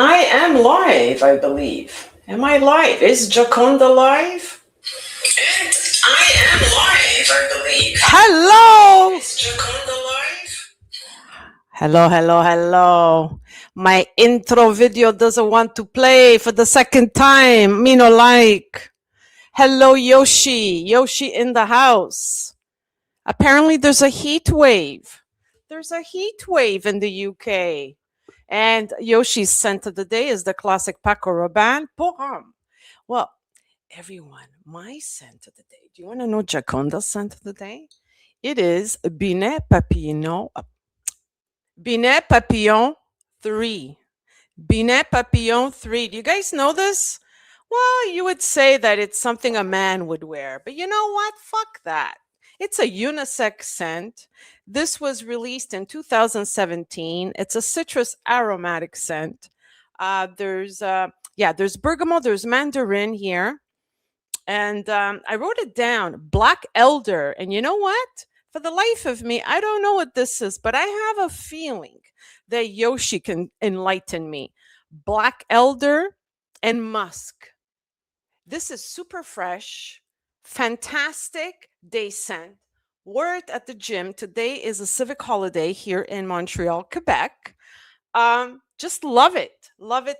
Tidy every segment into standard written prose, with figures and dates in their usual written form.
I am live, I believe. Am I live? Is Giaconda live? And I am live, I believe. Hello! Is Giaconda live? Hello. My intro video doesn't want to play for the second time. Me no like. Hello, Yoshi. Yoshi in the house. Apparently there's a heat wave. There's a heat wave in the UK. And Yoshi's scent of the day is the classic Paco Rabanne Poem. Well, everyone, my scent of the day. Do you want to know Giaconda's scent of the day? It is Binet Papillon. Binet Papillon 3. Binet Papillon 3. Do you guys know this? Well, you would say that it's something a man would wear, but you know what? Fuck that. It's a unisex scent. This was released in 2017. It's a citrus aromatic scent. There's bergamot, there's mandarin here. And I wrote it down, black elder. And you know what? For the life of me, I don't know what this is, but I have a feeling that Yoshi can enlighten me. Black elder and musk. This is super fresh, fantastic day scent. Wore it at the gym. Today is a civic holiday here in Montreal, Quebec. Just love it. Love it.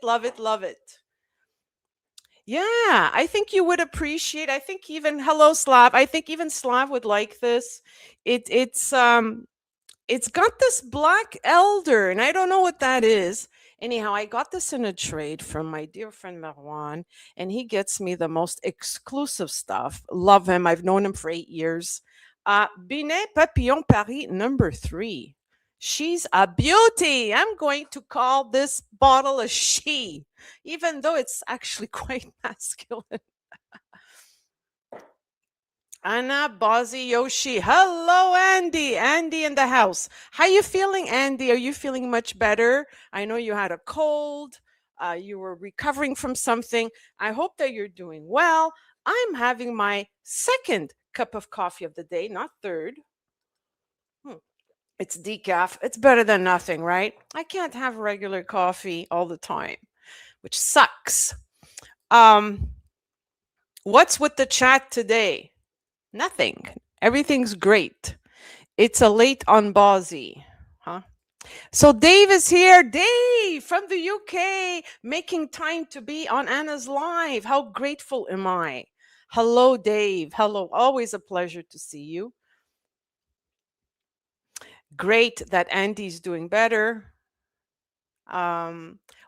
Yeah, I think you would appreciate. I think even hello Slav. I think even Slav would like this. It's got this black elder, and I don't know what that is. Anyhow, I got this in a trade from my dear friend Marwan, and he gets me the most exclusive stuff. Love him. I've known him for 8 years. Binet Papillon Paris number 3. She's a beauty. I'm going to call this bottle a she, even though it's actually quite masculine. Anna, Bozzy, Yoshi. Hello, Andy. Andy in the house. How you feeling, Andy? Are you feeling much better? I know you had a cold. You were recovering from something. I hope that you're doing well. I'm having my second cup of coffee of the day, not third. It's decaf. It's better than nothing, right? I can't have regular coffee all the time, which sucks. What's with the chat today? Nothing. Everything's great. It's a late on Bozzy, huh? So Dave is here. Dave from the UK, making time to be on Anna's live. How grateful am I? Hello, Dave. Hello. Always a pleasure to see you. Great that Andy's doing better.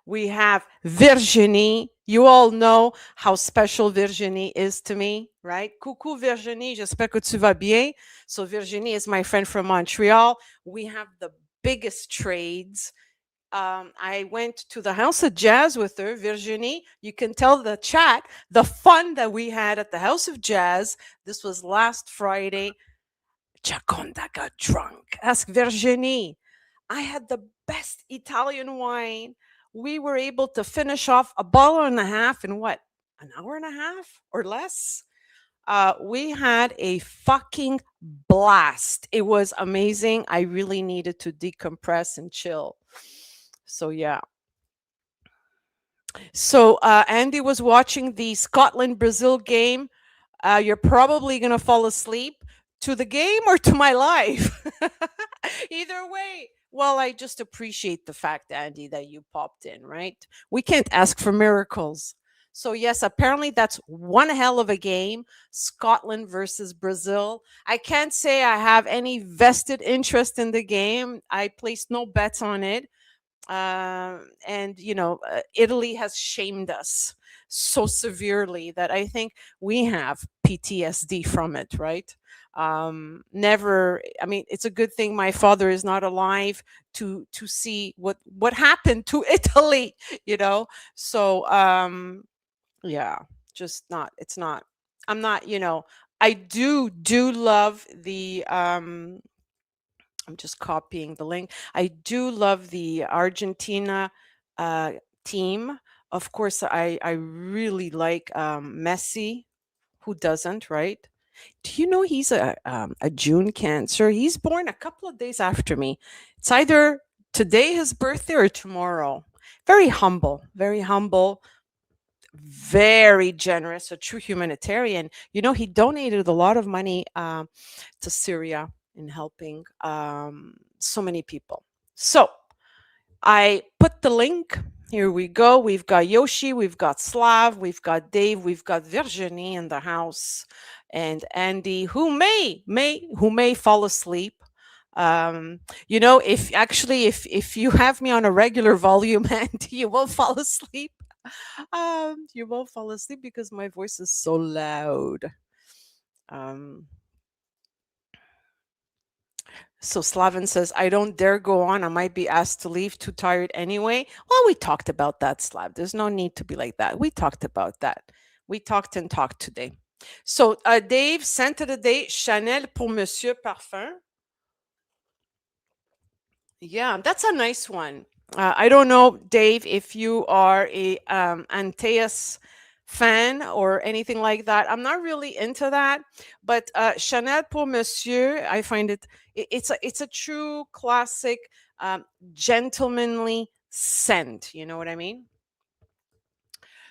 We have Virginie. You all know how special Virginie is to me, right? Coucou Virginie, j'espère que tu vas bien. So Virginie is my friend from Montreal. We have the biggest trades. I went to the House of Jazz with her, Virginie. You can tell the chat, the fun that we had at the House of Jazz. This was last Friday. Giaconda got drunk. Ask Virginie. I had the best Italian wine. We were able to finish off a bottle and a half in what? An hour and a half or less? We had a fucking blast. It was amazing. I really needed to decompress and chill. So, yeah. So, Andy was watching the Scotland-Brazil game. You're probably going to fall asleep to the game or to my life. Either way. Well, I just appreciate the fact, Andy, that you popped in, right? We can't ask for miracles. So, yes, apparently that's one hell of a game. Scotland versus Brazil. I can't say I have any vested interest in the game. I placed no bets on it. And, Italy has shamed us so severely that I think we have PTSD from it, right? It's a good thing my father is not alive to see what happened to Italy, so yeah, just not, it's not, I'm not, I do love the I'm just copying the link. I do love the Argentina team. Of course, I really like Messi. Who doesn't, right? Do you know he's a June Cancer? He's born a couple of days after me. It's either today his birthday or tomorrow. Very humble, very generous, a true humanitarian. He donated a lot of money to Syria in helping so many people. So I put the link. Here we go. We've got Yoshi, we've got Slav, we've got Dave, we've got Virginie in the house, and Andy, who may fall asleep. If you have me on a regular volume, Andy, you won't fall asleep. You won't fall asleep because my voice is so loud. Um, So Slavin says, I don't dare go on. I might be asked to leave. Too tired anyway. Well, we talked about that, Slav. There's no need to be like that. We talked about that. We talked and talked today. So Dave, scent of the day, Chanel pour Monsieur Parfum. Yeah, that's a nice one. I don't know, Dave, if you are a Antaeus fan or anything like that. I'm not really into that, but Chanel pour Monsieur, I find it's a true classic, gentlemanly scent. You know what I mean?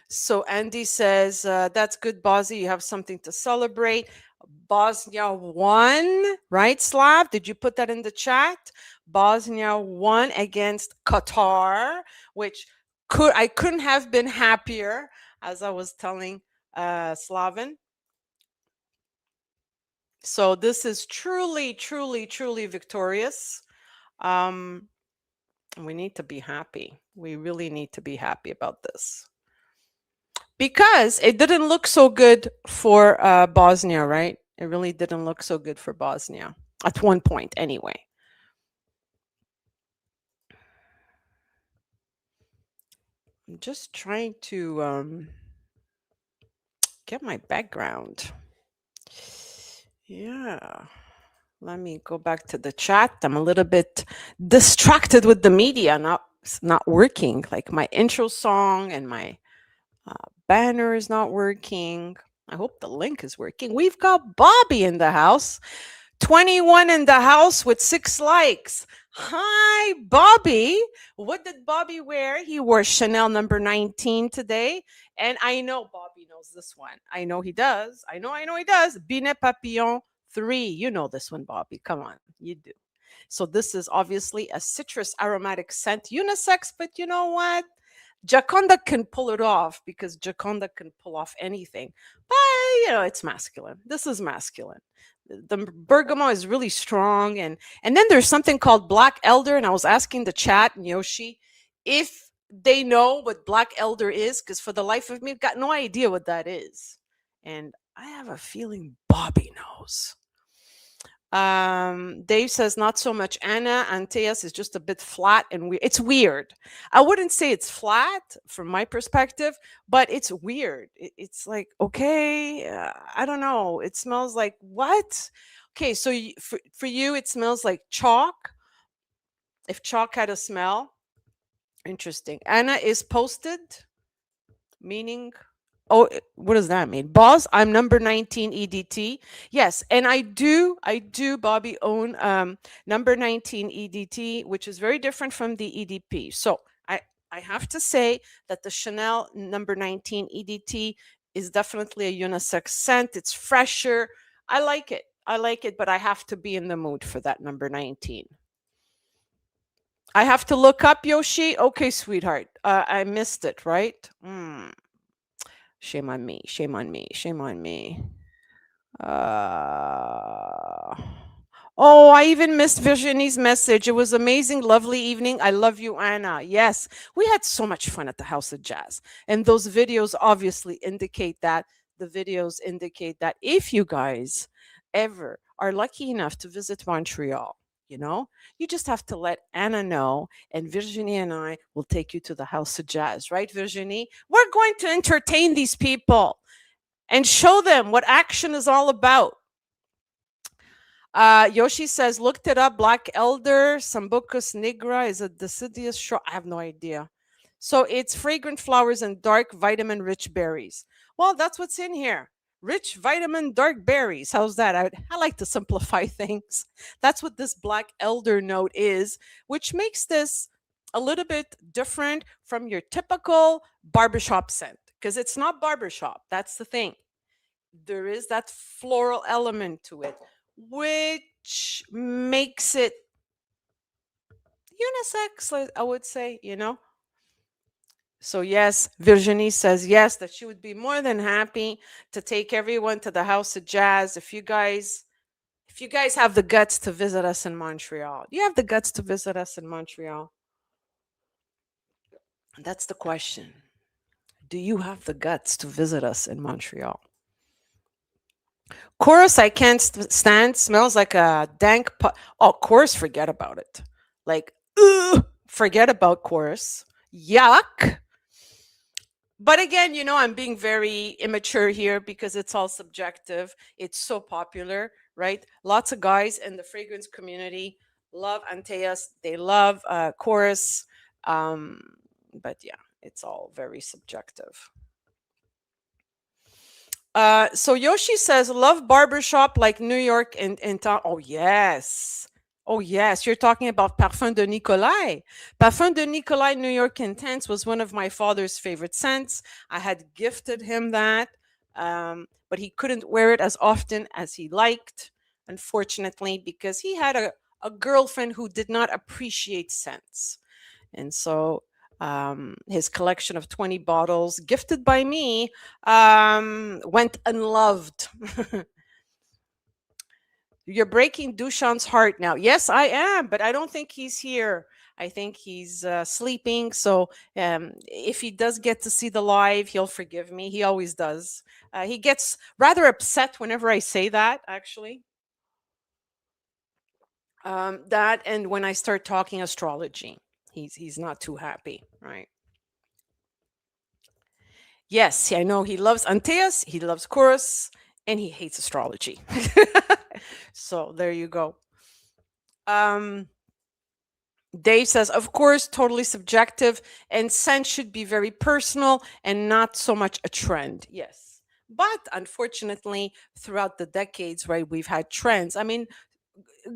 So Andy says, that's good, Bosnia. You have something to celebrate. Bosnia won, right, Slav? Did you put that in the chat? Bosnia won against Qatar, which I couldn't have been happier, as I was telling Slavin. So this is truly, truly, truly victorious. We need to be happy. We really need to be happy about this. Because it didn't look so good for Bosnia, right? It really didn't look so good for Bosnia at one point, anyway. I'm just trying to get my background. Yeah. Let me go back to the chat. I'm a little bit distracted with the media, not working. Like my intro song and my banner is not working. I hope the link is working. We've got Bobby in the house. 21 in the house with 6 likes. Hi, Bobby. What did Bobby wear? He wore Chanel number 19 today. And I know Bobby knows this one. I know he does. I know he does. Binet Papillon 3. You know this one, Bobby. Come on. You do. So this is obviously a citrus aromatic scent, unisex, but you know what? Giaconda can pull it off because Giaconda can pull off anything. But, it's masculine. This is masculine. The bergamot is really strong. And then there's something called black elder. And I was asking the chat and Yoshi if they know what black elder is, because for the life of me, I've got no idea what that is. And I have a feeling Bobby knows. Dave says not so much. Anna Antaeus is just a bit flat and weird. It's weird. I wouldn't say it's flat from my perspective, but it's weird. It's like, okay, I don't know. It smells like what? Okay, so for you, it smells like chalk. If chalk had a smell, interesting. Anna is posted, meaning. Oh, what does that mean? Boss, I'm number 19 EDT. Yes, and I do, Bobby, own number 19 EDT, which is very different from the EDP. So I have to say that the Chanel number 19 EDT is definitely a unisex scent. It's fresher. I like it, but I have to be in the mood for that number 19. I have to look up Yoshi. Okay, sweetheart. I missed it, right? Shame on me. Shame on me. Shame on me. Oh, I even missed Virginie's message. It was amazing, lovely evening. I love you, Anna. Yes, we had so much fun at the House of Jazz. And those videos obviously indicate that. The videos indicate that if you guys ever are lucky enough to visit Montreal, you just have to let Anna know, and Virginie and I will take you to the House of Jazz, right, Virginie? We're going to entertain these people and show them what action is all about. Yoshi says, looked it up. Black Elder, Sambucus nigra is a deciduous shrub. I have no idea. So it's fragrant flowers and dark vitamin-rich berries. Well, that's what's in here. Rich vitamin dark berries. How's that? I like to simplify things. That's what this black elder note is, which makes this a little bit different from your typical barbershop scent, because it's not barbershop. That's the thing. There is that floral element to it, which makes it unisex, I would say, So yes, Virginie says yes, that she would be more than happy to take everyone to the House of Jazz if you guys have the guts to visit us in Montreal. You have the guts to visit us in Montreal. That's the question. Do you have the guts to visit us in Montreal? Chorus, I can't stand. Smells like a dank. Oh, chorus, forget about it. Like, ugh, forget about chorus. Yuck. But again, I'm being very immature here because it's all subjective. It's so popular, right? Lots of guys in the fragrance community love Antaeus. They love chorus. But yeah, it's all very subjective. So Yoshi says, love barbershop like New York and town. Oh, yes. Oh, yes. You're talking about Parfum de Nicolai. Parfum de Nicolai New York Intense was one of my father's favorite scents. I had gifted him that, but he couldn't wear it as often as he liked, unfortunately, because he had a girlfriend who did not appreciate scents. And so his collection of 20 bottles, gifted by me, went unloved. You're breaking Dushan's heart now. Yes, I am, but I don't think he's here. I think he's sleeping. So if he does get to see the live, he'll forgive me. He always does. He gets rather upset whenever I say that, actually. That and when I start talking astrology, he's not too happy, right? Yes, I know he loves Antaeus, he loves Chorus, and he hates astrology. So there you go. Um, Dave says, of course, totally subjective, and scent should be very personal and not so much a trend. Yes. But unfortunately, throughout the decades, right, we've had trends. I mean,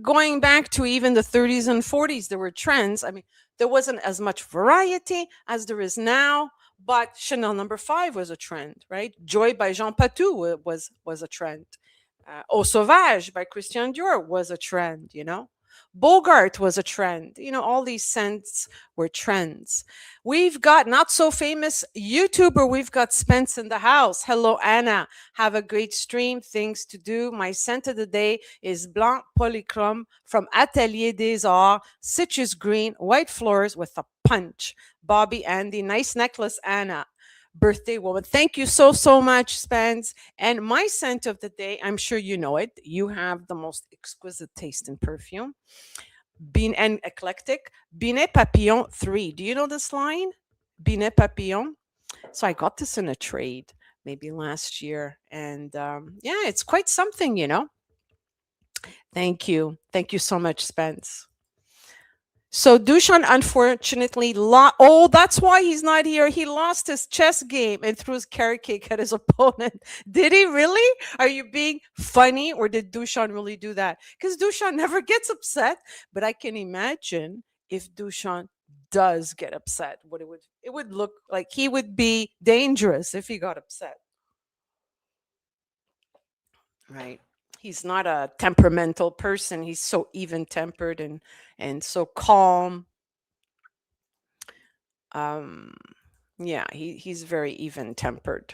going back to even the 30s and 40s, there were trends. I mean, there wasn't as much variety as there is now, but Chanel number 5 was a trend, right? Joy by Jean Patou was a trend. Eau Sauvage by Christian Dior was a trend, Bogart was a trend. All these scents were trends. We've got not so famous YouTuber. We've got Spence in the house. Hello, Anna. Have a great stream. Things to do. My scent of the day is Blanc Polychrome from Atelier des Arts. Citrus green, white flowers with a punch. Bobby, Andy. Nice necklace, Anna. Birthday woman. Thank you so, so much, Spence. And my scent of the day, I'm sure you know it. You have the most exquisite taste in perfume. Bean and eclectic. Binet Papillon 3. Do you know this line? Binet Papillon. So I got this in a trade maybe last year. And yeah, it's quite something. Thank you. Thank you so much, Spence. So Dushan unfortunately lost. Oh, that's why he's not here. He lost his chess game and threw his carrot cake at his opponent. Did he really? Are you being funny, or did Dushan really do that? Because Dushan never gets upset, but I can imagine if Dushan does get upset, what it would look like. He would be dangerous if he got upset. Right. He's not a temperamental person. He's so even tempered and so calm. Yeah, he's very even tempered.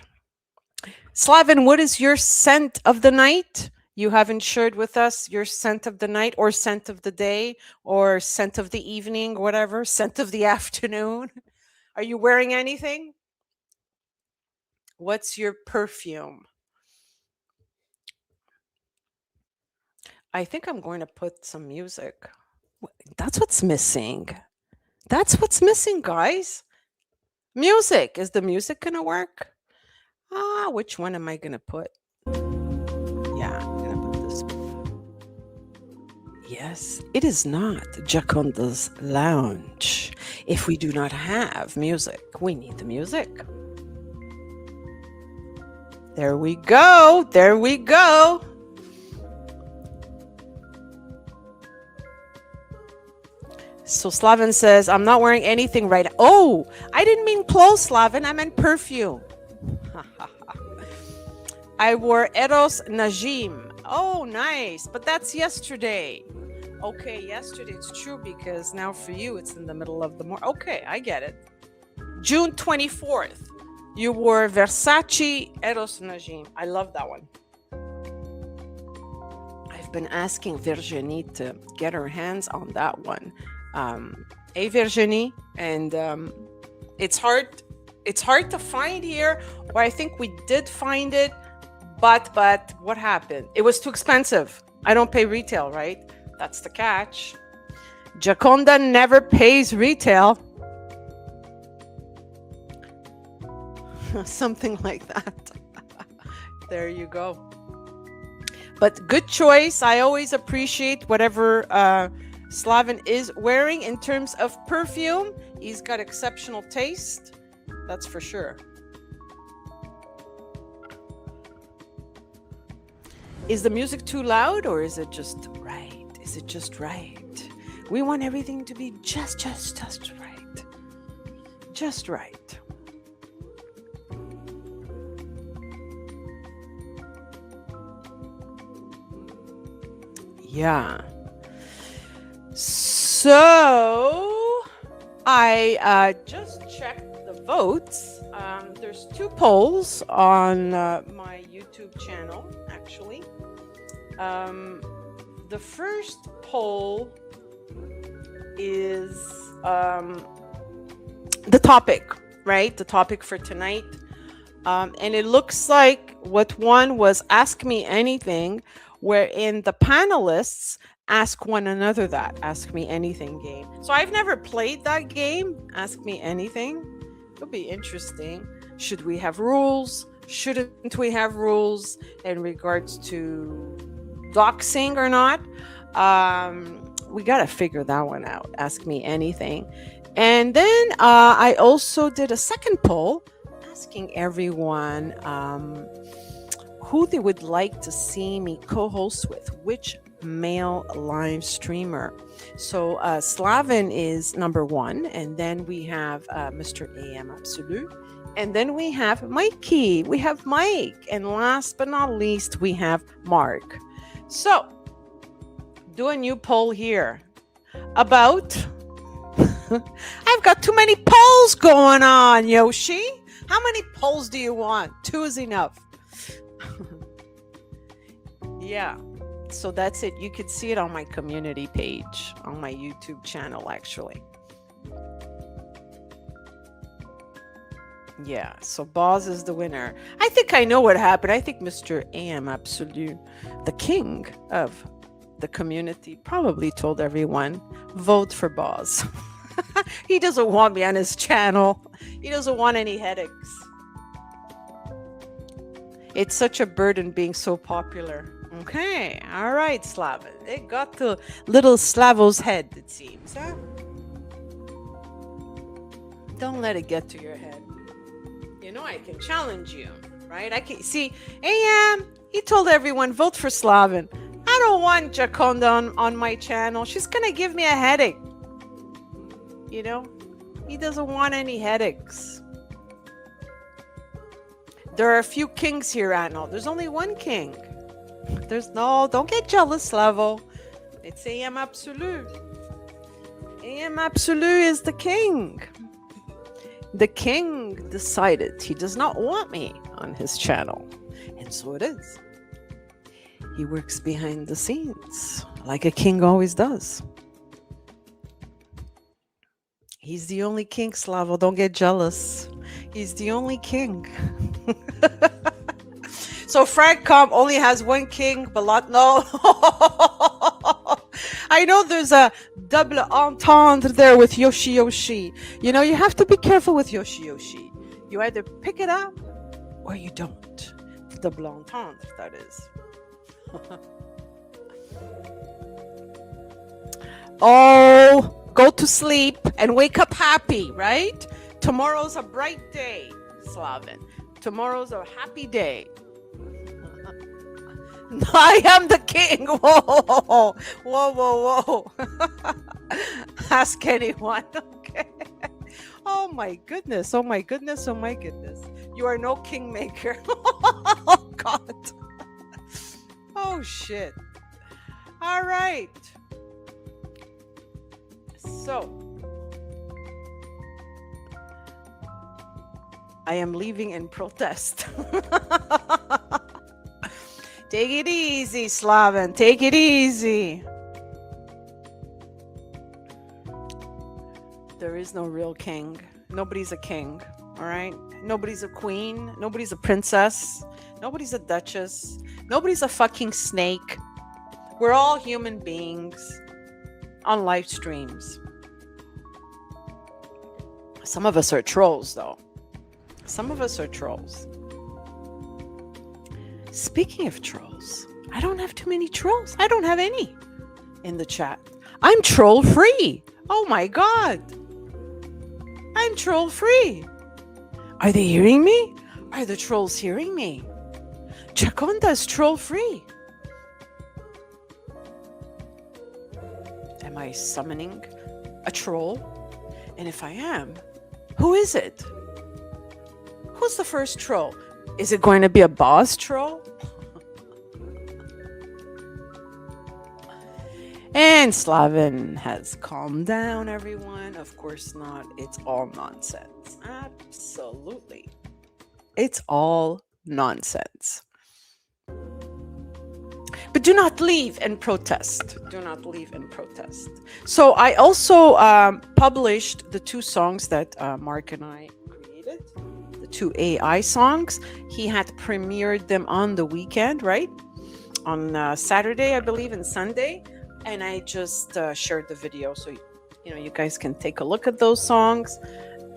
Slavin, what is your scent of the night? You haven't shared with us your scent of the night, or scent of the day, or scent of the evening, whatever, scent of the afternoon. Are you wearing anything? What's your perfume? I think I'm going to put some music. That's what's missing. That's what's missing, guys. Music. Is the music going to work? Which one am I going to put? Yeah, I'm going to put this one. Yes, it is not Giaconda's lounge. If we do not have music, we need the music. There we go. There we go. So Slaven says, I'm not wearing anything right. Oh, I didn't mean clothes, Slaven. I meant perfume. I wore Eros Najim. Oh, nice. But that's yesterday. Okay, yesterday. It's true because now for you, it's in the middle of the morning. Okay, I get it. June 24th. You wore Versace Eros Najim. I love that one. I've been asking Virginie to get her hands on that one. Hey Virginie, and it's hard to find here, or I think we did find it, but what happened? It was too expensive. I don't pay retail, right? That's the catch. Giaconda never pays retail. Something like that. There you go. But good choice. I always appreciate whatever Slaven is wearing in terms of perfume. He's got exceptional taste. That's for sure. Is the music too loud or is it just right? Is it just right? We want everything to be just right. Just right. Yeah. So I just checked the votes. There's 2 polls on my YouTube channel, actually. The first poll is the topic, right? The topic for tonight. And it looks like what one was Ask Me Anything, wherein the panelists ask one another that Ask Me Anything game. So I've never played that game, Ask Me Anything. It'll be interesting. Should we have rules? Shouldn't we have rules in regards to doxing or not? We got to figure that one out. Ask Me Anything. And then I also did a second poll asking everyone who they would like to see me co-host with, which male live streamer. So Slaven is number 1, and then we have Mr. AM Absolute, and then we have Mikey. We have Mike, and last but not least, we have Mark. So do a new poll here about I've got too many polls going on, Yoshi. How many polls do you want? 2 is enough. Yeah, so that's it. You could see it on my community page on my YouTube channel, actually. Yeah, so Boz is the winner. I think I know what happened. I think Mr. AM Absolute, the king of the community, probably told everyone, vote for Boz. He doesn't want me on his channel. He doesn't want any headaches. It's such a burden being so popular. Okay, all right, Slaven. It got to little Slavo's head, it seems, huh? Don't let it get to your head. You know I can challenge you, right? I can see, AM, he told everyone, vote for Slaven. I don't want Giaconda on my channel. She's going to give me a headache. You know, he doesn't want any headaches. There are a few kings here, Anno. There's only one king. Don't get jealous, Slavo. It's AM Absolute. AM Absolute is the king. The king decided he does not want me on his channel. And so it is. He works behind the scenes, like a king always does. He's the only king, Slavo. Don't get jealous. He's the only king. So Francom only has one king, but no. I know there's a double entendre there with Yoshi. You know, you have to be careful with Yoshi. You either pick it up or you don't. Double entendre, that is. Oh, go to sleep and wake up happy, right? Tomorrow's a bright day, Slaven. Tomorrow's a happy day. I am the king. Whoa. ask anyone. Okay. Oh my goodness. Oh my goodness. Oh my goodness. You are no kingmaker. Oh God. Oh shit. All right. So I am leaving in protest. Take it easy, Slaven. Take it easy. There is no real king. Nobody's a king, all right? Nobody's a queen. Nobody's a princess. Nobody's a duchess. Nobody's a fucking snake. We're all human beings on live streams. Some of us are trolls, though. Some of us are trolls. Speaking of trolls, I don't have too many trolls. I don't have any in the chat. I'm troll free. Oh my God. I'm troll free. Are they hearing me? Are the trolls hearing me? Giaconda is troll free. Am I summoning a troll? And if I am, who is it? Who's the first troll? Is it going to be a boss troll? And Slaven has calmed down, everyone. Of course not. It's all nonsense. Absolutely. It's all nonsense. But do not leave and protest. Do not leave and protest. So I also published the 2 songs that Mark and I created. The 2 AI songs. He had premiered them on the weekend, right? On Saturday, I believe, and Sunday. And I just shared the video so you guys can take a look at those songs.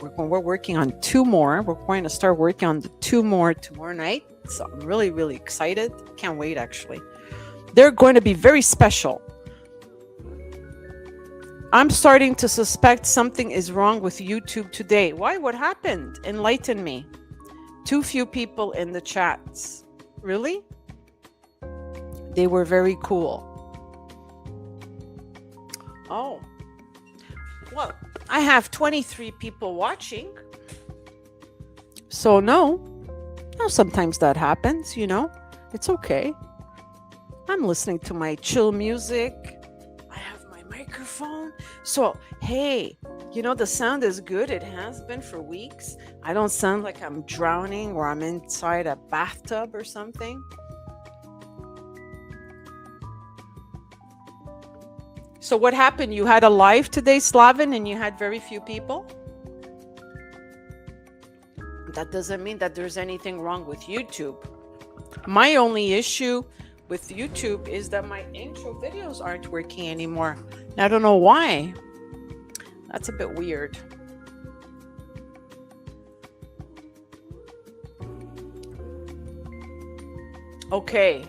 We're working on 2 more. We're going to start working on the 2 more tomorrow night. So I'm really, really excited. Can't wait, actually. They're going to be very special. I'm starting to suspect something is wrong with YouTube today. Why? What happened? Enlighten me. Too few people in the chats. Really? They were very cool. Oh, well, I have 23 people watching. So no, sometimes that happens, it's okay. I'm listening to my chill music. I have my microphone. So, hey, the sound is good. It has been for weeks. I don't sound like I'm drowning or I'm inside a bathtub or something. So what happened? You had a live today, Slaven, and you had very few people? That doesn't mean that there's anything wrong with YouTube. My only issue with YouTube is that my intro videos aren't working anymore. I don't know why. That's a bit weird. Okay.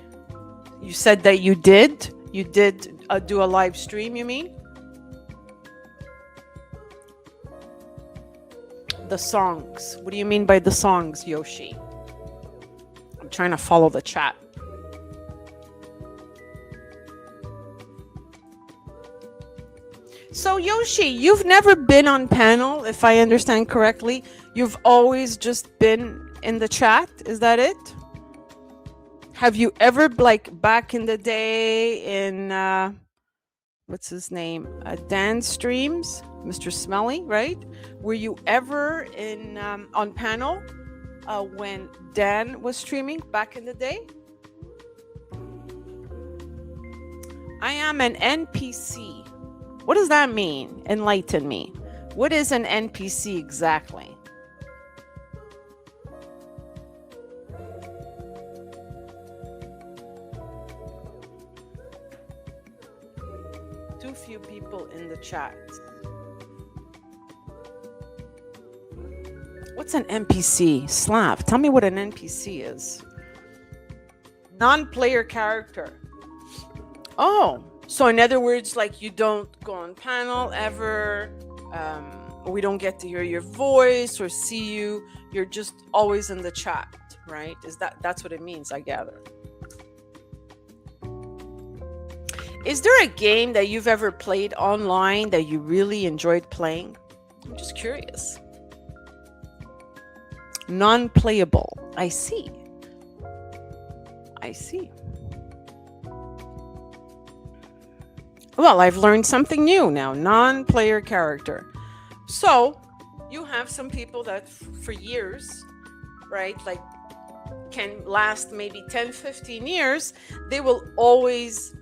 You said that you did? You did do a live stream, you mean? The songs. What do you mean by the songs, Yoshi? I'm trying to follow the chat. So Yoshi, you've never been on panel, if I understand correctly. You've always just been in the chat. Is that it? Have you ever, like back in the day in, what's his name? Dan streams, Mr. Smelly, right? Were you ever in on panel when Dan was streaming back in the day? I am an NPC. What does that mean? Enlighten me. What is an NPC exactly? Too few people in the chat. What's an NPC? Slav, tell me what an NPC is. Non-player character. Oh, so in other words, like you don't go on panel ever. We don't get to hear your voice or see you. You're just always in the chat, right? That's what it means, I gather. Is there a game that you've ever played online that you really enjoyed playing? I'm just curious. Non-playable. I see. I see. Well, I've learned something new now. Non-player character. So you have some people that for years, right, like can last maybe 10, 15 years. They will always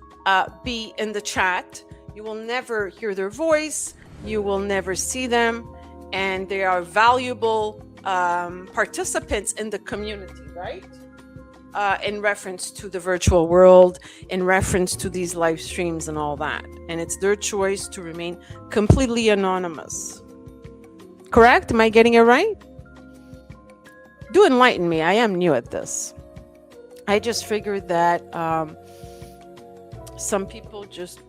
be in the chat. You will never hear their voice. You will never see them. And they are valuable participants in the community, right? In reference to the virtual world, in reference to these live streams and all that. And it's their choice to remain completely anonymous. Correct? Am I getting it right? Do enlighten me. I am new at this. I just figured that some people just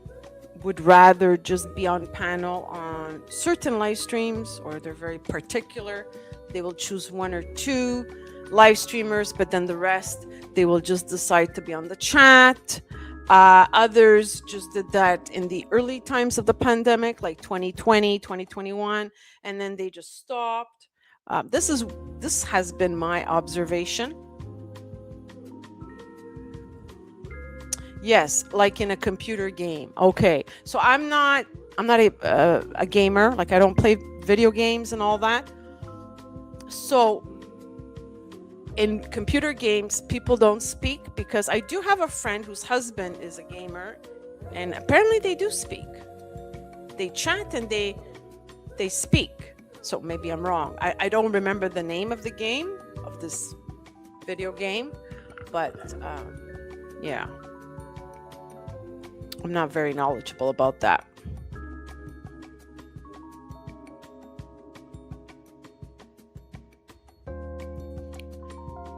would rather just be on panel on certain live streams, or they're very particular. They will choose one or two live streamers, but then the rest, they will just decide to be on the chat. Others just did that in the early times of the pandemic, like 2020, 2021, and then they just stopped. This has been my observation. Yes, like in a computer game. Okay, so I'm not a gamer. Like, I don't play video games and all that. So in computer games, people don't speak, because I do have a friend whose husband is a gamer, and apparently they do speak. They chat and they speak. So maybe I'm wrong. I don't remember the name of the game, of this video game, but yeah, I'm not very knowledgeable about that.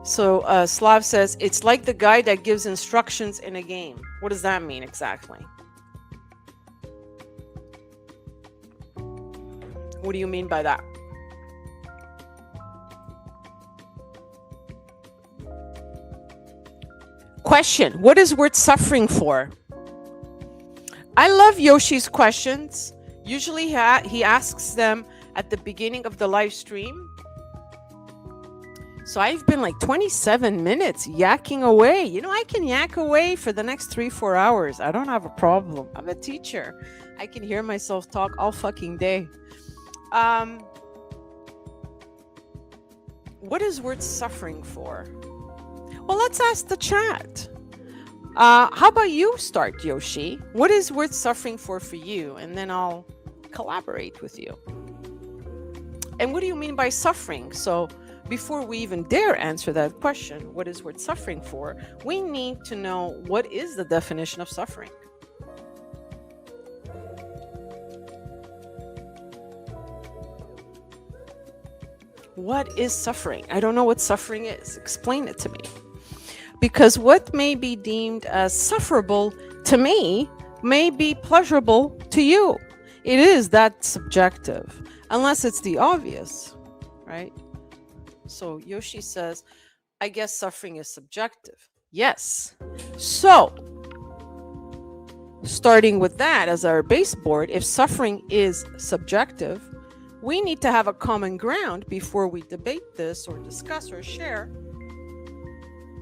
So Slav says, it's like the guy that gives instructions in a game. What does that mean exactly? What do you mean by that? Question, what is worth suffering for? I love Yoshi's questions. Usually he asks them at the beginning of the live stream. So I've been like 27 minutes yakking away. You know, I can yak away for the next 3-4 hours. I don't have a problem. I'm a teacher. I can hear myself talk all fucking day. What is worth suffering for? Well, let's ask the chat. How about you start, Yoshi? What is worth suffering for you? And then I'll collaborate with you. And what do you mean by suffering? So before we even dare answer that question, what is worth suffering for, we need to know what is the definition of suffering. What is suffering? I don't know what suffering is. Explain it to me. Because what may be deemed as sufferable to me may be pleasurable to you. It is that subjective, unless it's the obvious, right? So Yoshi says, I guess suffering is subjective. Yes. So, starting with that as our baseboard, if suffering is subjective, we need to have a common ground before we debate this or discuss or share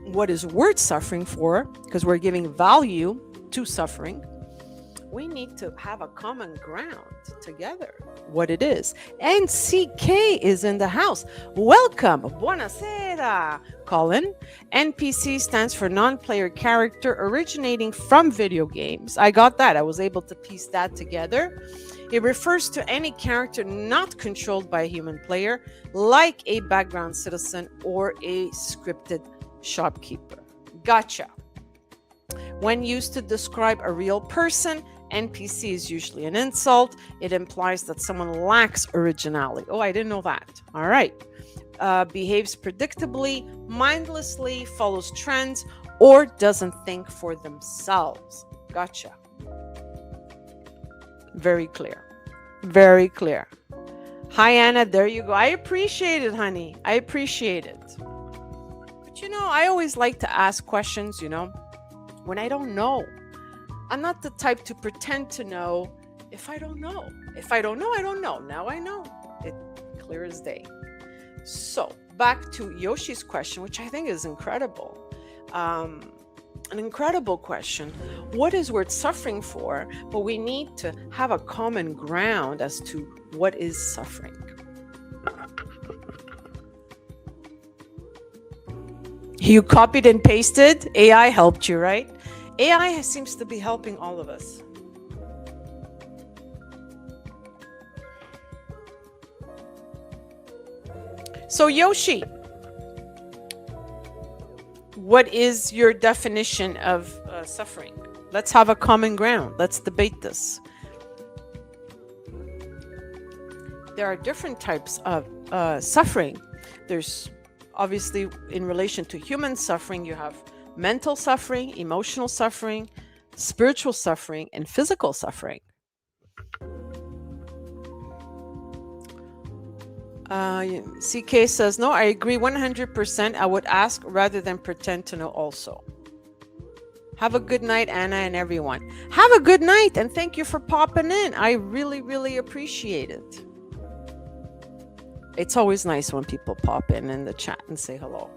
what is worth suffering for, because we're giving value to suffering. We need to have a common ground together, what it is. NCK is in the house. Welcome. Buonasera, Colin. NPC stands for non-player character originating from video games. I got that. I was able to piece that together. It refers to any character not controlled by a human player, like a background citizen or a scripted shopkeeper. Gotcha. When used to describe a real person, NPC is usually an insult. It implies that someone lacks originality. Oh, I didn't know that. All right. Behaves predictably, mindlessly, follows trends, or doesn't think for themselves. Gotcha. Very clear. Very clear. Hi, Anna. There you go. I appreciate it, honey. I appreciate it. But, you know, I always like to ask questions, you know, when I don't know. I'm not the type to pretend to know if I don't know. If I don't know, I don't know. Now I know. It's clear as day. So back to Yoshi's question, which I think is incredible. An incredible question. What is worth suffering for? But we need to have a common ground as to what is suffering. You copied and pasted. AI helped you, right? AI seems to be helping all of us. So Yoshi, what is your definition of suffering? Let's have a common ground. Let's debate this. There are different types of suffering. There's obviously, in relation to human suffering, you have mental suffering, emotional suffering, spiritual suffering, and physical suffering. CK says, no, I agree 100%. I would ask rather than pretend to know also. Have a good night, Anna and everyone. Have a good night, and thank you for popping in. I really, really appreciate it. It's always nice when people pop in the chat and say hello.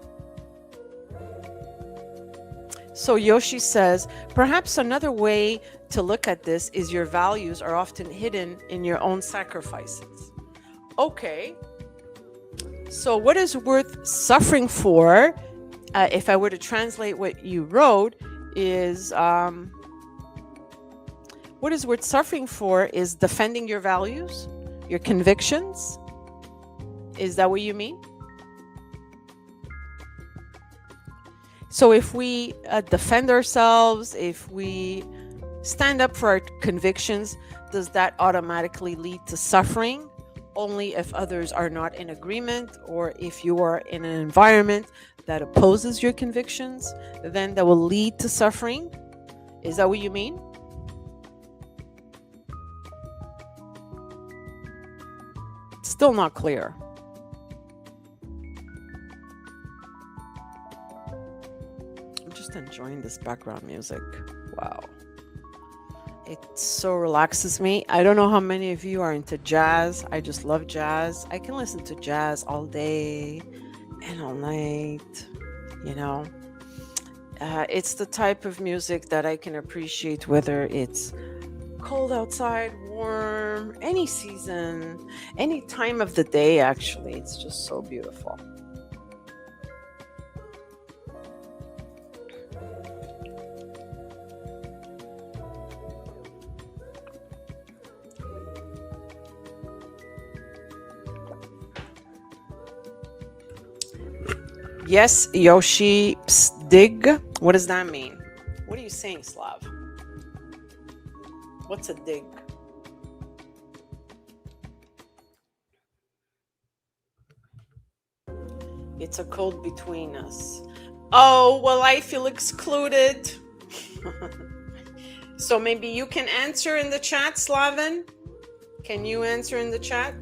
So Yoshi says, perhaps another way to look at this is your values are often hidden in your own sacrifices. Okay. So what is worth suffering for, if I were to translate what you wrote, is what is worth suffering for is defending your values, your convictions. Is that what you mean? So if we defend ourselves, if we stand up for our convictions, does that automatically lead to suffering? Only if others are not in agreement, or if you are in an environment that opposes your convictions, then that will lead to suffering. Is that what you mean? Still not clear. I'm just enjoying this background music. Wow. It so relaxes me. I don't know how many of you are into jazz. I just love jazz. I can listen to jazz all day and all night, you know. It's the type of music that I can appreciate, whether it's cold outside, warm, any season, any time of the day, actually. It's just so beautiful. Yes, Yoshi dig. What does that mean? What are you saying, Slav? What's a dig? It's a code between us. Oh, well, I feel excluded. So maybe you can answer in the chat, Slaven? Can you answer in the chat?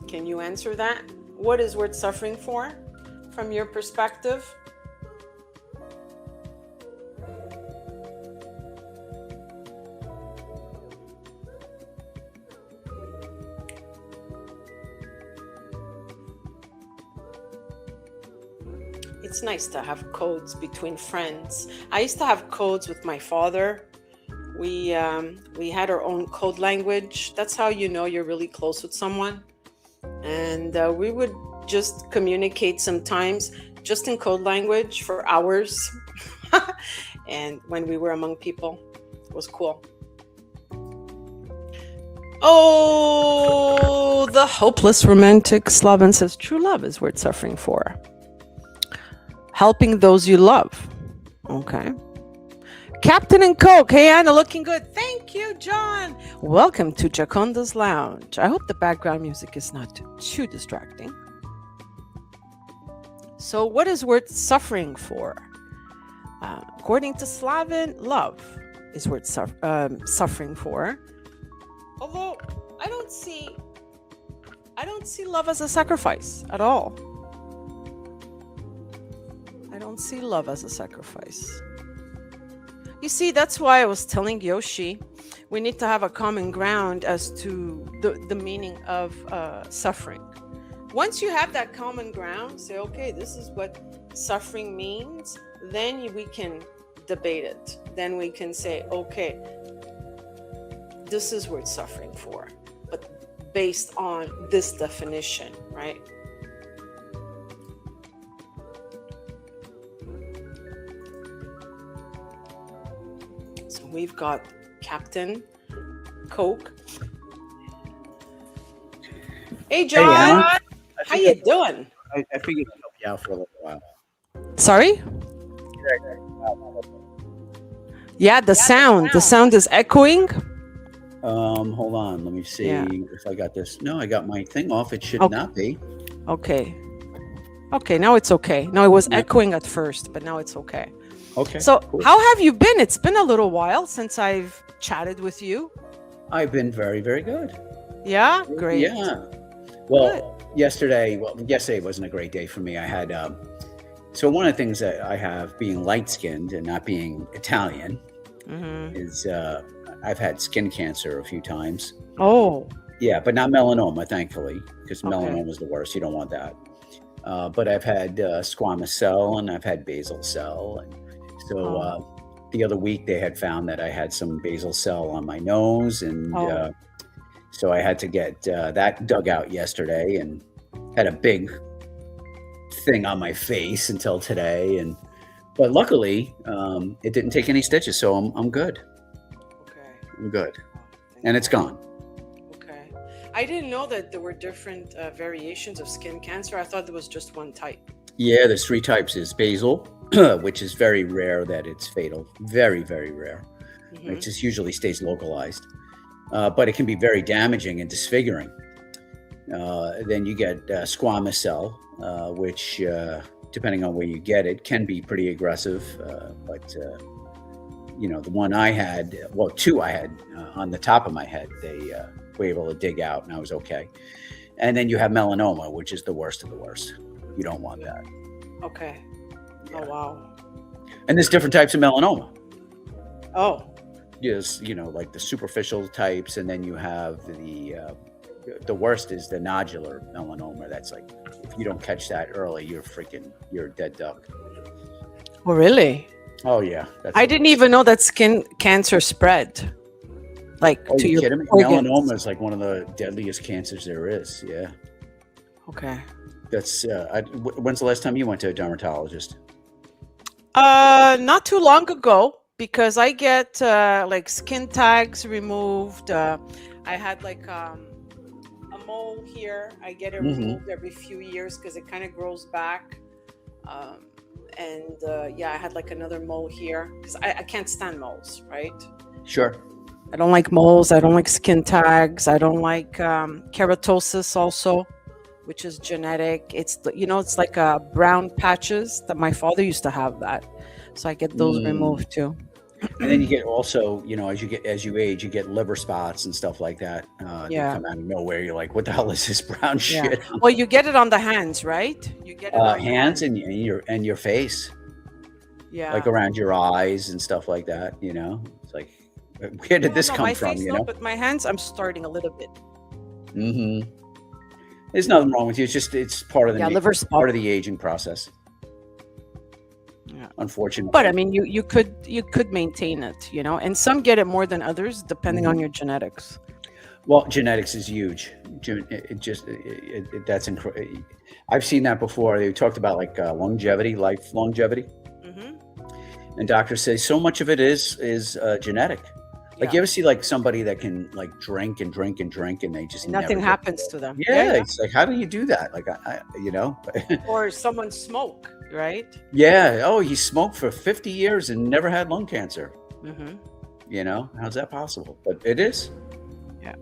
Can you answer that? What is worth suffering for, from your perspective? It's nice to have codes between friends. I used to have codes with my father. We had our own code language. That's how you know you're really close with someone. And we would just communicate sometimes just in code language for hours. And when we were among people, it was cool. Oh, the hopeless romantic Slaven says, true love is worth suffering for. Helping those you love. Okay. Captain and Coke. Hey, Anna, looking good. Thank you, John. Welcome to Giaconda's Lounge. I hope the background music is not too distracting. So what is worth suffering for? According to Slaven, love is worth suffering for. Although I don't see love as a sacrifice at all. I don't see love as a sacrifice. You see, that's why I was telling Yoshi, we need to have a common ground as to the meaning of suffering. Once you have that common ground, say, okay, this is what suffering means, then we can debate it. Then we can say, okay, this is worth suffering for, but based on this definition, right? So we've got Captain Coke. Hey, John. Hey, how you doing? I figured I'd help you out for a little while. Sorry? Yeah, the sound is echoing. Hold on. Let me see if I got this. No, I got my thing off. It should not be. Okay. Okay, now it's okay. No, it was echoing at first, but now it's okay. Okay. So how have you been? It's been a little while since I've chatted with you. I've been very, very good. Yeah? Great. Yeah. Well, yesterday wasn't a great day for me. I had, so one of the things that I have being light-skinned and not being Italian is I've had skin cancer a few times. Oh. Yeah, but not melanoma, thankfully, because melanoma is the worst. You don't want that. But I've had squamous cell and I've had basal cell. And so the other week they had found that I had some basal cell on my nose. And so I had to get that dug out yesterday and had a big thing on my face until today. But luckily it didn't take any stitches. So I'm good. Okay. I'm good. And it's gone. I didn't know that there were different variations of skin cancer. I thought there was just one type. Yeah, there's 3 types. There's basal, which is very rare that it's fatal. Very, very rare. It just usually stays localized. But it can be very damaging and disfiguring. Then you get squamous cell, which, depending on where you get it, can be pretty aggressive. But the one I had, 2 I had on the top of my head, they were able to dig out and I was okay. And then you have melanoma, which is the worst of the worst. You don't want that. Okay. Yeah. Oh, wow. And there's different types of melanoma. Oh. Yes, like the superficial types, and then you have the worst is the nodular melanoma. That's like, if you don't catch that early, you're a dead duck. Oh, really? Oh yeah. I didn't even know that skin cancer spread. Like, to your kidding me? Melanoma is like one of the deadliest cancers there is. Yeah. Okay. That's when's the last time you went to a dermatologist? Not too long ago, because I get like skin tags removed. I had like a mole here. I get it removed every few years because it kind of grows back. I had like another mole here because I can't stand moles, right? Sure. I don't like moles. I don't like skin tags. I don't like keratosis also, which is genetic. It's it's like brown patches that my father used to have that. So I get those removed too. And then you get also, as you age, you get liver spots and stuff like that. They come out of nowhere. You're like, what the hell is this brown shit? Well, you get it on the hands, right? You get it on hands and your face. Yeah. Like around your eyes and stuff like that. It's like, where did this come from? Face, but my hands, I'm starting a little bit. There's nothing wrong with you. It's part of the liver spot. Part of the aging process. Yeah. Unfortunately. But I mean, you could maintain it, and some get it more than others depending on your genetics. Well, genetics is huge. That's incredible. I've seen that before. They talked about like life longevity. And doctors say so much of it is genetic. Like you ever see like somebody that can like drink and drink and drink and they just nothing happens to them. Yeah, it's like, how do you do that? Like Or someone smoke, right? Yeah. Oh, he smoked for 50 years and never had lung cancer. How's that possible? But it is. Yeah.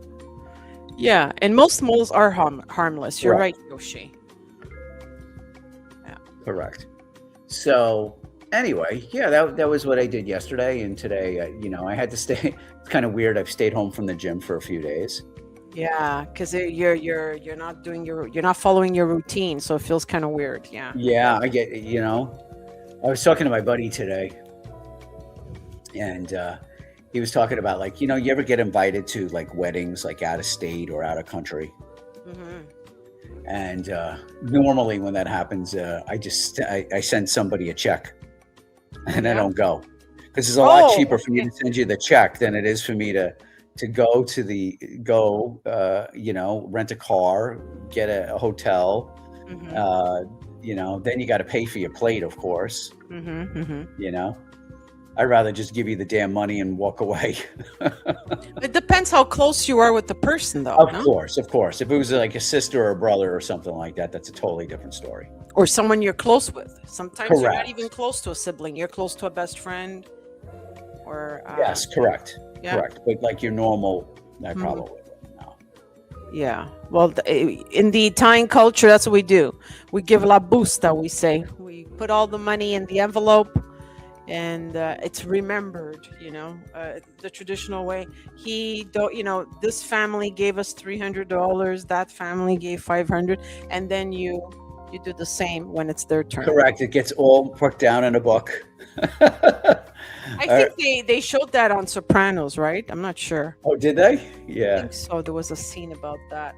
Yeah, and most moles are harmless. You're right, Yoshi. Yeah. Correct. So anyway, that was what I did yesterday, and today, I had to stay. It's kind of weird. I've stayed home from the gym for a few days. Yeah, because you're not doing you're not following your routine, so it feels kind of weird. Yeah. Yeah, I get I was talking to my buddy today, and he was talking about, like, you ever get invited to like weddings, like out of state or out of country, Hmm. and normally when that happens, I send somebody a check, and I Yeah. don't go, because it's a lot Oh, cheaper for me okay. to send you the check than it is for me to go to rent a car, get a hotel, Hmm. then you got to pay for your plate, of course. Hmm. Hmm. I'd rather just give you the damn money and walk away. It depends how close you are with the person, though, Of no? course, of course. If it was like a sister or a brother or something like that, that's a totally different story. Or someone you're close with. Sometimes you're not Correct. even close to a sibling. You're close to a best friend, or Yes, correct. yeah. Correct. But like your normal, I Mhm. probably wouldn't know. Yeah. Well, in the Italian culture, that's what we do. We give la busta, we say. We put all the money in the envelope, and it's remembered, the traditional way. This family gave us $300, that family gave 500, and then you do the same when it's their turn. Correct. It gets all put down in a book. I think they showed that on Sopranos, right? I'm not sure. Oh, did they? I Yeah. think so. There was a scene about that.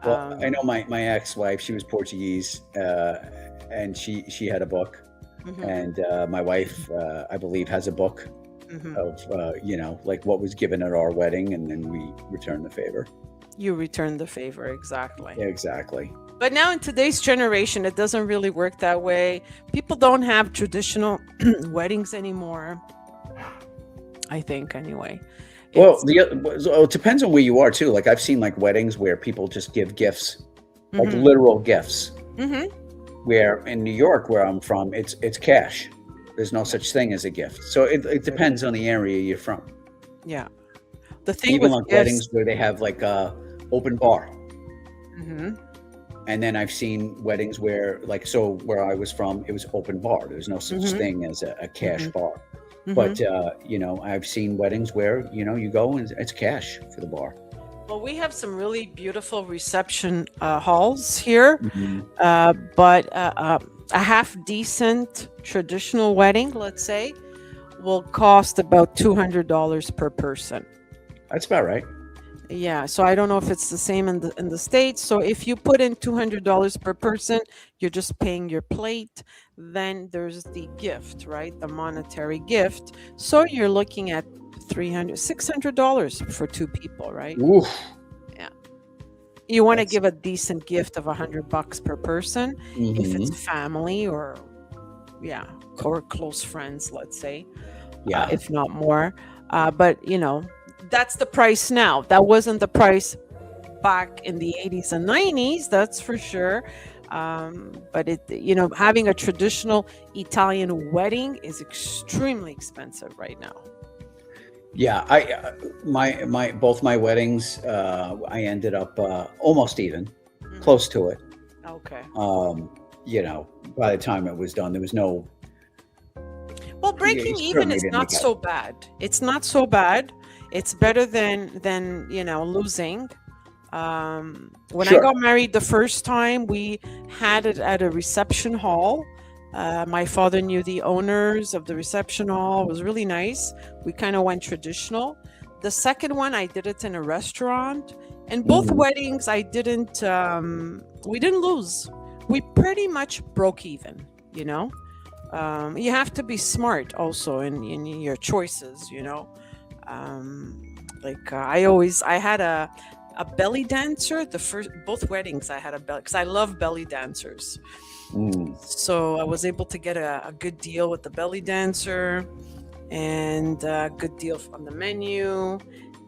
Well, I know my ex-wife, she was Portuguese, and she had a book, Mhm, and my wife, I believe, has a book mhm. of like what was given at our wedding, and then we returned the favor. You return the favor, exactly. Yeah, exactly. But now in today's generation, it doesn't really work that way. People don't have traditional weddings anymore. I think, anyway. Well, It's, it depends on where you are too. Like I've seen like weddings where people just give gifts, like mhm, literal gifts. mhm. Where in New York, where I'm from, it's cash. There's no such thing as a gift. So it depends on the area you're from. Yeah. The thing Even with like gifts. weddings where they have like a open bar. Mhm, And then I've seen weddings where, like, so where I was from, it was open bar. There's no such mhm, thing as a cash mhm, bar. mhm. But I've seen weddings where you go and it's cash for the bar. Well, we have some really beautiful reception halls here, Mhm. but a half decent traditional wedding, let's say, will cost about $200 per person. That's about right. Yeah, so I don't know if it's the same in the States. So if you put in $200 per person, you're just paying your plate. Then there's the gift, right? The monetary gift. So you're looking at $600 for two people, right? Oof. You want to That's- give a decent gift of $100 per person if Mhm. it's family or or close friends, let's say, Yeah. if not more. But that's the price now. That wasn't the price back in the 80s and 90s, that's for sure. But having a traditional Italian wedding is extremely expensive right now. Yeah, my both my weddings, I ended up almost even, Mhm. close to it. Okay. By the time it was done, there was no. Well, breaking you even certainly is didn't not make so bad. It's not so bad. It's better than losing. When I Sure. got married the first time, we had it at a reception hall. My father knew the owners of the reception hall. It was really nice. We kind of went traditional. The second one, I did it in a restaurant. And both Mhm. weddings, we didn't lose. We pretty much broke even, you have to be smart also in your choices, I had a belly dancer. Both weddings I had a belly, because I love belly dancers. Mm. So I was able to get a good deal with the belly dancer and a good deal on the menu.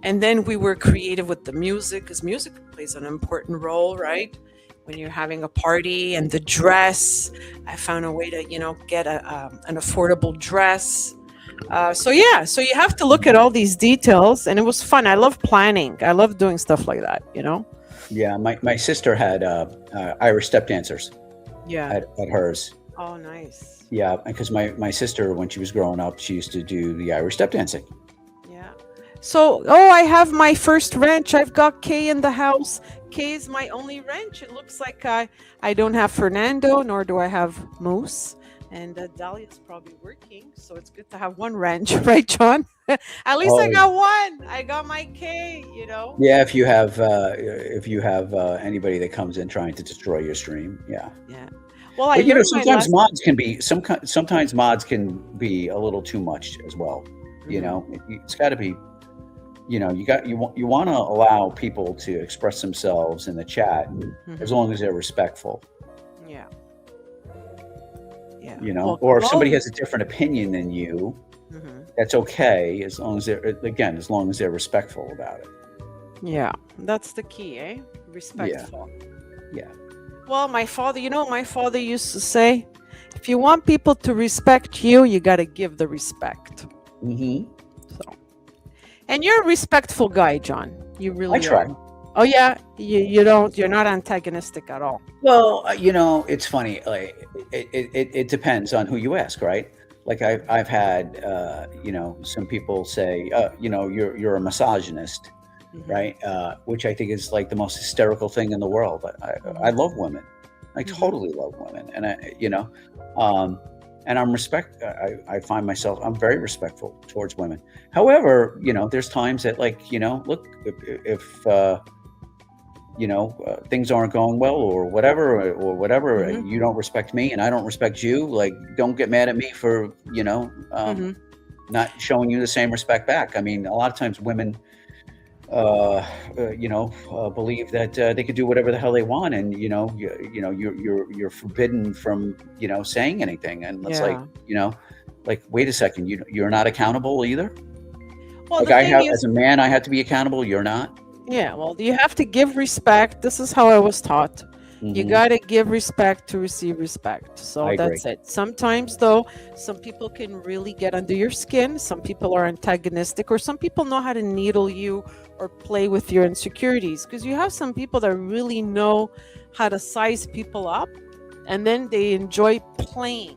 And then we were creative with the music, because music plays an important role, right? When you're having a party, and the dress, I found a way to, get an affordable dress. So you have to look at all these details, and it was fun. I love planning. I love doing stuff like that, Yeah, my sister had Irish step dancers Yeah. at hers. Oh, nice. Yeah, because my sister, when she was growing up, she used to do the Irish step dancing. Yeah. So, I have my first wrench. I've got Kay in the house. Kay is my only wrench. It looks like I don't have Fernando, nor do I have Moose. And Dahlia's probably working, so it's good to have one wrench, right, John? At least I Oh, got one. I got my K, you know? yeah. If you have anybody that comes in trying to destroy your stream, yeah. Yeah. Well, I But you know, learned my sometimes lesson. mods can be sometimes mods can be a little too much as well. You Hmm. know, it's got to be. You know, you want to allow people to express themselves in the chat as Hmm. long as they're respectful. Yeah. Yeah. You know, Well, or if somebody Chloe. has a different opinion than you, Hmm. that's okay as long as they're respectful about it. Yeah. That's the key, eh? Yeah, Respectful. yeah. Well, my father, you know, what my father used to say, if you want people to respect you, you got to give the respect. Hmm. So, and you're a respectful guy, John. You I really try. are. Oh yeah, you're not antagonistic at all. Well, you know, it's funny. Like it depends on who you ask, right? Like I've had you know, some people say you know, you're a misogynist, Hmm. right? Which I think is like the most hysterical thing in the world. I Hmm. love women. I Hmm. totally love women, and you know, um, and I find myself I'm very respectful towards women. However, you know, there's times that like you know, look if you know things aren't going well or whatever, Hmm. you don't respect me and I don't respect you. Like, don't get mad at me for you know Hmm. not showing you the same respect back. I mean, a lot of times women you know, believe that they could do whatever the hell they want, and you know, you're forbidden from you know saying anything, and it's like Yeah. you know, like wait a second, you're not accountable either. Well, Like the I thing have is, as a man, I have to be accountable. You're not. yeah, well, you have to give respect. This is how I was taught. You Hmm. got to give respect to receive respect. I So agree. that's it. Sometimes, though, some people can really get under your skin. Some people are antagonistic, or some people know how to needle you or play with your insecurities. Because you have some people that really know how to size people up, and then they enjoy playing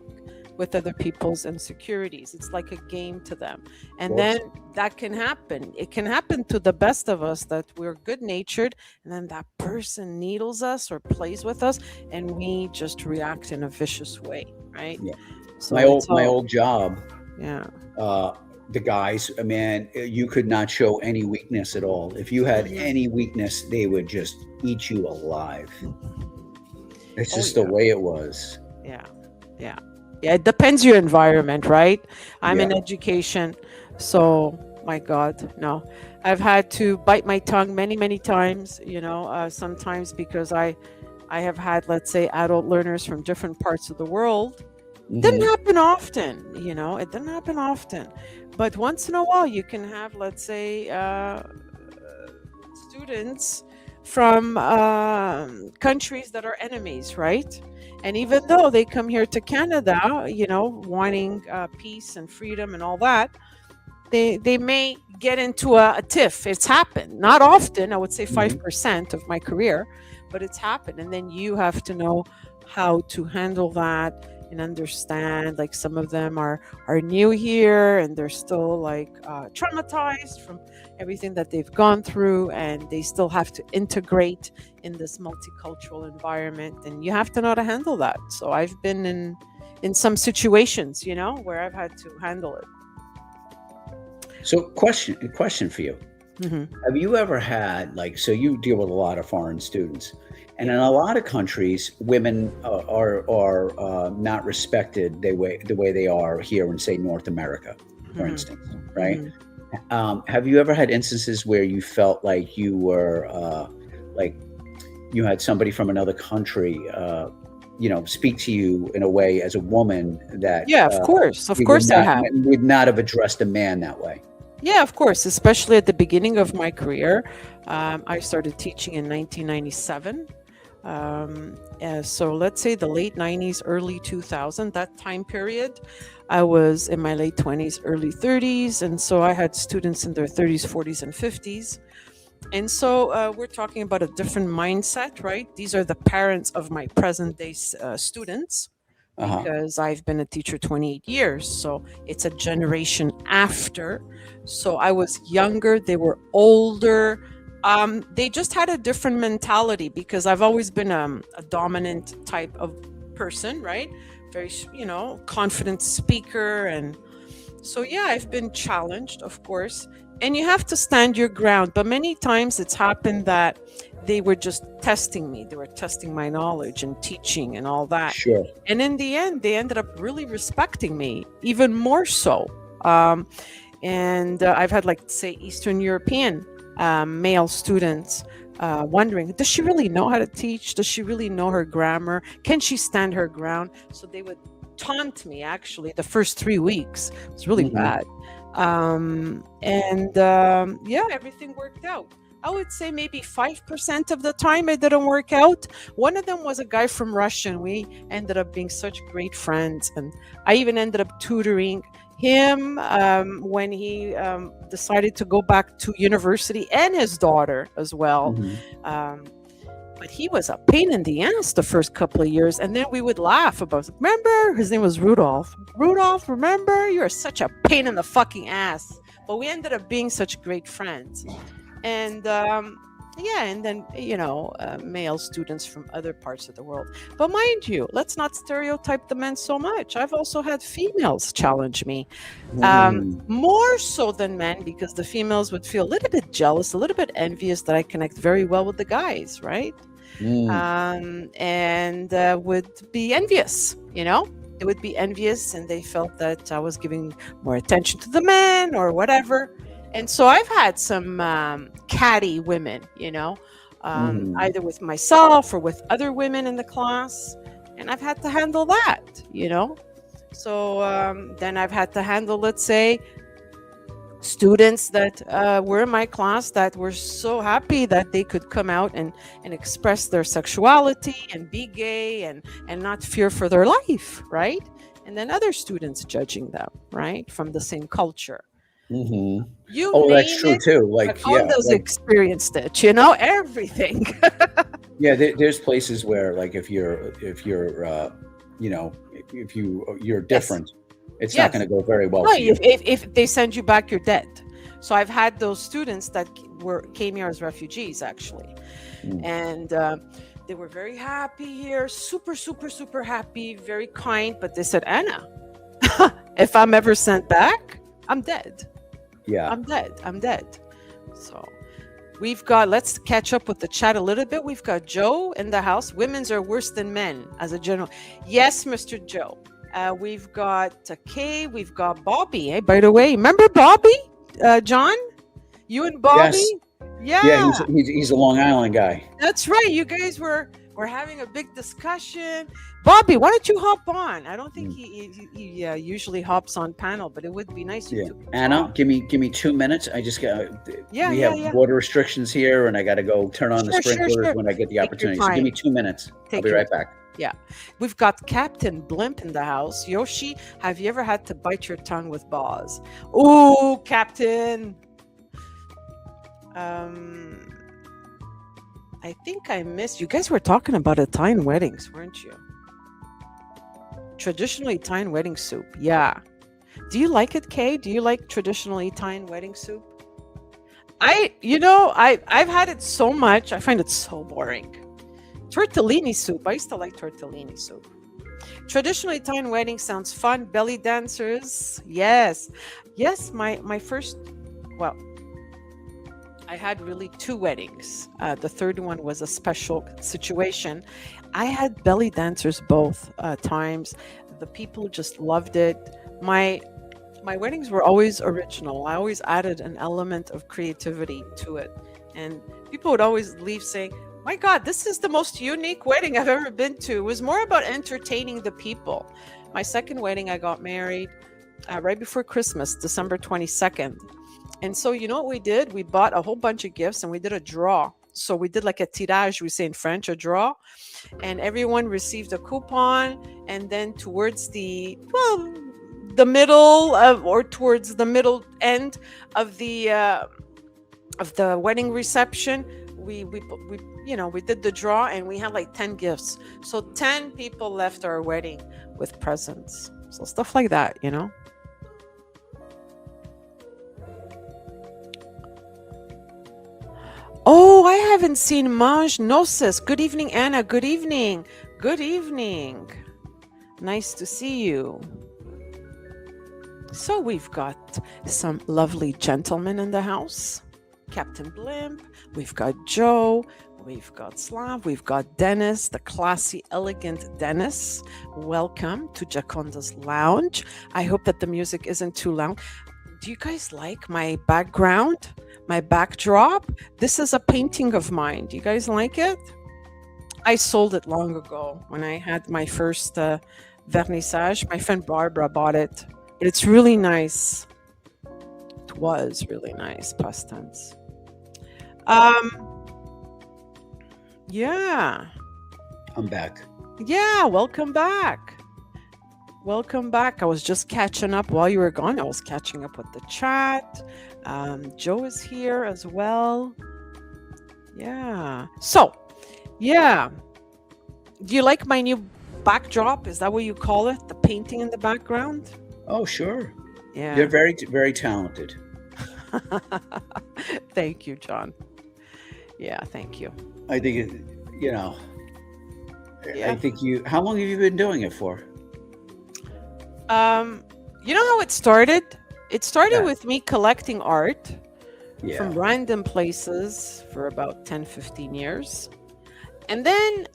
with other people's insecurities. It's like a game to them. Of And then course. that can happen. It can happen to the best of us that we're good natured, and then that person needles us or plays with us, and we just react in a vicious way, right? Yeah. So it's My all, old job, yeah. uh, the guys, man, you could not show any weakness at all. If you had Hmm. any weakness, they would just eat you alive. It's Oh, just the yeah. way it was. Yeah. Yeah. Yeah. It depends your environment, right? I'm Yeah. in education. So, my God, no. I've had to bite my tongue many, many times, sometimes because I have had, let's say, adult learners from different parts of the world. Didn't Hmm. happen often, it didn't happen often. But once in a while, you can have, let's say, students from countries that are enemies, right? And even though they come here to Canada, wanting peace and freedom and all that, they may get into a tiff. It's happened. Not often, I would say Hmm. 5% of my career, but it's happened. And then you have to know how to handle that and understand. Like some of them are new here and they're still like traumatized from everything that they've gone through, and they still have to integrate in this multicultural environment. And you have to know how to handle that. So I've been in some situations, where I've had to handle it. So, question for you: Hmm. have you ever had like so you deal with a lot of foreign students, and Yeah. in a lot of countries, women are not respected the way they are here in say North America, for Hmm. instance, right? Hmm. Have you ever had instances where you felt like you were like you had somebody from another country, you know, speak to you in a way as a woman that Yeah, of course. Of you would course I not have. have addressed a man that way? Yeah, of course, especially at the beginning of my career. I started teaching in 1997. So let's say the late 90s, early 2000, that time period. I was in my late 20s, early 30s. And so I had students in their 30s, 40s, and 50s. And so we're talking about a different mindset, right? These are the parents of my present day students, Uh huh. because I've been a teacher 28 years. So it's a generation after. So I was younger, they were older. They just had a different mentality because I've always been a dominant type of person, right? very, confident speaker. And so, yeah, I've been challenged, of course, and you have to stand your ground. But many times it's happened that they were just testing me. They were testing my knowledge and teaching and all that. Sure. And in the end, they ended up really respecting me, even more so. And I've had, like, say, Eastern European male students wondering, does she really know how to teach? Does she really know her grammar? Can she stand her ground? So they would taunt me, actually, the first 3 weeks. It was really bad. Yeah, everything worked out. I would say maybe 5% of the time it didn't work out. One of them was a guy from Russia, and we ended up being such great friends. And I even ended up tutoring him when he decided to go back to university, and his daughter as well. But he was a pain in the ass the first couple of years. And then we would laugh about, remember, his name was Rudolph. Rudolph, remember? You're such a pain in the fucking ass. But we ended up being such great friends. And and then, male students from other parts of the world. But mind you, let's not stereotype the men so much. I've also had females challenge me, more so than men, because the females would feel a little bit jealous, a little bit envious that I connect very well with the guys, right? And would be envious, It would be envious, and they felt that I was giving more attention to the men or whatever. And so I've had some catty women, either with myself or with other women in the class. And I've had to handle that, So then I've had to handle, let's say, students that were in my class that were so happy that they could come out and express their sexuality and be gay and not fear for their life, right? And then other students judging them, right, from the same culture. That's true too. Like, Giaconda's experienced it, everything. Yeah, there's places where, like, if you're different, it's not going to go very well. No, if they send you back, you're dead. So I've had those students that came here as refugees, actually, and they were very happy here, super, super, super happy, very kind. But they said, Anna, if I'm ever sent back, I'm dead. Yeah, I'm dead. So let's catch up with the chat a little bit. We've got Joe in the house. Women's are worse than men as a general. Yes, Mr. Joe. We've got Kay. We've got Bobby. Hey, by the way, remember Bobby? John? You and Bobby? Yes. Yeah, he's a Long Island guy. That's right. You guys were having a big discussion. Bobby, why don't you hop on? I don't think he usually hops on panel, but it would be nice. Yeah, Anna, give me 2 minutes. I just got. We have water restrictions here, and I got to go turn on the sprinklers when I get the opportunity. So give me 2 minutes. I'll be right back. Yeah, we've got Captain Blimp in the house. Yoshi, have you ever had to bite your tongue with Boz? Ooh, Captain. I think I missed. You guys were talking about Italian weddings, weren't you? Traditional Italian wedding soup. Yeah. Do you like it, Kay? Do you like traditional Italian wedding soup? I've had it so much. I find it so boring. Tortellini soup. I used to like tortellini soup. Traditional Italian wedding sounds fun. Belly dancers. Yes. My first, I had really 2 weddings. The third one was a special situation. I had belly dancers both times. The people just loved it. My weddings were always original. I always added an element of creativity to it. And people would always leave saying, my God, this is the most unique wedding I've ever been to. It was more about entertaining the people. My second wedding, I got married right before Christmas, December 22nd. And so, you know what we did? We bought a whole bunch of gifts and we did a draw. So we did like a tirage, we say in French, a draw. And everyone received a coupon. And then towards the middle or towards the middle end of the wedding reception, we did the draw and we had like 10 gifts. So 10 people left our wedding with presents. So stuff like that, Oh, I haven't seen Mange Gnosis. Good evening, Anna. Good evening. Good evening. Nice to see you. So we've got some lovely gentlemen in the house. Captain Blimp, we've got Joe, we've got Slav, we've got Dennis, the classy, elegant Dennis. Welcome to Giaconda's Lounge. I hope that the music isn't too loud. Do you guys like my background, my backdrop? This is a painting of mine. Do you guys like it? I sold it long ago when I had my first vernissage. My friend Barbara bought it. But it's really nice. It was really nice, past tense. Yeah. I'm back. Yeah, welcome back. Welcome back. I was just catching up while you were gone. I was catching up with the chat. Joe is here as well. Yeah. So, yeah. Do you like my new backdrop? Is that what you call it? The painting in the background? Oh, sure. Yeah. You're very, very talented. Thank you, John. Yeah, thank you. I think, Yeah. I think how long have you been doing it for? You know how it started? It started Yeah. with me collecting art Yeah. from random places for about 10, 15 years. And then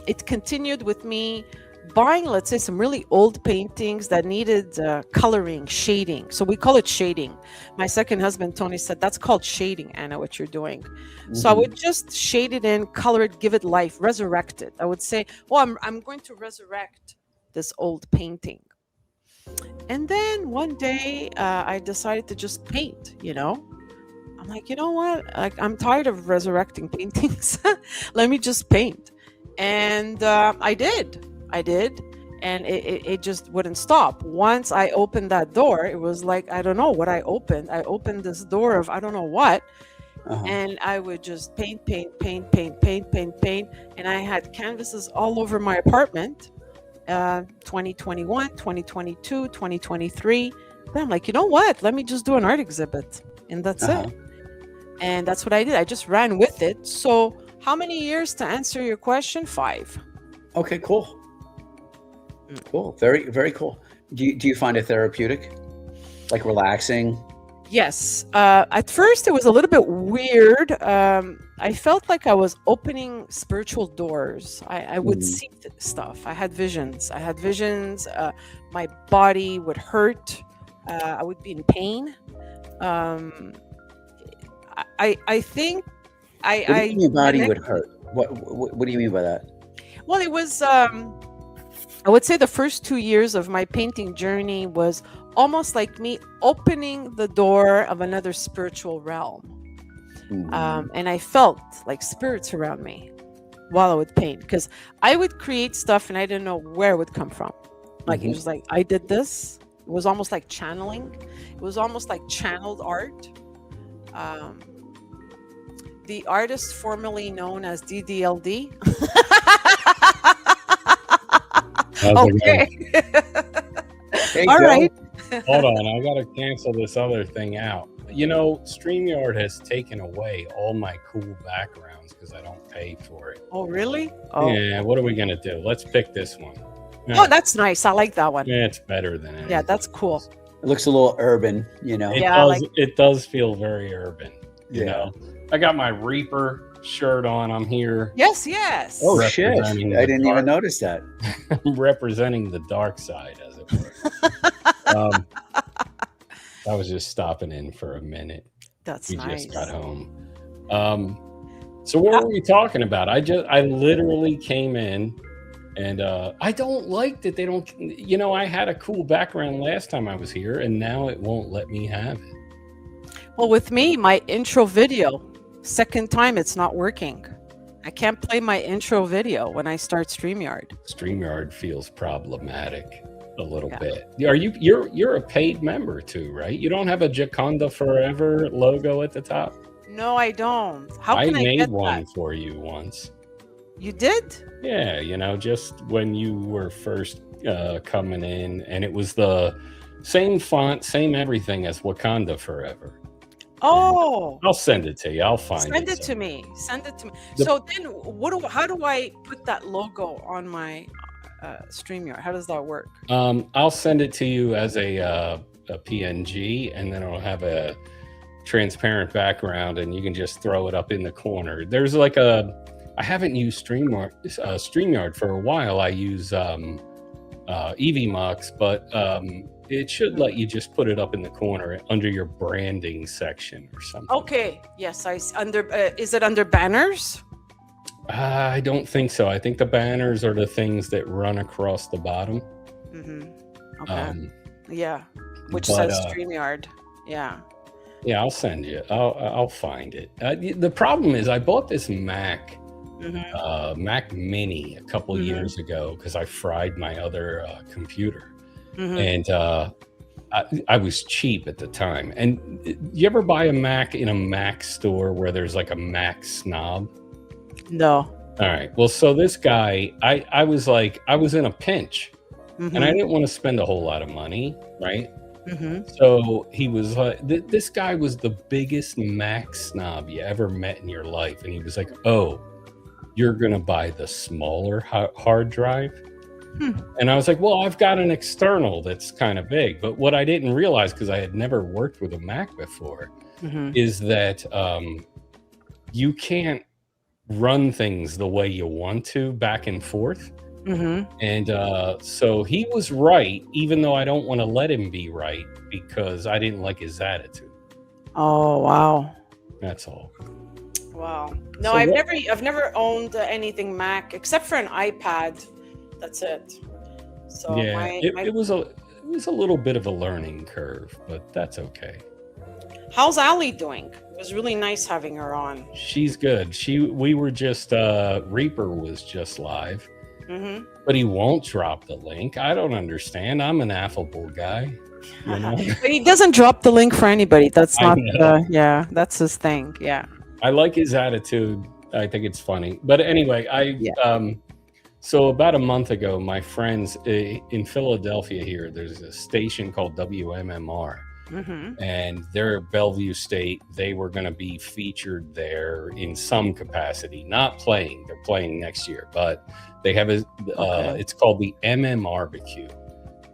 it continued with me buying, let's say, some really old paintings that needed coloring, shading. So we call it shading. My second husband, Tony, said, that's called shading, Anna, what you're doing. So I would just shade it in, color it, give it life, resurrect it. I would say, oh, I'm going to resurrect this old painting. And then one day I decided to just paint, I'm like, you know what? I'm tired of resurrecting paintings. Let me just paint. And I did. And it just wouldn't stop. Once I opened that door, it was like, I don't know what I opened. I opened this door of I don't know what. And I would just paint. And I had canvases all over my apartment. 2021, 2022, 2023. Then I'm like, you know what? Let me just do an art exhibit. And that's it. And that's what I did. I just ran with it. So how many years, to answer your question? 5. Okay, cool. Cool. Very, very cool. Do you find it therapeutic? Like relaxing? Yes. At first, it was a little bit weird. I felt like I was opening spiritual doors. I would see stuff. I had visions. My body would hurt. I would be in pain. I think What do you mean your body would hurt? What do you mean by that? Well, it was, I would say the first 2 years of my painting journey was almost like me opening the door of another spiritual realm. And I felt like spirits around me while I would paint, because I would create stuff and I didn't know where it would come from. Like it was like, I did this. It was almost like channeling. It was almost like channeled art. The artist formerly known as DDLD. Okay. Hey, All Joe. right. Hold on, I gotta cancel this other thing out. StreamYard has taken away all my cool backgrounds because I don't pay for it. Oh, really? Oh. Yeah, what are we gonna do? Let's pick this one. Oh, that's nice. I like that one. Yeah, it's better than it. Yeah, that's cool. It looks a little urban, It does feel very urban. You Yeah. know, I got my Reaper shirt on. I'm here. Yes. Oh shit! I Representing the didn't even dark- notice that. I'm representing the dark side, as it were. I was just stopping in for a minute. That's We nice. just got home. So what were we talking about? I literally came in, and I don't like that they don't. I had a cool background last time I was here, and now it won't let me have it. Well, with me, my intro video, second time it's not working. I can't play my intro video when I start StreamYard. StreamYard feels problematic a little Yeah. bit. You're a paid member too, right? You don't have a Giaconda Forever logo at the top? No, I don't. How I can I made get one that? for you once. You did? Yeah, just when you were first coming in, and it was the same font, same everything as Wakanda Forever. Oh, I'll send it to you. I'll find send it to somewhere. me. Send it to me. The- So then, how do I put that logo on my StreamYard? How does that work? I'll send it to you as a PNG, and then it'll have a transparent background, and you can just throw it up in the corner. There's like I haven't used StreamYard for a while. I use EVMux, but it should let you just put it up in the corner under your branding section or something. Okay. Yes. Is it under banners? I don't think so. I think the banners are the things that run across the bottom. Okay. Yeah. Which but, says StreamYard. Yeah. Yeah, I'll send you. I'll find it. The problem is I bought this Mac Mini a couple years ago because I fried my other computer, and I was cheap at the time. And you ever buy a Mac in a Mac store where there's like a Mac snob? No. All right. Well, so this guy, I was in a pinch, and I didn't want to spend a whole lot of money, right? So he was this guy was the biggest Mac snob you ever met in your life, and he was like, "Oh, you're gonna buy the smaller hard drive?" And I was like, "Well, I've got an external that's kind of big." But what I didn't realize, because I had never worked with a Mac before, is that you can't run things the way you want to back and forth. And so he was right, even though I don't want to let him be right, because I didn't like his attitude. Oh, wow. That's all. Wow. No, So I've never owned anything Mac except for an iPad. That's it. So Yeah, it was a little bit of a learning curve, but that's okay. How's Allie doing? It was really nice having her on. She's good. We were just Reaper was just live, but he won't drop the link. I don't understand. I'm an affable guy, you know? But he doesn't drop the link for anybody. That's I not know. yeah, that's his thing. Yeah. I like his attitude. I think it's funny. But anyway, so about a month ago, my friends in Philadelphia here, there's a station called WMMR. And they're Bellevue State. They were going to be featured there in some capacity, not playing. They're playing next year, but they have it's called the Barbecue.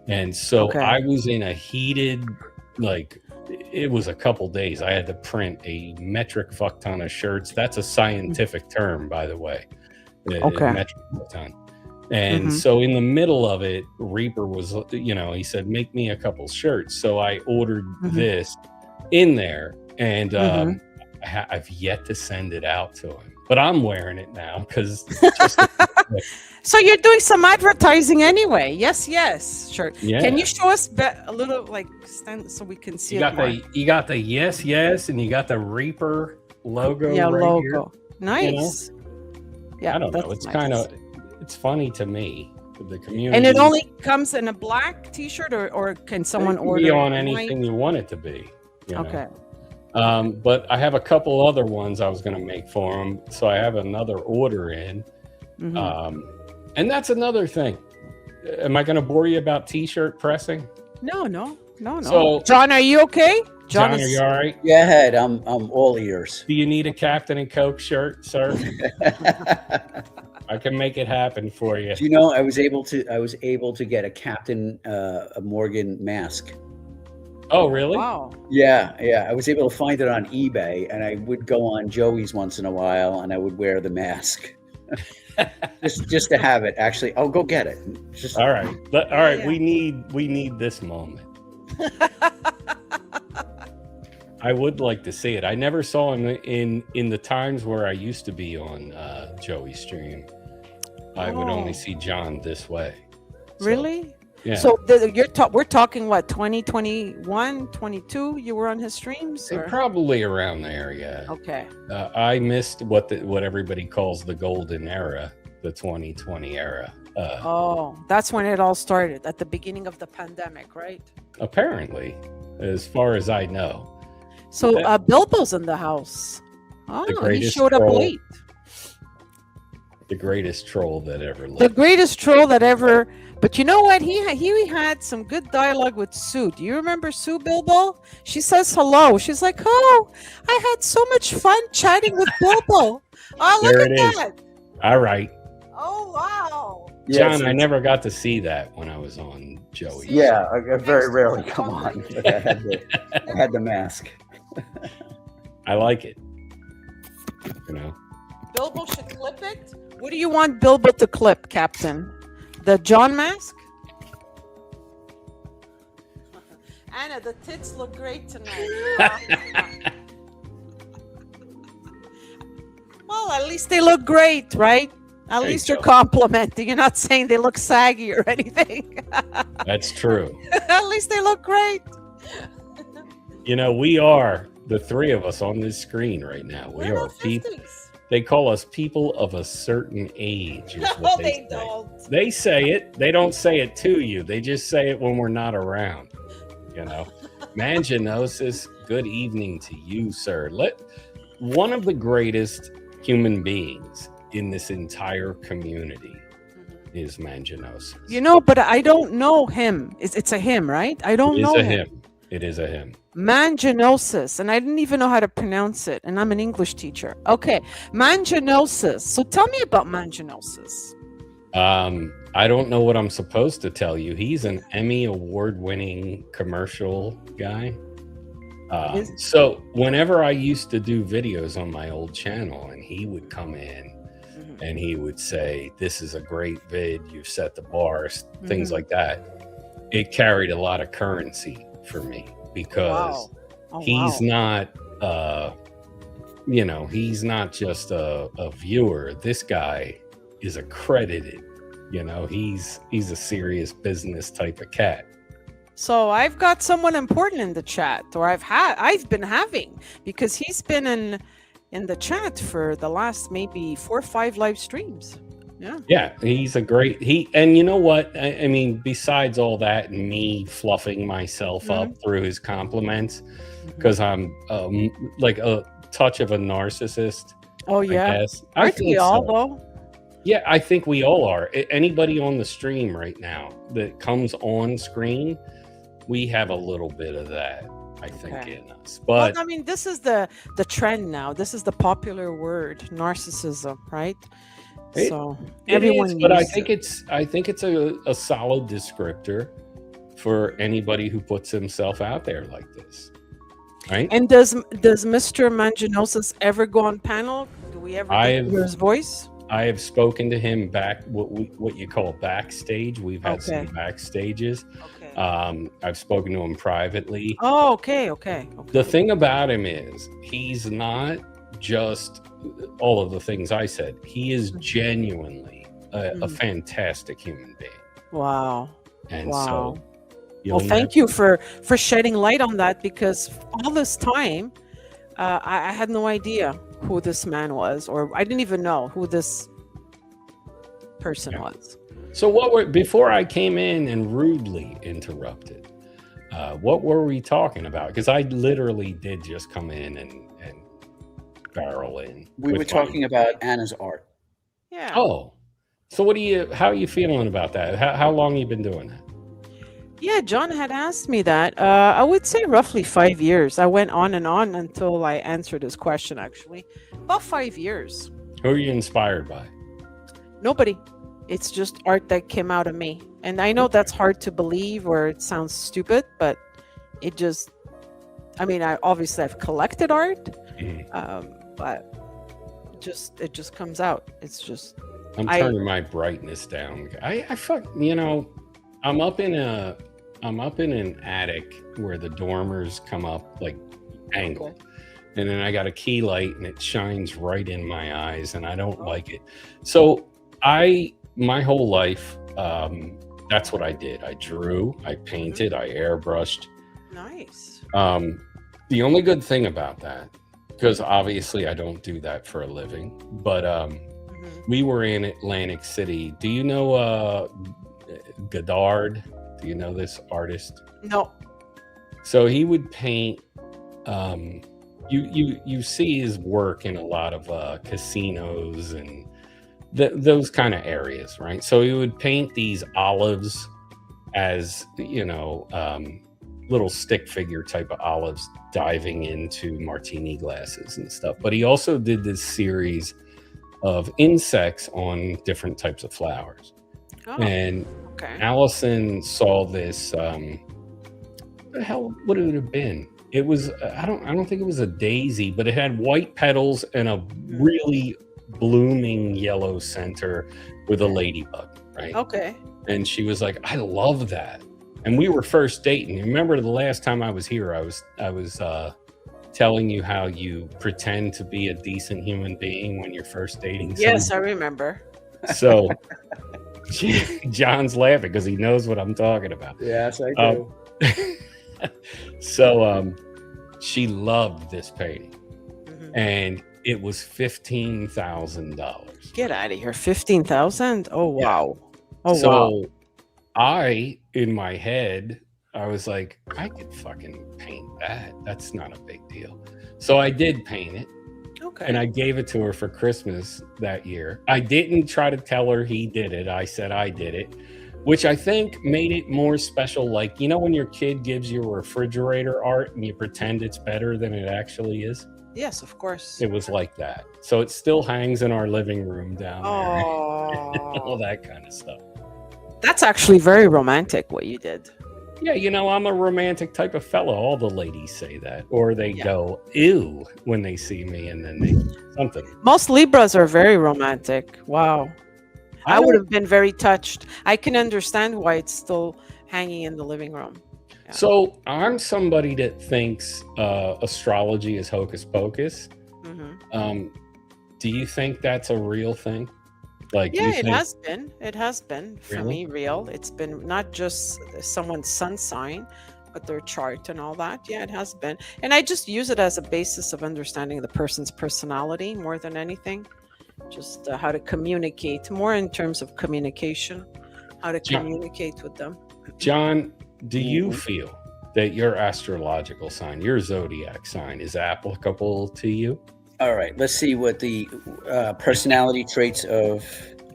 And so I was in a heated, it was a couple days. I had to print a metric fuck ton of shirts. That's a scientific term, by the way. Metric fuck ton. And so in the middle of it, Reaper was, he said, make me a couple shirts. So I ordered this in there, and I've yet to send it out to him. But I'm wearing it now because So you're doing some advertising anyway. Yes, sure. Yeah. Can you show us a little, stand so we can see it more? You got the yes, and you got the Reaper logo. Yeah, right logo. Here, Nice. Yeah, I don't know. It's nice. kind of, it's funny to me, the community. And it only comes in a black T-shirt, or can someone order be on it anything you want it to be? You know? Okay. But I have a couple other ones I was going to make for them, so I have another order in. And that's another thing. Am I going to bore you about T-shirt pressing? No. So, John, are you okay? John, are you all right? Yeah, ahead. I'm all ears. Do you need a Captain and Coke shirt, sir? I can make it happen for you. Do you know I was able to get a Captain Morgan mask. Oh, really? Wow. Yeah. I was able to find it on eBay, and I would go on Joey's once in a while, and I would wear the mask. just to have it. Actually, I'll go get it. All right. Yeah. We need this moment. I would like to see it. I never saw him in the times where I used to be on Joey's stream. I would only see John this way. So, Really? Yeah. So we're talking what, 2021, 22? You were on his streams? Or? Probably around there, yeah. Okay. I missed what everybody calls the golden era, the 2020 era. That's when it all started, at the beginning of the pandemic, right? Apparently, as far as I know. So Bilbo's in the house. Oh, he greatest showed up troll. late. The greatest troll that ever lived. The greatest troll that ever. But you know what? He had some good dialogue with Sue. Do you remember Sue, Bilbo? She says hello. She's like, "Oh, I had so much fun chatting with Bilbo. Oh, look There at it is. that. All right. Oh, wow. John, I never got to see that when I was on Joey. Yeah, I very rarely come on. I had the mask. I like it. You know, Bilbo should clip it. What do you want Bilbo to clip, Captain? The John mask? Anna, the tits look great tonight. Well, at least they look great, right? At least you're complimenting. You're not saying they look saggy or anything. That's true. At least they look great. You know, we are the three of us on this screen right now. We are people. They call us people of a certain age. Is what they don't. They say it. They don't say it to you. They just say it when we're not around. You know, Manginosis, good evening to you, sir. One of the greatest human beings in this entire community is Manginosis. You know, but I don't know him. It's a him, right? I don't know him. It is a him. Manginosis, and I didn't even know how to pronounce it, and I'm an English teacher. Okay, Manginosis. So tell me about Manginosis. I don't know what I'm supposed to tell you. He's an Emmy award-winning commercial guy. So whenever I used to do videos on my old channel, and he would come in and he would say, "This is a great vid. You've set the bar," things like that. It carried a lot of currency for me because he's not, you know, he's not just a viewer. This guy is accredited. You know, he's a serious business type of cat. So I've got someone important in the chat, or I've been having, because he's been in the chat for the last maybe 4 or 5 live streams. Yeah, he's a great and you know what? I mean, besides all that and me fluffing myself up through his compliments, because I'm like a touch of a narcissist. Oh yeah, I guess. Aren't we all though? Yeah, I think we all are. Anybody on the stream right now that comes on screen, we have a little bit of that, I think, in us. But well, I mean, this is the trend now. This is the popular word, narcissism, right? So everyone. But I think it's a solid descriptor for anybody who puts himself out there like this, right? And does Mr. Manginosis ever go on panel? Do we ever hear his voice? I have spoken to him back what you call backstage. We've had some backstages. I've spoken to him privately. Oh, okay. The thing about him is he's not just all of the things I said. He is genuinely a fantastic human being. Wow. And so well, thank you for shedding light on that, because all this time I had no idea who this man was, or I didn't even know who this person was. So before I came in and rudely interrupted, what were we talking about? Because I literally did just come in and barrel in. We were talking about Anna's art. Yeah. Oh, so how are you feeling about that? How long have you been doing that? Yeah, John had asked me that. I would say roughly 5 years. I went on and on until I answered his question, actually. About 5 years. Who are you inspired by? Nobody. It's just art that came out of me. And I know that's hard to believe, or it sounds stupid, but it just, I mean, I've collected art, but it just comes out. It's just. I'm turning my brightness down. I'm up in an attic where the dormers come up like angled, and then I got a key light and it shines right in my eyes, and I don't like it. So my whole life, that's what I did. I drew, I painted, I airbrushed. Nice. The only good thing about that, because obviously I don't do that for a living, but we were in Atlantic City. Do you know Godard? Do you know this artist? No. So he would paint. You see his work in a lot of casinos and those kind of areas, right? So he would paint these olives as little stick figure type of olives diving into martini glasses and stuff. But he also did this series of insects on different types of flowers. Oh, And okay. Allison saw this. What the hell would it have been? It was I don't think it was a daisy, but it had white petals and a really blooming yellow center with a ladybug, right? Okay. And she was like, "I love that." And we were first dating. Remember the last time I was here, I was telling you how you pretend to be a decent human being when you're first dating someone. Yes, I remember. So John's laughing because he knows what I'm talking about. Yes, I do. So she loved this painting, and it was $15,000. Get out of here. 15,000? Oh, wow. Oh, So wow. I, in my head, I was like, I could fucking paint that. That's not a big deal. So I did paint it. Okay. And I gave it to her for Christmas that year. I didn't try to tell her he did it. I said I did it, which I think made it more special. Like, you know, when your kid gives you a refrigerator art and you pretend it's better than it actually is? Yes, of course. It was like that. So it still hangs in our living room down there. Oh, All that kind of stuff. that's actually very romantic what you did. Yeah, you know, I'm a romantic type of fellow. All the ladies say that. Or they go, ew, when they see me, and then they something. Most Libras are very romantic. Wow. I would have been very touched. I can understand why it's still hanging in the living room. Yeah. So I'm somebody that thinks astrology is hocus pocus. Do you think that's a real thing? Like, Yeah, you it think, has been. It has been for Really? me real. It's been not just someone's sun sign, but their chart and all that. Yeah, it has been. And I just use it as a basis of understanding the person's personality more than anything. Just how to communicate, more in terms of communication, how to communicate with them. John, do you feel that your astrological sign, your zodiac sign, is applicable to you? All right, let's see what the personality traits of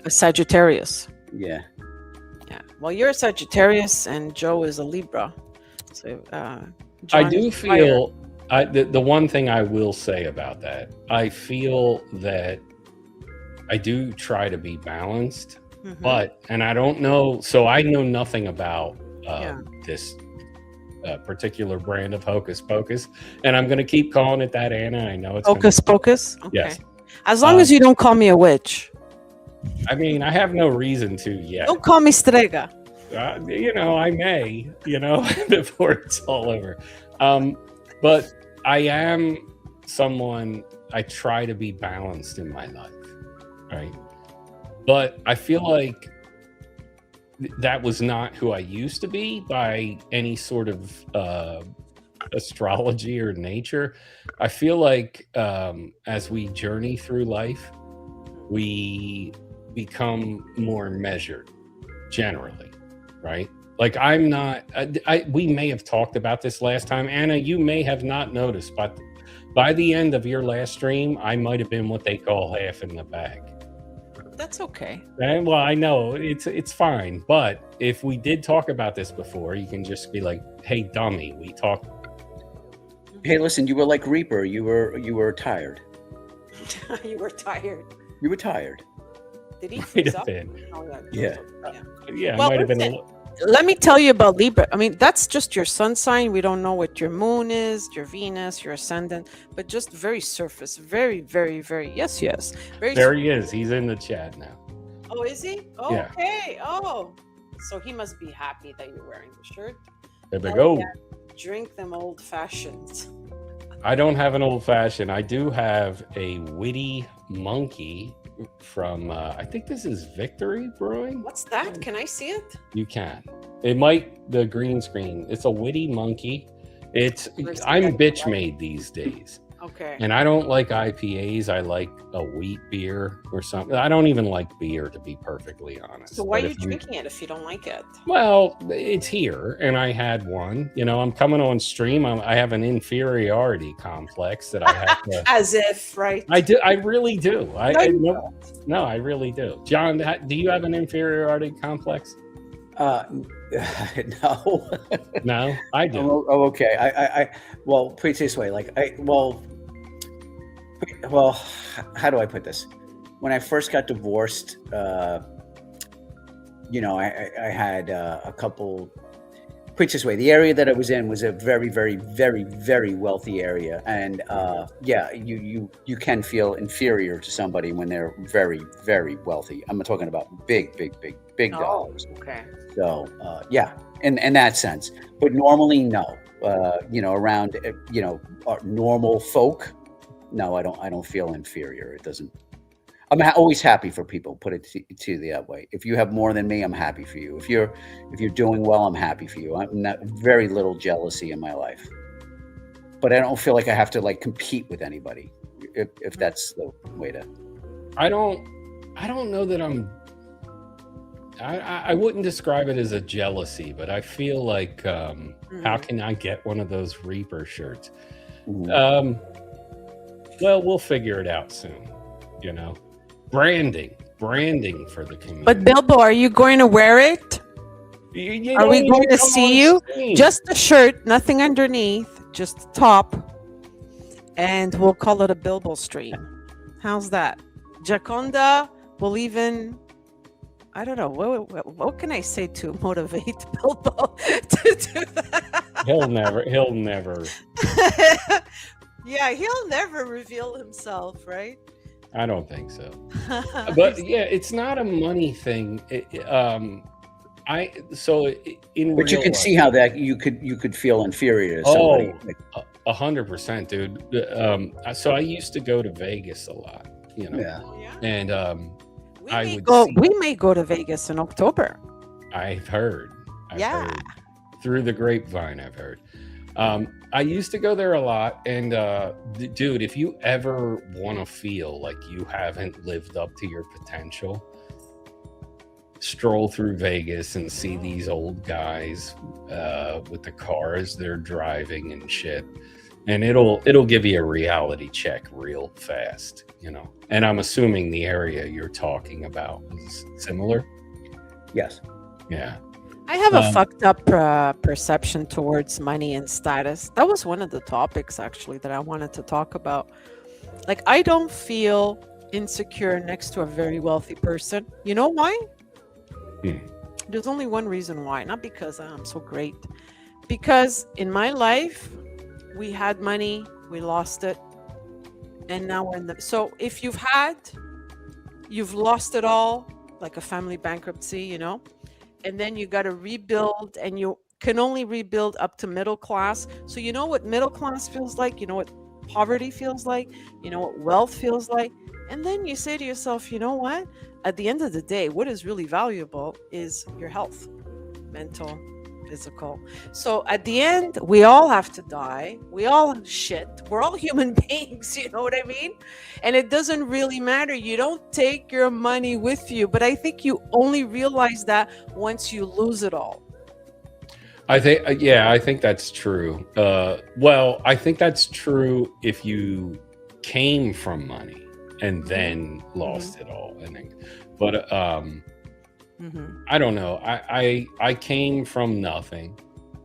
A Sagittarius. Yeah. Well, you're a Sagittarius and Joe is a Libra. So I John do is fire. feel the one thing I will say about that, I feel that I do try to be balanced, but, and I don't know, so I know nothing about this particular brand of Hocus Pocus, and I'm going to keep calling it that, Anna. I know it's Hocus Pocus? Okay. Yes. As long as you don't call me a witch. I mean, I have no reason to yet. Don't call me Strega. You know, I may, you know, before it's all over. But I am someone, I try to be balanced in my life, right? But I feel like that was not who I used to be by any sort of astrology or nature. I feel like as we journey through life, we become more measured generally, right? Like I'm not, we may have talked about this last time. Anna, you may have not noticed, but by the end of your last stream, I might have been what they call half in the bag. That's okay. And, well, I know it's fine, but if we did talk about this before, you can just be like, "Hey, dummy, we talked." Hey, listen, you were like Reaper. You were tired. You were tired. You were tired. Did he Might freeze have up? been. Oh, Yeah. Yeah, Well, it might have been. listen, let me tell you about Libra. I mean, that's just your sun sign. We don't know what your moon is, your Venus, your ascendant, but just very surface, very, very, very. Yes. Very. There he is. He's in the chat now. Oh, is he? Oh, Yeah. okay. Oh, so he must be happy that you're wearing the shirt. There we Oh, go. yeah. Drink them old fashions. I don't have an old fashioned. I do have a witty monkey from. I think this is Victory Brewing. What's that? Can I see it? You can. It might the green screen. It's a witty monkey. It's First I'm thing I bitch saw. made these days. Okay. And I don't like IPAs. I like a wheat beer or something. I don't even like beer, to be perfectly honest. So why But are you if I'm- drinking it if you don't like it? Well, it's here, and I had one. You know, I'm coming on stream. I have an inferiority complex that I have to. As if, right? I do. I really do. No, you No, I really do. John, do you have an inferiority complex? No. No, I do. Oh, okay. Well, put it this way. How do I put this? When I first got divorced, I had a couple. Put it this way, the area that I was in was a very, very, very, very wealthy area, and you can feel inferior to somebody when they're very, very wealthy. I'm talking about big dollars. Okay. So in that sense, but normally no. Around normal folk, no, I don't feel inferior. It doesn't. I'm always happy for people. Put it to that way. If you have more than me, I'm happy for you. If you're doing well, I'm happy for you. I'm not very little jealousy in my life, but I don't feel like I have to like compete with anybody. If that's the way to. I don't know that I wouldn't describe it as a jealousy, but I feel like how can I get one of those Reaper shirts? Well, we'll figure it out soon. Branding for the community. But Bilbo, are you going to wear it? Are we going to see you? Just the shirt, nothing underneath, just the top, and we'll call it a Bilbo stream. How's that? Giaconda will even, I don't know, what can I say to motivate Bilbo to do that? He'll never. Yeah, he'll never reveal himself, right? I don't think so. But yeah, it's not a money thing. But you can see how that you could feel inferior to somebody. 100%, dude. So I used to go to Vegas a lot, Yeah. And we may go to Vegas in October. I've heard. Yeah. Heard. Through the grapevine, I've heard. I used to go there a lot, and dude, if you ever want to feel like you haven't lived up to your potential, stroll through Vegas and see these old guys with the cars they're driving and shit, and it'll give you a reality check real fast, And I'm assuming the area you're talking about is similar. Yes. Yeah. I have a fucked up perception towards money and status. That was one of the topics actually that I wanted to talk about. Like, I don't feel insecure next to a very wealthy person. You know why? There's only one reason why. Not because I'm so great. Because in my life, we had money, we lost it, and now we're in the... So if you've lost it all, like a family bankruptcy, and then you got to rebuild, and you can only rebuild up to middle class. So you know what middle class feels like, you know what poverty feels like, you know what wealth feels like. And then you say to yourself, you know what? At the end of the day, what is really valuable is your health, mental, physical. So at the end, we all have to die. We all shit. We're all human beings, you know what I mean? And it doesn't really matter. You don't take your money with you, but I think you only realize that once you lose it all. I think that's true. Well, I think that's true if you came from money and then lost it all, I think. But I don't know. I came from nothing.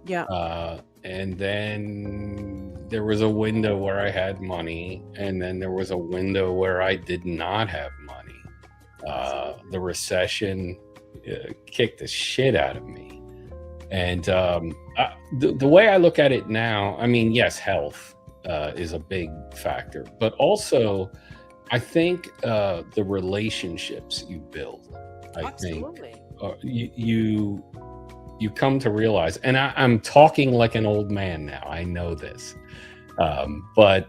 Yeah. And then there was a window where I had money, and then there was a window where I did not have money. The recession kicked the shit out of me. And the way I look at it now, I mean, yes, health is a big factor, but also I think the relationships you build. Absolutely. You come to realize, and I'm talking like an old man now. I know this, but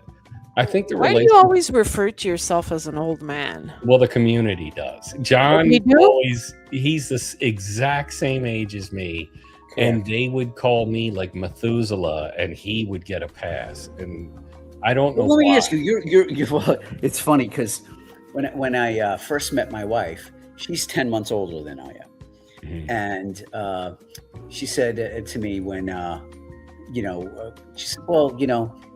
I think the Why do you always refer to yourself as an old man? Well, the community does. John he's the exact same age as me, and they would call me like Methuselah, and he would get a pass. And I don't know. Well, let me ask you. You're it's funny because when I first met my wife, she's 10 months older than I am. And she said to me when, she said, well,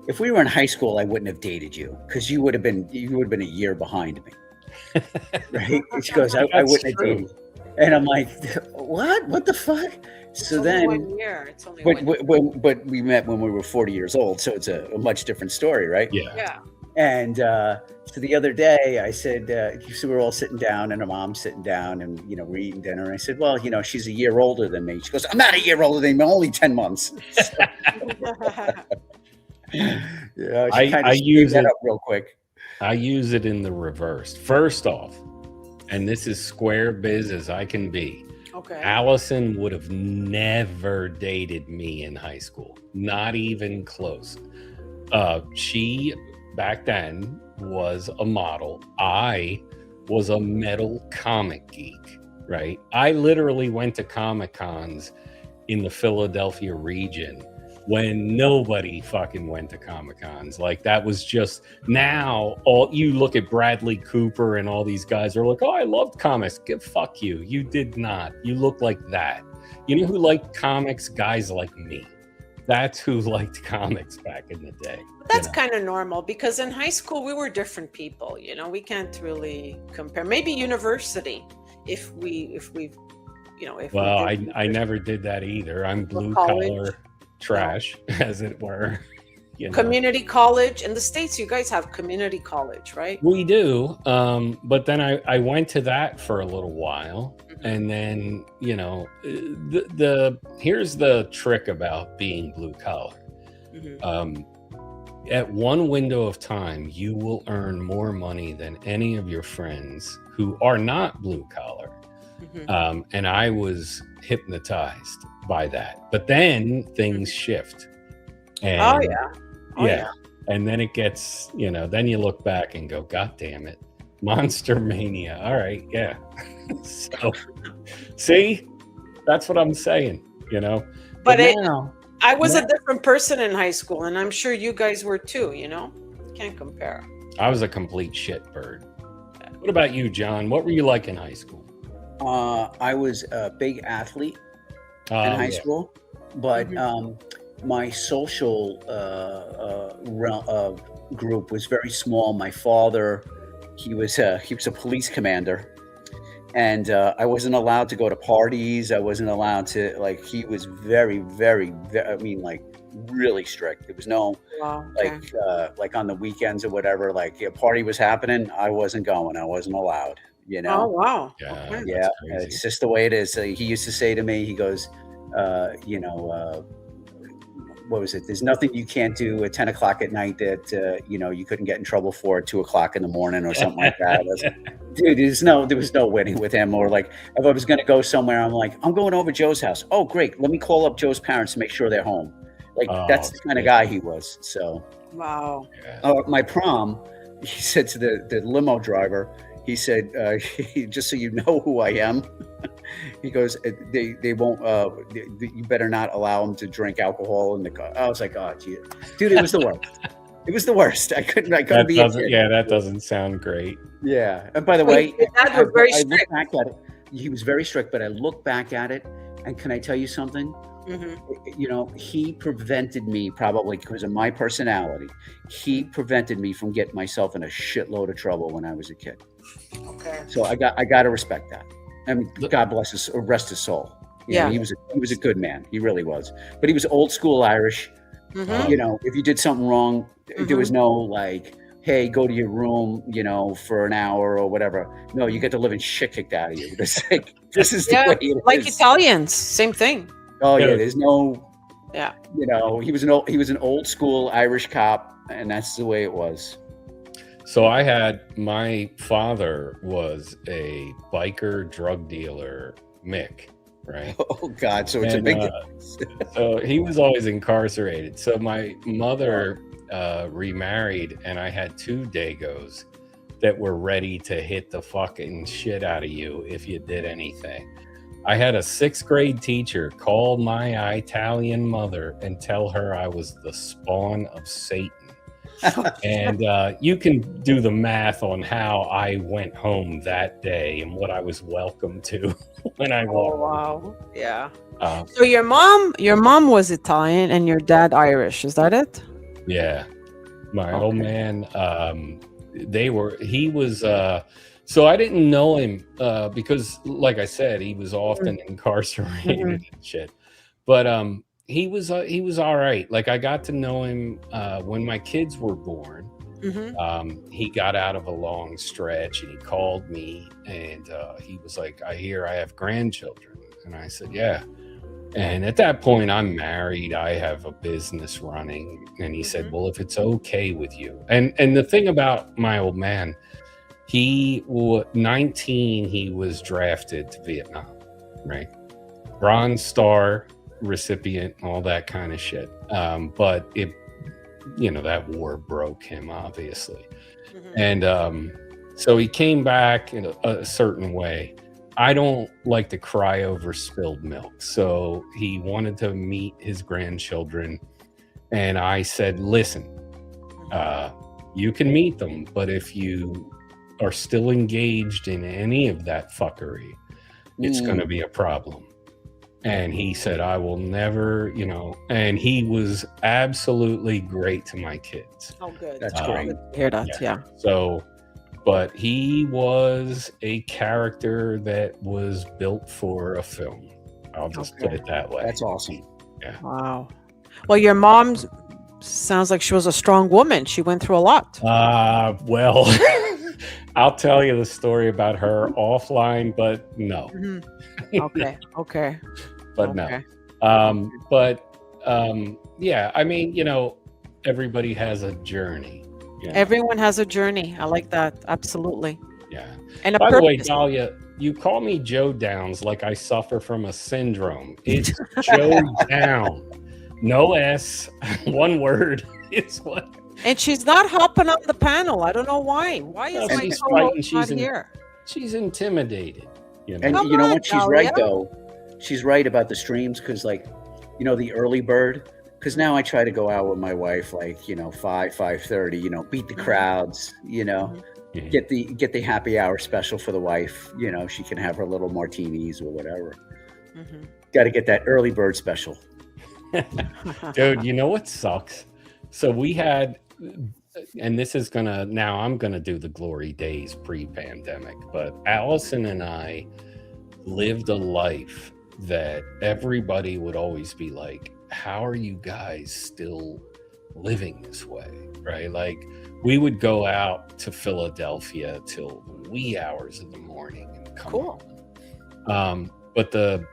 if we were in high school, I wouldn't have dated you because you would have been a year behind me. Right. She goes, I wouldn't have dated you. And I'm like, what the fuck? So then, 1 year. It's only but we met when we were 40 years old. So it's a much different story. Right. Yeah. And so the other day I said, so we're all sitting down and her mom's sitting down and, we're eating dinner. And I said, well, she's a year older than me. She goes, I'm not a year older than you, only 10 months. Yeah, she kind I of use that it up real quick. I use it in the reverse. First off, and this is square biz as I can be. Okay. Allison would have never dated me in high school. Not even close. She back then was a model. I was a metal comic geek, right? I literally went to Comic Cons in the Philadelphia region when nobody fucking went to Comic Cons. Like, that was just, now all you look at Bradley Cooper and all these guys are like, oh, I loved comics. Fuck you. You did not. You look like that. You know who liked comics? Guys like me. That's who liked comics back in the day. That's kind of normal because in high school we were different people. We can't really compare. Maybe university, if we well, I never did that either. I'm blue collar trash, as it were. Community college in the States, you guys have community college, right? We do, but then I went to that for a little while, and then here's the trick about being blue collar. At one window of time, you will earn more money than any of your friends who are not blue collar. And I was hypnotized by that. But then things shift. And, yeah. And then it gets, then you look back and go, God damn it. Monster Mania. All right. Yeah. So, see, that's what I'm saying, But now, I was a different person in high school, and I'm sure you guys were too, Can't compare. I was a complete shitbird. What about you, John? What were you like in high school? I was a big athlete in high school, but my social group was very small. My father, he was a police commander, and I wasn't allowed to go to parties. I wasn't allowed to, he was very, very, really strict. There was no like on the weekends or whatever, a party was happening, I wasn't going. I wasn't allowed. Oh wow! Yeah, it's just the way it is. He used to say to me, he goes, what was it? There's nothing you can't do at 10 o'clock at night that you couldn't get in trouble for at 2 o'clock in the morning or something like that. Dude, there was no winning with him. Or if I was going to go somewhere, I'm like, I'm going over Joe's house. Oh, great! Let me call up Joe's parents to make sure they're home. That's the kind of guy he was. So wow. My prom, he said to the limo driver. He said, just so you know who I am, he goes, they won't, you better not allow them to drink alcohol in the car. I was like, oh, gee. Dude, it was the worst. It was the worst. I couldn't be a kid. Yeah, that doesn't sound great. Yeah. And by the way, I look back at it. He was very strict, but I look back at it, and can I tell you something? He prevented me, probably because of my personality, he prevented me from getting myself in a shitload of trouble when I was a kid. Okay. So I got to respect that. I mean, God bless his, or rest his soul. He was a good man. He really was. But he was old school Irish. If you did something wrong, there was no hey, go to your room, for an hour or whatever. No, you get the living shit kicked out of you. This is the way it is. Italians, same thing. Oh yeah, there's no. Yeah. He was an old school Irish cop, and that's the way it was. So my father was a biker drug dealer, Mick, right? Oh God, so it's a big difference. So he was always incarcerated. So my mother remarried, and I had 2 Dagos that were ready to hit the fucking shit out of you if you did anything. I had a 6th grade teacher call my Italian mother and tell her I was the spawn of Satan. And you can do the math on how I went home that day and what I was welcome to when I walked. Oh, wow. Yeah. So your mom was Italian and your dad Irish. Is that it? Yeah. My old man, he was, so I didn't know him because, like I said, he was often incarcerated and shit. But he was all right. I got to know him when my kids were born. He got out of a long stretch and he called me and he was like, I hear I have grandchildren. And I said, yeah. And at that point, I'm married. I have a business running. And he said, well, if it's okay with you. And the thing about my old man, he was 19, he was drafted to Vietnam, right? Bronze Star recipient, all that kind of shit. But it, that war broke him, obviously. And so he came back in a certain way. I don't like to cry over spilled milk. So he wanted to meet his grandchildren. And I said, listen, you can meet them, but if you are still engaged in any of that fuckery, it's going to be a problem. And he said, I will never, and he was absolutely great to my kids. Oh, good. That's great. Hear that, yeah. So, but he was a character that was built for a film. I'll just put it that way. That's awesome. Yeah. Wow. Well, your mom sounds like she was a strong woman. She went through a lot. Well, I'll tell you the story about her offline, but no. Okay. But no. Yeah, I mean, everybody has a journey. Everyone has a journey. I like that. Absolutely. Yeah. And by the way, Dahlia, you call me Joe Downs like I suffer from a syndrome. It's Joe Down. No S, one word. It's what. And she's not hopping on the panel. I don't know why. Why is my co-host not here? She's intimidated. And you know what? She's right, though. She's right about the streams because, the early bird. Because now I try to go out with my wife, 5:30. Beat the crowds. Get the happy hour special for the wife. She can have her little martinis or whatever. Got to get that early bird special. Dude, you know what sucks? So we had, and this is now I'm gonna do the glory days pre-pandemic, but Allison and I lived a life that everybody would always be like, how are you guys still living this way, right? Like we would go out to Philadelphia till the wee hours of the morning and come home. But the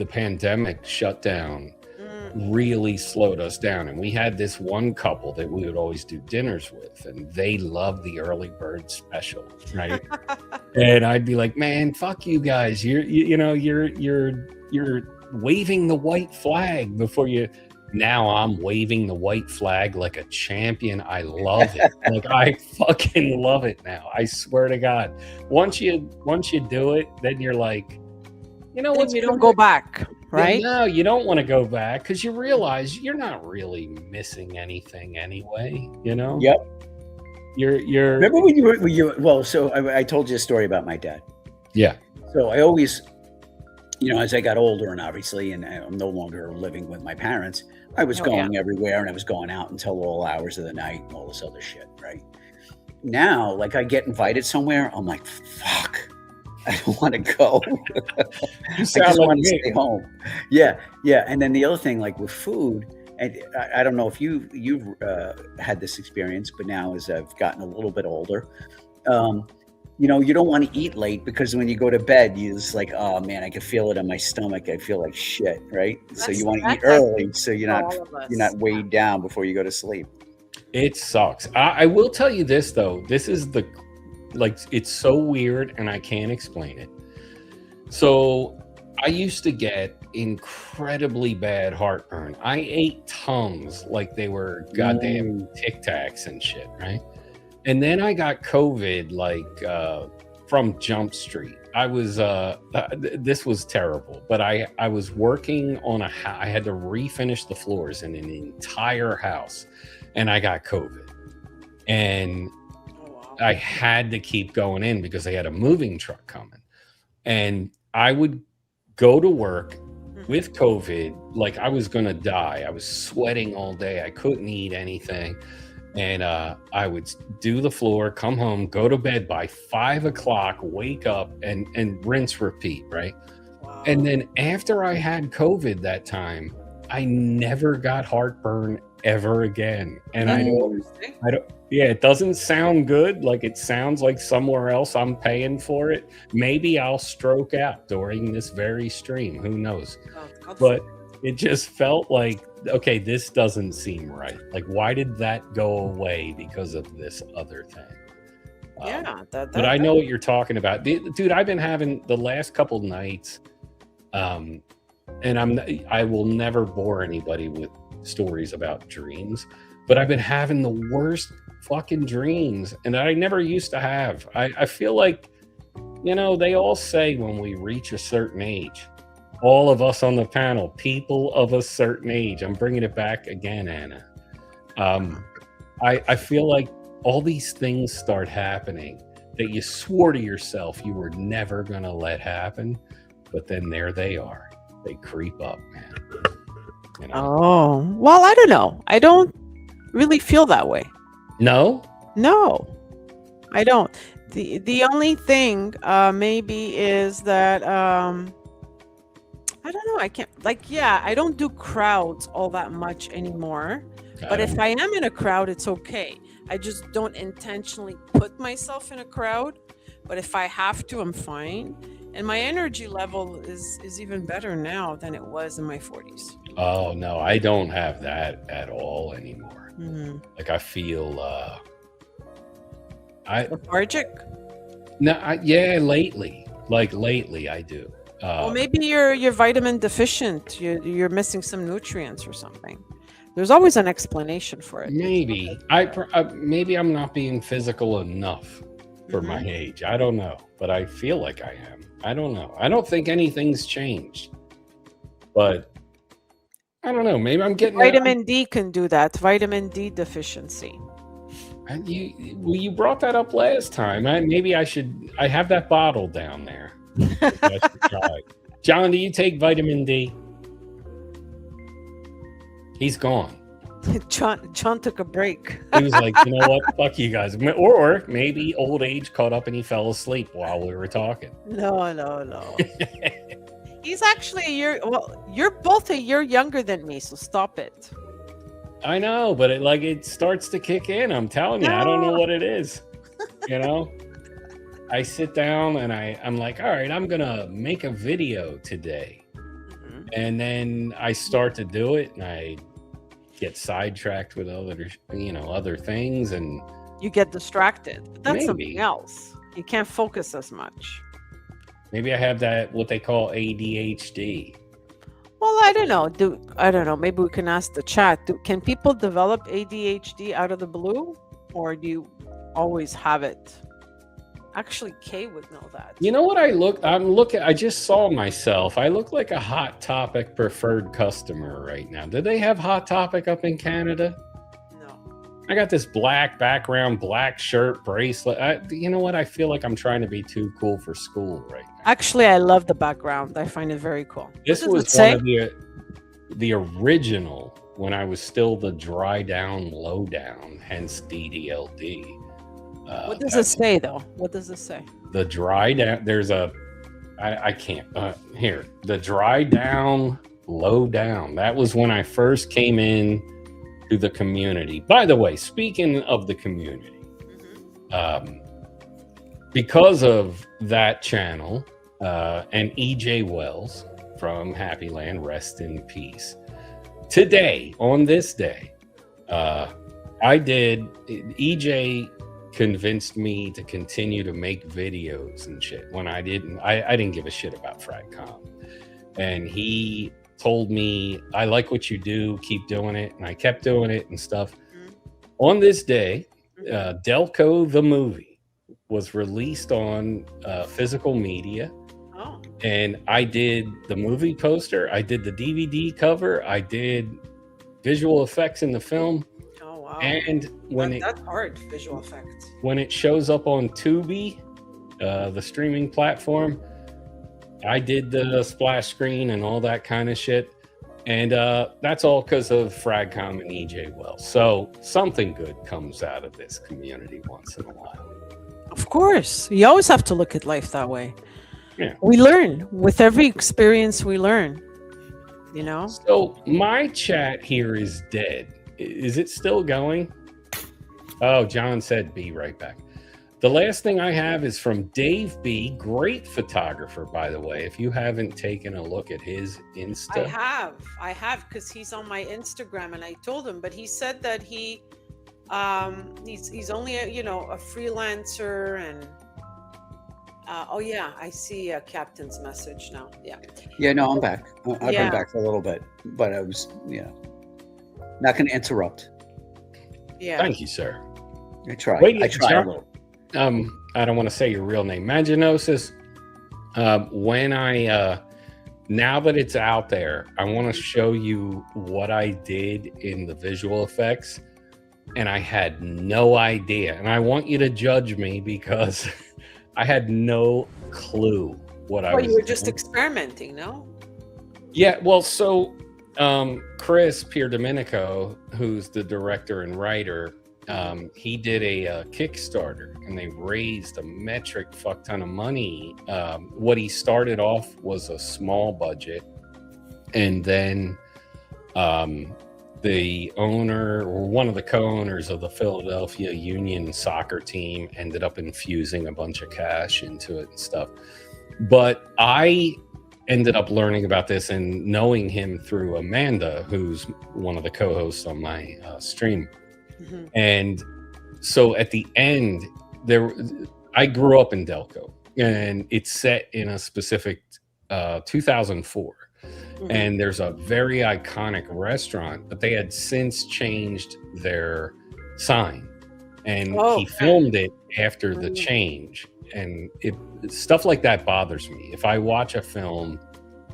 pandemic shut down really slowed us down, and we had this one couple that we would always do dinners with, and they loved the early bird special, right? And I'd be like, man, fuck you guys, you're waving the white flag before you. Now I'm waving the white flag like a champion. I love it. Like I fucking love it now. I swear to God. Once you do it, then you're like, what? You don't go back, right? No, you don't want to go back because you realize you're not really missing anything anyway. Yep. You're. Remember when you were well? So I told you a story about my dad. Yeah. So I always, as I got older, and obviously, and I'm no longer living with my parents, I was going everywhere, and I was going out until all hours of the night and all this other shit, right? Now, I get invited somewhere, I'm like, fuck, I don't want to go. I just want to stay home. Yeah. And then the other thing, with food, and I don't know if you've had this experience, but now as I've gotten a little bit older, you don't want to eat late because when you go to bed, you're just like, oh man, I can feel it in my stomach. I feel like shit, right? So you want to eat early so you're not weighed down before you go to sleep. It sucks. I will tell you this though. This is it's so weird and I can't explain it. So I used to get incredibly bad heartburn. I ate Tums like they were goddamn Tic Tacs and shit, right? And then I got COVID from Jump Street. I was this was terrible, but I was working on I had to refinish the floors in an entire house, and I got COVID. And I had to keep going in because they had a moving truck coming. And I would go to work with COVID like I was gonna die. I was sweating all day. I couldn't eat anything. And I would do the floor, come home, go to bed by 5 o'clock, wake up and rinse, repeat, right? And then after I had COVID that time, I never got heartburn ever again. And Interesting. yeah, it doesn't sound good. Like it sounds like somewhere else I'm paying for it. Maybe I'll stroke out during this very stream. Who knows? God But it just felt like, okay, this doesn't seem right. Like, why did that go away because of this other thing? yeah, But I know what you're talking about. Dude, I've been having the last couple nights, and I will never bore anybody with stories about dreams, but I've been having the worst fucking dreams, and I never used to have. I feel like, they all say when we reach a certain age, all of us on the panel, people of a certain age, I'm bringing it back again, Anna. I feel like all these things start happening that you swore to yourself you were never going to let happen, but then there they are. They creep up, man. Oh, well, I don't know. I don't really feel that way. No, I don't. The only thing maybe is that I don't know. I can't I don't do crowds all that much anymore. But if I am in a crowd, it's okay. I just don't intentionally put myself in a crowd. But if I have to, I'm fine. And my energy level is even better now than it was in my 40s. Oh, no, I don't have that at all anymore. Mm-hmm. Like I feel Lethargic? No, lately I do. Well, maybe you're vitamin deficient. You're missing some nutrients or something. There's always an explanation for it. Maybe maybe I'm not being physical enough for my age. I don't know, but I feel like I am. I don't know. I don't think anything's changed, but I don't know. Maybe I'm getting Vitamin D can do that. Vitamin D deficiency. And you brought that up last time. Maybe I should. I have that bottle down there. I should try. John, do you take vitamin D? He's gone. John took a break. He was like, you know what? Fuck you guys. Or maybe old age caught up and he fell asleep while we were talking. No. He's actually a year. Well, you're both a year younger than me, so stop it. I know, but it starts to kick in. I'm telling you, I don't know what it is. I sit down and I'm like, all right, I'm gonna make a video today, and then I start to do it, and I get sidetracked with other things, and you get distracted. But that's maybe something else. You can't focus as much. Maybe I have that what they call ADHD. Well, I don't know. I don't know. Maybe we can ask the chat. Can people develop ADHD out of the blue, or do you always have it? Actually, Kay would know that. You know what I just saw myself. I look like a Hot Topic preferred customer right now. Do they have Hot Topic up in Canada? No. I got this black background, black shirt, bracelet. You know what? I feel like I'm trying to be too cool for school right now. Actually, I love the background. I find it very cool. This was one of the original when I was still the dry down, low down, hence DDLD. What does it say, though? What does it say? The dry down. There's I can't. Here. The dry down, low down. That was when I first came in to the community. By the way, speaking of the community, because of that channel and EJ Wells from Happy Land, rest in peace. Today, on this day, EJ convinced me to continue to make videos and shit when I didn't give a shit about FragCom. And he told me, I like what you do, keep doing it. And I kept doing it and stuff. On this day, Delco the movie was released on physical media. Oh. And I did the movie poster, I did the DVD cover, I did visual effects in the film. Wow. And that's hard, visual effects. When it shows up on Tubi, the streaming platform, I did the splash screen and all that kind of shit. And that's all because of FragCom and EJ Wells. So something good comes out of this community once in a while. Of course. You always have to look at life that way. Yeah. We learn. With every experience, we learn. So my chat here is dead. Is it still going? Oh, John said be right back. The last thing I have is from Dave B. Great photographer, by the way. If you haven't taken a look at his Insta. I have, because he's on my Instagram, and I told him, but he said that he's only a freelancer, and oh yeah, I see Captain's message now. Yeah, no, I'm back. I've been back for a little bit, but I was not going to interrupt. Yeah. Thank you, sir. I tried. Wait, I tried a little. I don't want to say your real name. Maginosis. When I now that it's out there, I want to show you what I did in the visual effects, and I had no idea. And I want you to judge me because I had no clue what I was you were doing. just experimenting, no? Yeah, well, so Chris Pierdomenico, who's the director and writer, he did a Kickstarter, and they raised a metric fuck ton of money. What he started off was a small budget, and then the owner, or one of the co-owners of the Philadelphia Union soccer team, ended up infusing a bunch of cash into it and stuff. But I ended up learning about this and knowing him through Amanda, who's one of the co-hosts on my stream. Mm-hmm. And so at the end, I grew up in Delco, and it's set in a specific 2004. Mm-hmm. And there's a very iconic restaurant, but they had since changed their sign, and he filmed it after the change. And stuff like that bothers me. If I watch a film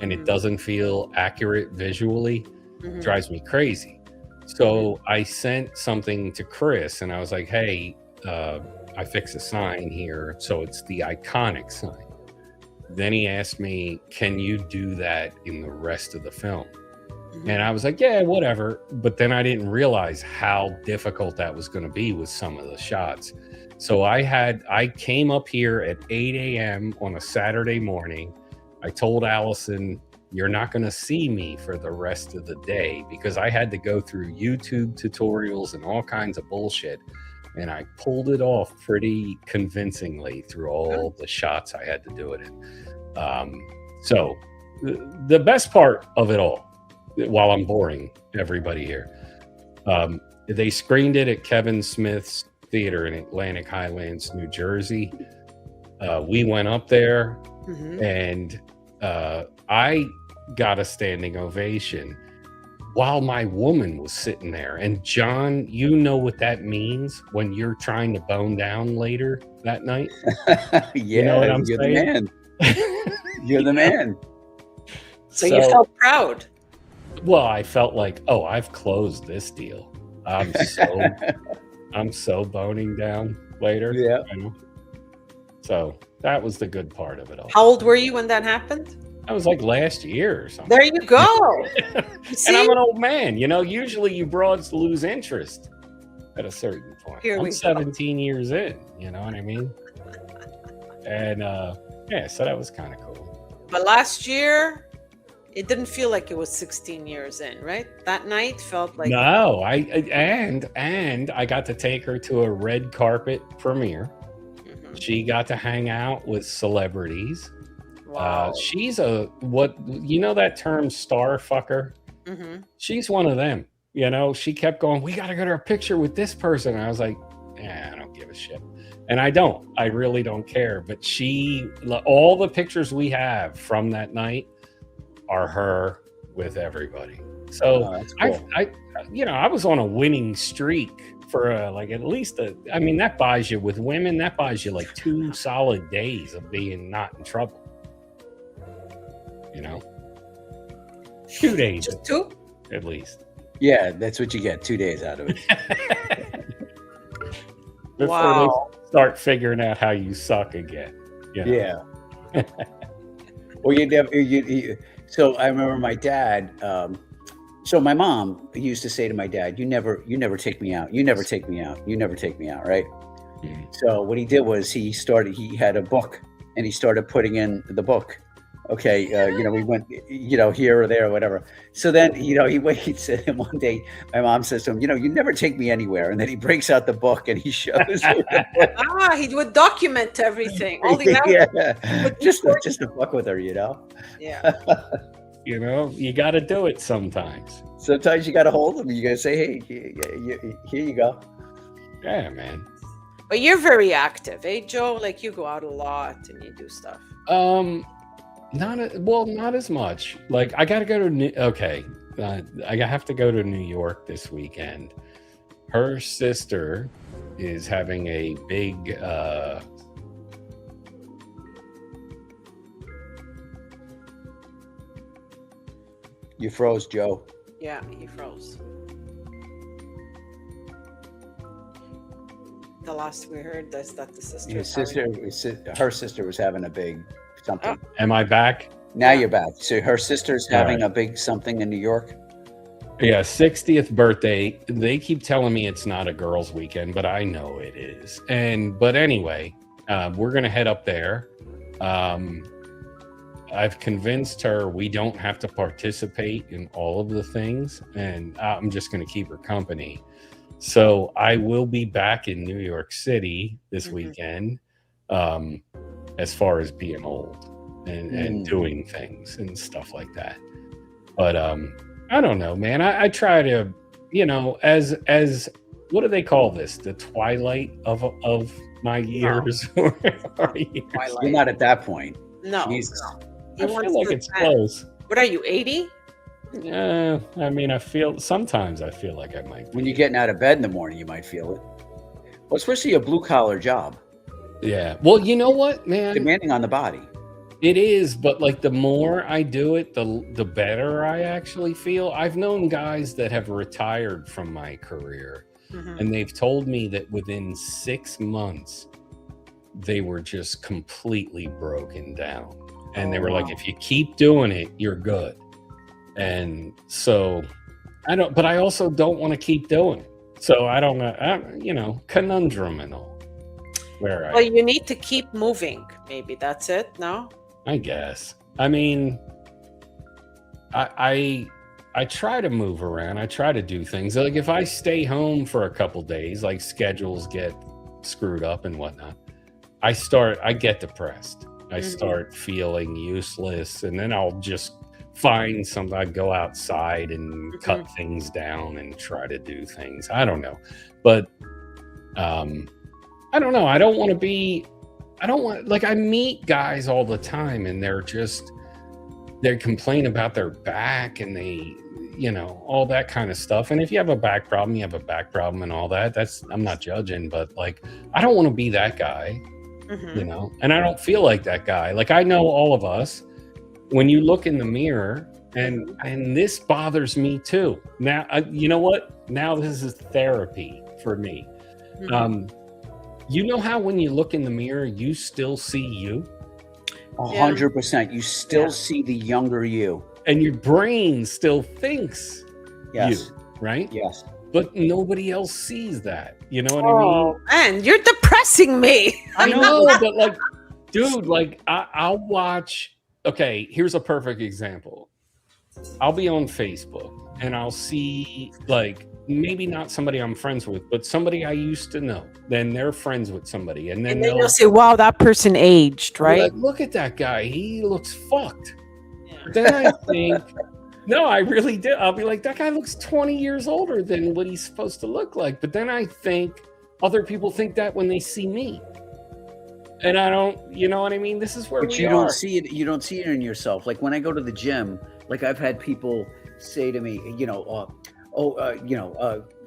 and it doesn't feel accurate visually, it drives me crazy. So I sent something to Chris, and I was like, hey, I fixed a sign here, so it's the iconic sign. Then he asked me, can you do that in the rest of the film? And I was like, yeah, whatever. But then I didn't realize how difficult that was going to be with some of the shots. So I came up here at 8 a.m. on a Saturday morning. I told Allison, you're not going to see me for the rest of the day, because I had to go through YouTube tutorials and all kinds of bullshit. And I pulled it off pretty convincingly through all the shots I had to do it in. So the best part of it all, while I'm boring everybody here, they screened it at Kevin Smith's Theater in Atlantic Highlands, New Jersey. We went up there, and I got a standing ovation while my woman was sitting there. And John, you know what that means when you're trying to bone down later that night? Yeah, you know what I'm you're saying? the man. You're the man. So you felt proud. Well, I felt like, oh, I've closed this deal. I'm so boning down later. Yeah. You know? So that was the good part of it all. How old were you when that happened? That was like last year or something. There you go. And I'm an old man. You know, usually you broads lose interest at a certain point. I'm 17 years in. You know what I mean? And yeah, so that was kind of cool. But last year, it didn't feel like it was 16 years in, right? That night felt like... No, and I got to take her to a red carpet premiere. She got to hang out with celebrities. Wow. She's that term star fucker? She's one of them. You know, she kept going, we got to get her a picture with this person. And I was like, I don't give a shit. And I really don't care. But all the pictures we have from that night are her with everybody. So that's cool. I was on a winning streak for like at least that buys you, with women, that buys you like 2 solid days of being not in trouble. You know, 2 days. Just 2? At least. Yeah, that's what you get, 2 days out of it. Before they start figuring out how you suck again. You know? Yeah. Well, so I remember my dad. So my mom used to say to my dad, "You never take me out. You never take me out. You never take me out." Right. So what he did was he had a book, and he started putting in the book Okay, we went, here or there or whatever. So then, he waits, and then one day my mom says to him, you never take me anywhere. And then he breaks out the book and he shows her the book. He would document everything. All the Yeah, just to fuck with her, Yeah. You got to do it sometimes. Sometimes you got to hold them. You got to say, hey, here you go. Yeah, man. But you're very active, eh, Joe? Like you go out a lot and you do stuff. Not as much. Like I got to go to I have to go to New York this weekend. Her sister is having a big You froze, Joe. Yeah, he froze. The last we heard is that the Her sister was having a big something. Oh. Am I back? Now you're back. So her sister's having a big something in New York? Yeah, 60th birthday. They keep telling me it's not a girls' weekend, but I know it is. But anyway, we're going to head up there. I've convinced her we don't have to participate in all of the things, and I'm just going to keep her company. So I will be back in New York City this weekend, as far as being old and doing things and stuff like that. But I don't know, man. I try to, as what do they call this? The twilight of my years. No. You're not at that point. No. Jesus. I feel like it's close. What are you, 80? Yeah, I mean, sometimes I feel like I might be. When you're getting out of bed in the morning, you might feel it. Well, especially a blue-collar job. Yeah. Well, you know what, man? Demanding on the body. It is, but like the more I do it, the better I actually feel. I've known guys that have retired from my career, and they've told me that within 6 months, they were just completely broken down. And they were like, if you keep doing it, you're good. And so but I also don't want to keep doing it. So I don't know, conundrum and all. Well, you need to keep moving. Maybe that's it. No? I guess. I mean, I try to move around. I try to do things. Like if I stay home for a couple days, like schedules get screwed up and whatnot, I get depressed. I start feeling useless, and then I'll just find something. I go outside and cut things down and try to do things. I don't know, but I don't know. I don't want, like, I meet guys all the time, and they complain about their back, and they, all that kind of stuff. And if you have a back problem, you have a back problem and all that. I'm not judging, but like, I don't want to be that guy. And I don't feel like that guy. Like I know all of us, when you look in the mirror, and this bothers me too. Now, you know what? Now this is therapy for me. You know how when you look in the mirror, you still see you? 100%. You still see the younger you. And your brain still thinks you, right? Yes. But nobody else sees that. You know what I mean? Man, you're depressing me. I know, but like, dude, like I'll watch. Okay, here's a perfect example. I'll be on Facebook and I'll see, like, maybe not somebody I'm friends with, but somebody I used to know. Then they're friends with somebody, and then you'll say, "Wow, that person aged, right?" Like, look at that guy; he looks fucked. Yeah. Then I think. No, I really did. I'll be like, that guy looks 20 years older than what he's supposed to look like. But then I think other people think that when they see me. And I don't, you know what I mean? This is where you don't see it. You don't see it in yourself. Like when I go to the gym, like I've had people say to me,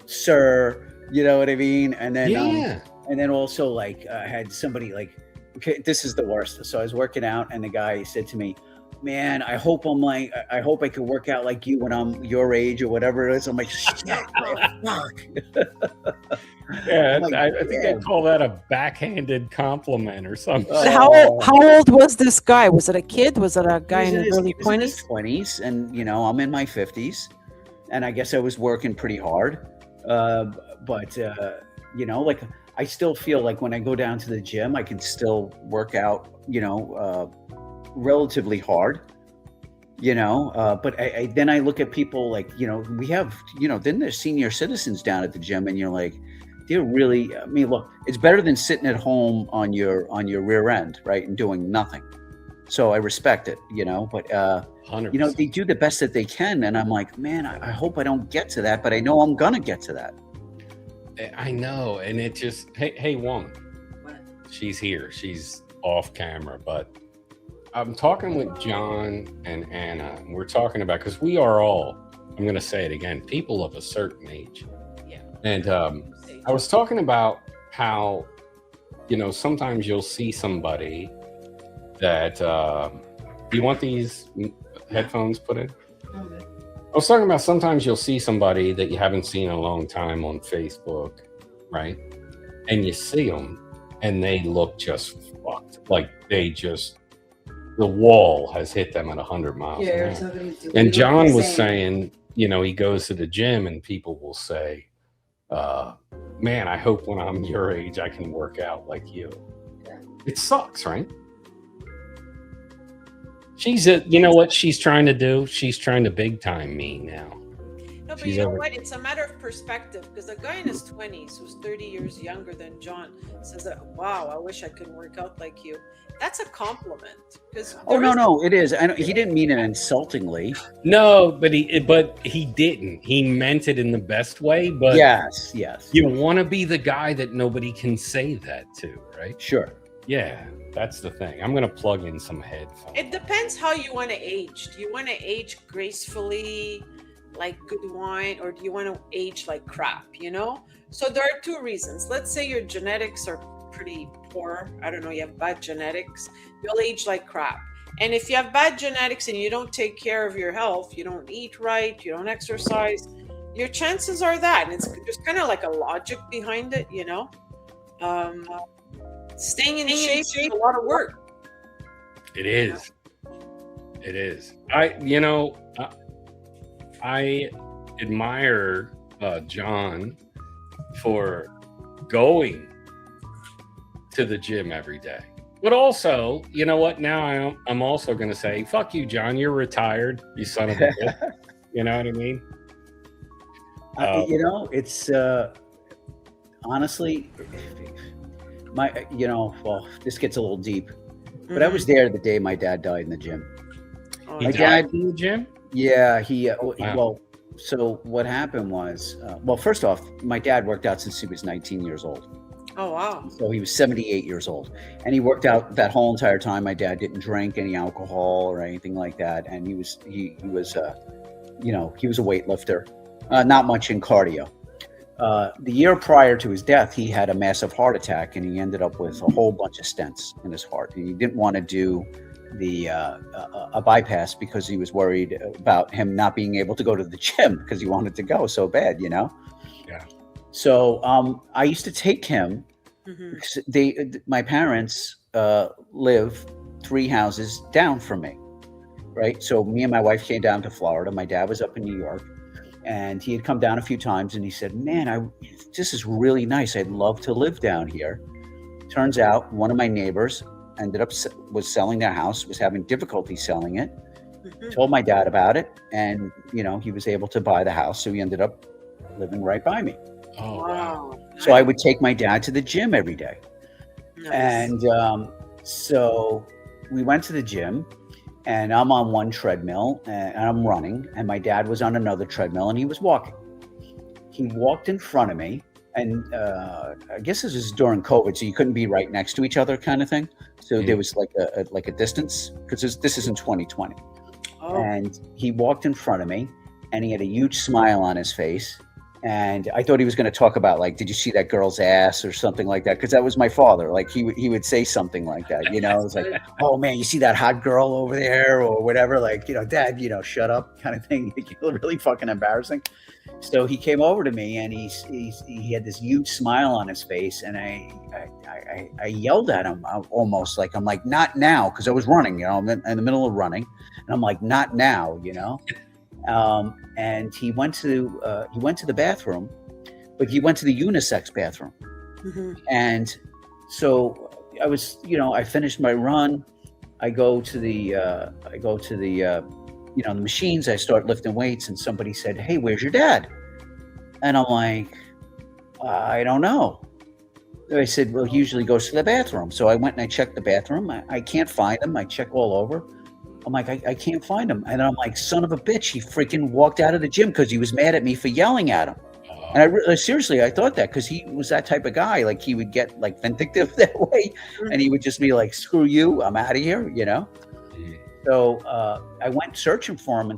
sir, you know what I mean? And then, and then also like I had somebody like, okay, this is the worst. So I was working out and the guy said to me, man, I hope I could work out like you when I'm your age or whatever it is. I'm like, shit, fuck. Yeah, I think they call that a backhanded compliment or something. How old was this guy? Was it a kid? Was it a guy in his early 20s? 20s, and I'm in my 50s, and I guess I was working pretty hard. But like I still feel like when I go down to the gym, I can still work out, relatively hard, but then I look at people like, we have, then there's senior citizens down at the gym, and you're like, they're really, I mean, look, it's better than sitting at home on your rear end, right, and doing nothing. So I respect it, but 100%. they do the best that they can, and I'm like, man, I hope I don't get to that, but I know I'm gonna get to that. I know, and it just, hey, woman, What? she's here. She's off camera, but I'm talking with John and Anna, and we're talking about, because we are all, I'm going to say it again, people of a certain age. Yeah. And I was talking about how, sometimes you'll see somebody that, do you want these headphones put in? Okay. I was talking about sometimes you'll see somebody that you haven't seen in a long time on Facebook, right? And you see them and they look just fucked. Like the wall has hit them at 100 miles an hour. And John was saying, he goes to the gym and people will say, man, I hope when I'm your age, I can work out like you. Yeah. It sucks, right? You know what she's trying to do? She's trying to big time me now. No, but She's you know over- what? It's a matter of perspective, because a guy in his 20s who's 30 years younger than John says that, wow, I wish I could work out like you. That's a compliment. Oh, no, it is. I know, he didn't mean it insultingly. No, but he didn't. He meant it in the best way. But Yes. you want to be the guy that nobody can say that to, right? Sure. Yeah, that's the thing. I'm going to plug in some headphones. It depends how you want to age. Do you want to age gracefully, like good wine, or do you want to age like crap, So there are two reasons. Let's say your genetics are pretty poor. I don't know, you have bad genetics. You'll age like crap. And if you have bad genetics and you don't take care of your health, you don't eat right, you don't exercise, your chances are that. And it's just kind of like a logic behind it, Staying in shape is a lot of work. It is. It is. I admire John for going to the gym every day. But also, you know what? Now I'm also going to say, fuck you, John. You're retired, you son of a bitch. You know what I mean? It's honestly, this gets a little deep, but I was there the day my dad died in the gym. He My died dad- in the gym? Yeah, Wow. well, so what happened was, first off, my dad worked out since he was 19 years old. Oh, wow. So he was 78 years old, and he worked out that whole entire time. My dad didn't drink any alcohol or anything like that, and he was a weightlifter, not much in cardio. The year prior to his death, he had a massive heart attack, and he ended up with a whole bunch of stents in his heart. And he didn't want to do a bypass because he was worried about him not being able to go to the gym because he wanted to go so bad, Yeah. So I used to take him. Mhm. My parents live 3 houses down from me, right? So me and my wife came down to Florida. My dad was up in New York, and he had come down a few times, and he said, man, this is really nice. I'd love to live down here. Turns out one of my neighbors was selling their house, was having difficulty selling it, Mhm. told my dad about it, and he was able to buy the house. So he ended up living right by me. Oh, wow. Wow. So I would take my dad to the gym every day. Nice. And so we went to the gym, and I'm on one treadmill and I'm running, and my dad was on another treadmill and he was walking. He walked in front of me, and I guess this was during COVID, so you couldn't be right next to each other, kind of thing. So there was like a distance, because this is in 2020. Oh. And he walked in front of me, and he had a huge smile on his face. And I thought he was going to talk about, like, did you see that girl's ass or something like that? Because that was my father. Like, he would say something like that, It was like, oh man, you see that hot girl over there or whatever? Like, Dad, shut up, kind of thing. You're really fucking embarrassing. So he came over to me, and he had this huge smile on his face, and I yelled at him almost like, I'm like, not now, because I was running, I'm in the middle of running, and I'm like, not now, and he went to the bathroom, but he went to the unisex bathroom. Mhm. And so I was, I finished my run. I go to the the machines. I start lifting weights, and somebody said, "Hey, where's your dad?" And I'm like, I don't know. I said, well, he usually goes to the bathroom. So I went and I checked the bathroom. I can't find him. I check all over. I'm like, I can't find him. And I'm like, son of a bitch, he freaking walked out of the gym because he was mad at me for yelling at him. And seriously, I thought that because he was that type of guy. Like he would get like vindictive that way. And he would just be like, screw you, I'm out of here, So I went searching for him.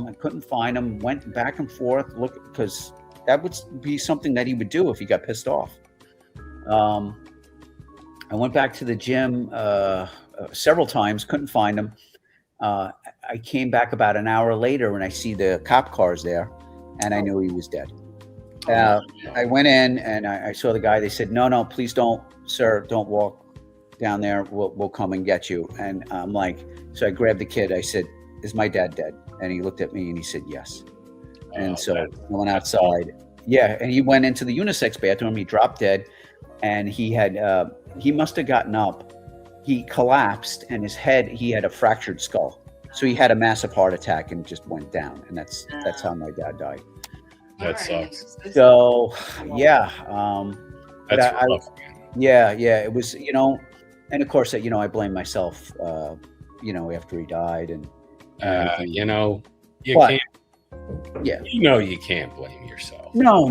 I couldn't find him, went back and forth, because that would be something that he would do if he got pissed off. I went back to the gym several times, couldn't find him. I came back about an hour later and I see the cop cars there, and I knew he was dead. I went in and I saw the guy. They said, no, please don't, sir, don't walk down there. We'll come and get you. And I'm like, so I grabbed the kid. I said, is my dad dead? And he looked at me and he said, yes. And so I went outside. Yeah. And he went into the unisex bathroom. He dropped dead, and he must have gotten up. He collapsed, and he had a fractured skull. So he had a massive heart attack and just went down. And that's how my dad died. That sucks. So yeah. That's rough. Yeah. It was, and of course, I blame myself, after he died and you can't. Yeah, you can't blame yourself. No.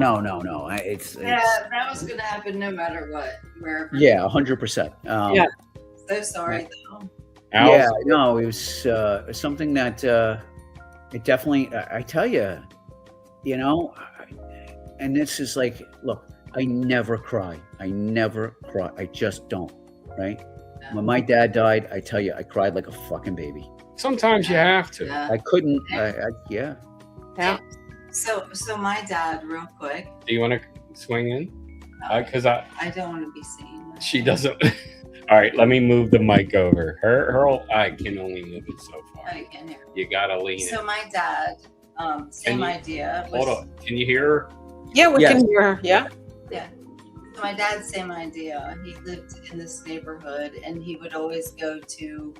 It's that was gonna happen no matter what. Wherever. Yeah, 100%. Yeah. So sorry though. Yeah, no, it was something that it definitely. I tell you, and this is like, look, I never cry. I just don't. Right. No. When my dad died, I tell you, I cried like a fucking baby. Sometimes you have to. I couldn't. Yeah. So my dad, real quick. Do you want to swing in? Because I don't want to be seen. She doesn't. All right, let me move the mic over. I can only move it so far. I can hear. You gotta lean in. So my dad, same idea. Hold on. Can you hear her? Yeah, we can hear her. Yeah. Yeah. So my dad, same idea. He lived in this neighborhood, and he would always go to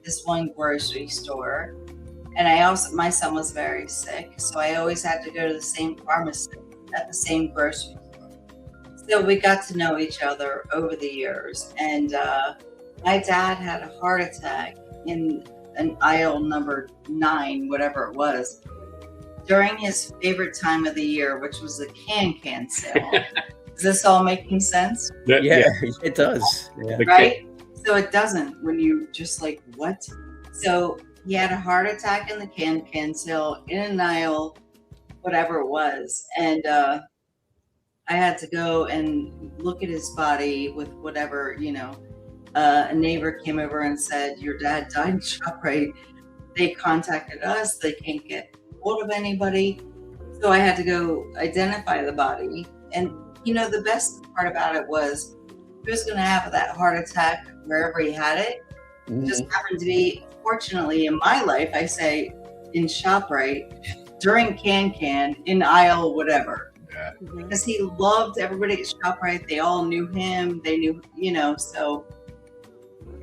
this one grocery store. And my son was very sick, so I always had to go to the same pharmacy at the same grocery store. So we got to know each other over the years. And my dad had a heart attack in an aisle number 9, whatever it was, during his favorite time of the year, which was the can sale. Is this all making sense? Yeah, it does. Yeah. Right? So it doesn't when you just like, what? So he had a heart attack in the can sale in an aisle, whatever it was. And I had to go and look at his body with whatever, a neighbor came over and said, your dad died in ShopRite. They contacted us. They can't get hold of anybody. So I had to go identify the body. And, the best part about it was he was going to have that heart attack wherever he had it. Mm-hmm. It just happened to be, fortunately, in my life, I say in ShopRite, during can, in aisle, whatever. Yeah. Because he loved everybody at ShopRite. They all knew him. They knew, so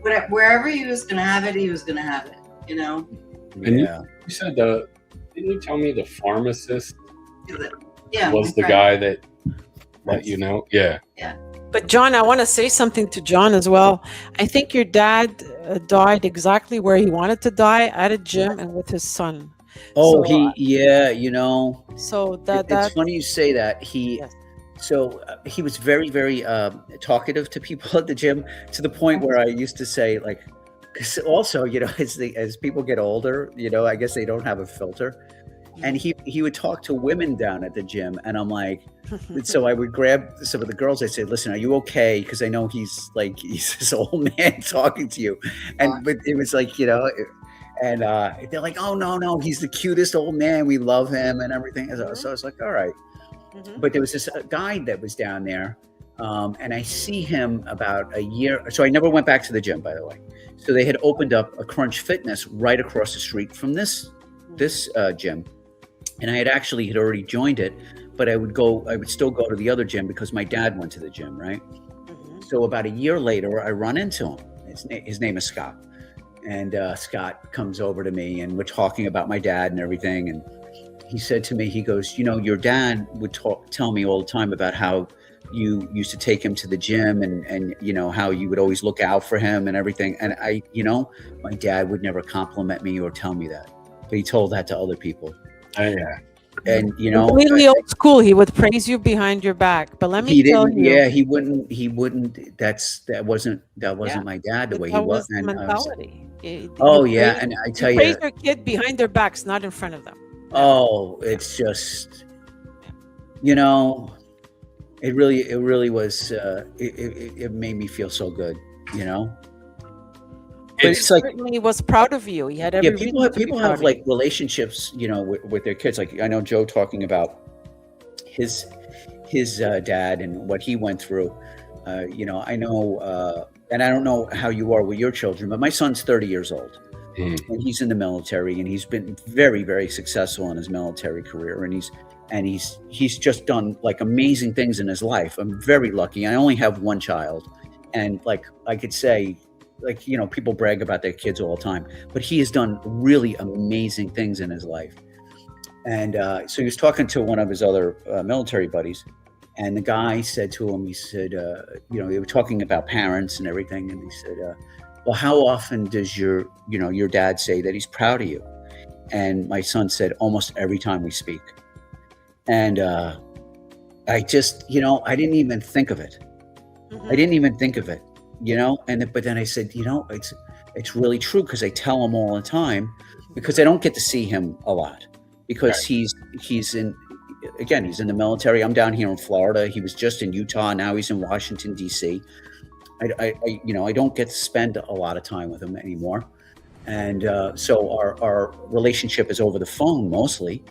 wherever he was going to have it, he was going to have it, And you said didn't you tell me the pharmacist was the guy that let you know? Yeah. Yeah. But John, I want to say something to John as well. I think your dad died exactly where he wanted to die, at a gym and with his son. Oh, So So that's it's funny you say that. He was very, very talkative to people at the gym, to the point where I used to say, like, because also, as people get older, I guess they don't have a filter. And he would talk to women down at the gym, and I'm like, so I would grab some of the girls. I said, listen, are you okay? Because I know he's this old man talking to you. But it was like, and they're like, oh, no, he's the cutest old man. We love him and everything. So I was like, all right. Mm-hmm. But there was this guy that was down there, and I see him about a year. So I never went back to the gym, by the way. So they had opened up a Crunch Fitness right across the street from this gym. And I had already joined it, but I would still go to the other gym because my dad went to the gym, right? Mm-hmm. So about a year later, I run into him. His name is Scott. And Scott comes over to me, and we're talking about my dad and everything. And he said to me, he goes, your dad would tell me all the time about how you used to take him to the gym and how you would always look out for him and everything. And my dad would never compliment me or tell me that, but he told that to other people. Yeah. And completely old school. He would praise you behind your back, but let me tell you, yeah, he wouldn't. That wasn't my dad the way he that was. the mentality. And I tell you, praise your kid behind their backs, not in front of them. Oh, it's just, it really was. It made me feel so good, But it's like certainly was proud of you. He had every people have like relationships, with their kids. Like I know Joe talking about his dad and what he went through. I know, and I don't know how you are with your children, but my son's 30 years old. And he's in the military, and he's been very, very successful in his military career, and he's just done like amazing things in his life. I'm very lucky. I only have one child, and like I could say, like people brag about their kids all the time, but he has done really amazing things in his life. And so he was talking to one of his other military buddies, and the guy said to him, he said, they were talking about parents and everything, and he said, well, how often does your dad say that he's proud of you? And my son said, almost every time we speak. And I just, I didn't even think of it. I didn't even think of it, but then I said, it's really true, because I tell him all the time, because I don't get to see him a lot, because he's in the military. I'm down here in Florida. He was just in Utah. Now he's in Washington, D.C. I don't get to spend a lot of time with him anymore. And so our relationship is over the phone mostly.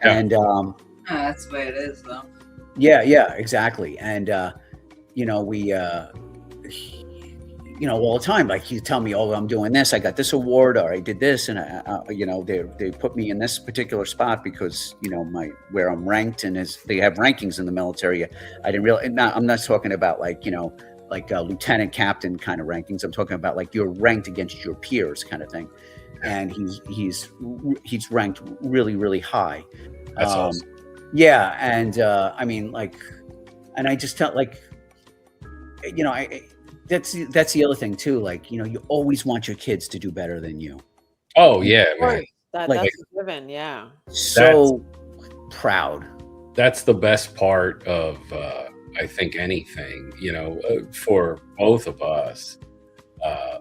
And that's the way it is, though. Yeah, exactly. And we all the time, like, you tell me, oh, I'm doing this, I got this award, or I did this, and they put me in this particular spot because where I'm ranked, and they have rankings in the military. I didn't realize. I'm not talking about like lieutenant, captain kind of rankings. I'm talking about like you're ranked against your peers kind of thing. And he's ranked really, really high. That's awesome. Yeah, and I mean, like, and I just tell, like, that's the other thing too. Like, you always want your kids to do better than you. Oh yeah, man. That's a given. Yeah. So proud. That's the best part of I think anything. For both of us,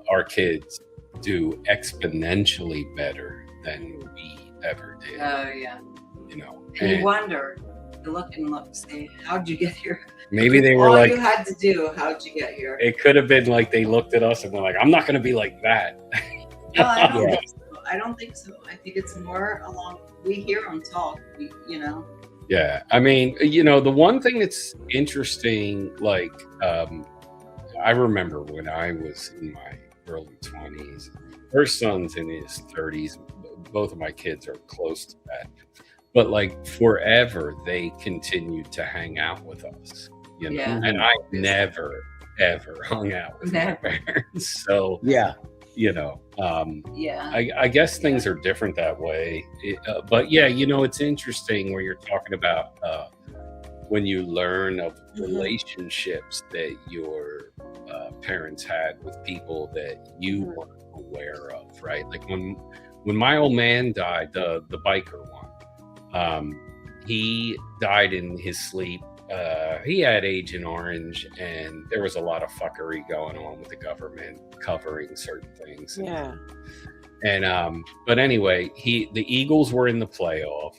our kids do exponentially better than we ever did. Oh yeah. And you wonder, you look, say, how'd you get here? Maybe they were all like, you had to do, how'd you get here? It could have been like they looked at us and were like, I'm not going to be like that. No, I don't think so. I don't think so. I think it's more along, we hear them talk, Yeah. I mean, the one thing that's interesting, like, I remember when I was in my early 20s, her son's in his 30s. Both of my kids are close to that. But like forever, they continued to hang out with us, Yeah. And I never, ever hung out with my parents. So, yeah. I guess things are different that way. But yeah, it's interesting where you're talking about when you learn of relationships that your parents had with people that you weren't aware of, right? Like when my old man died, the biker one, he died in his sleep. He had Agent Orange, and there was a lot of fuckery going on with the government covering certain things. Yeah. And but anyway, the Eagles were in the playoff,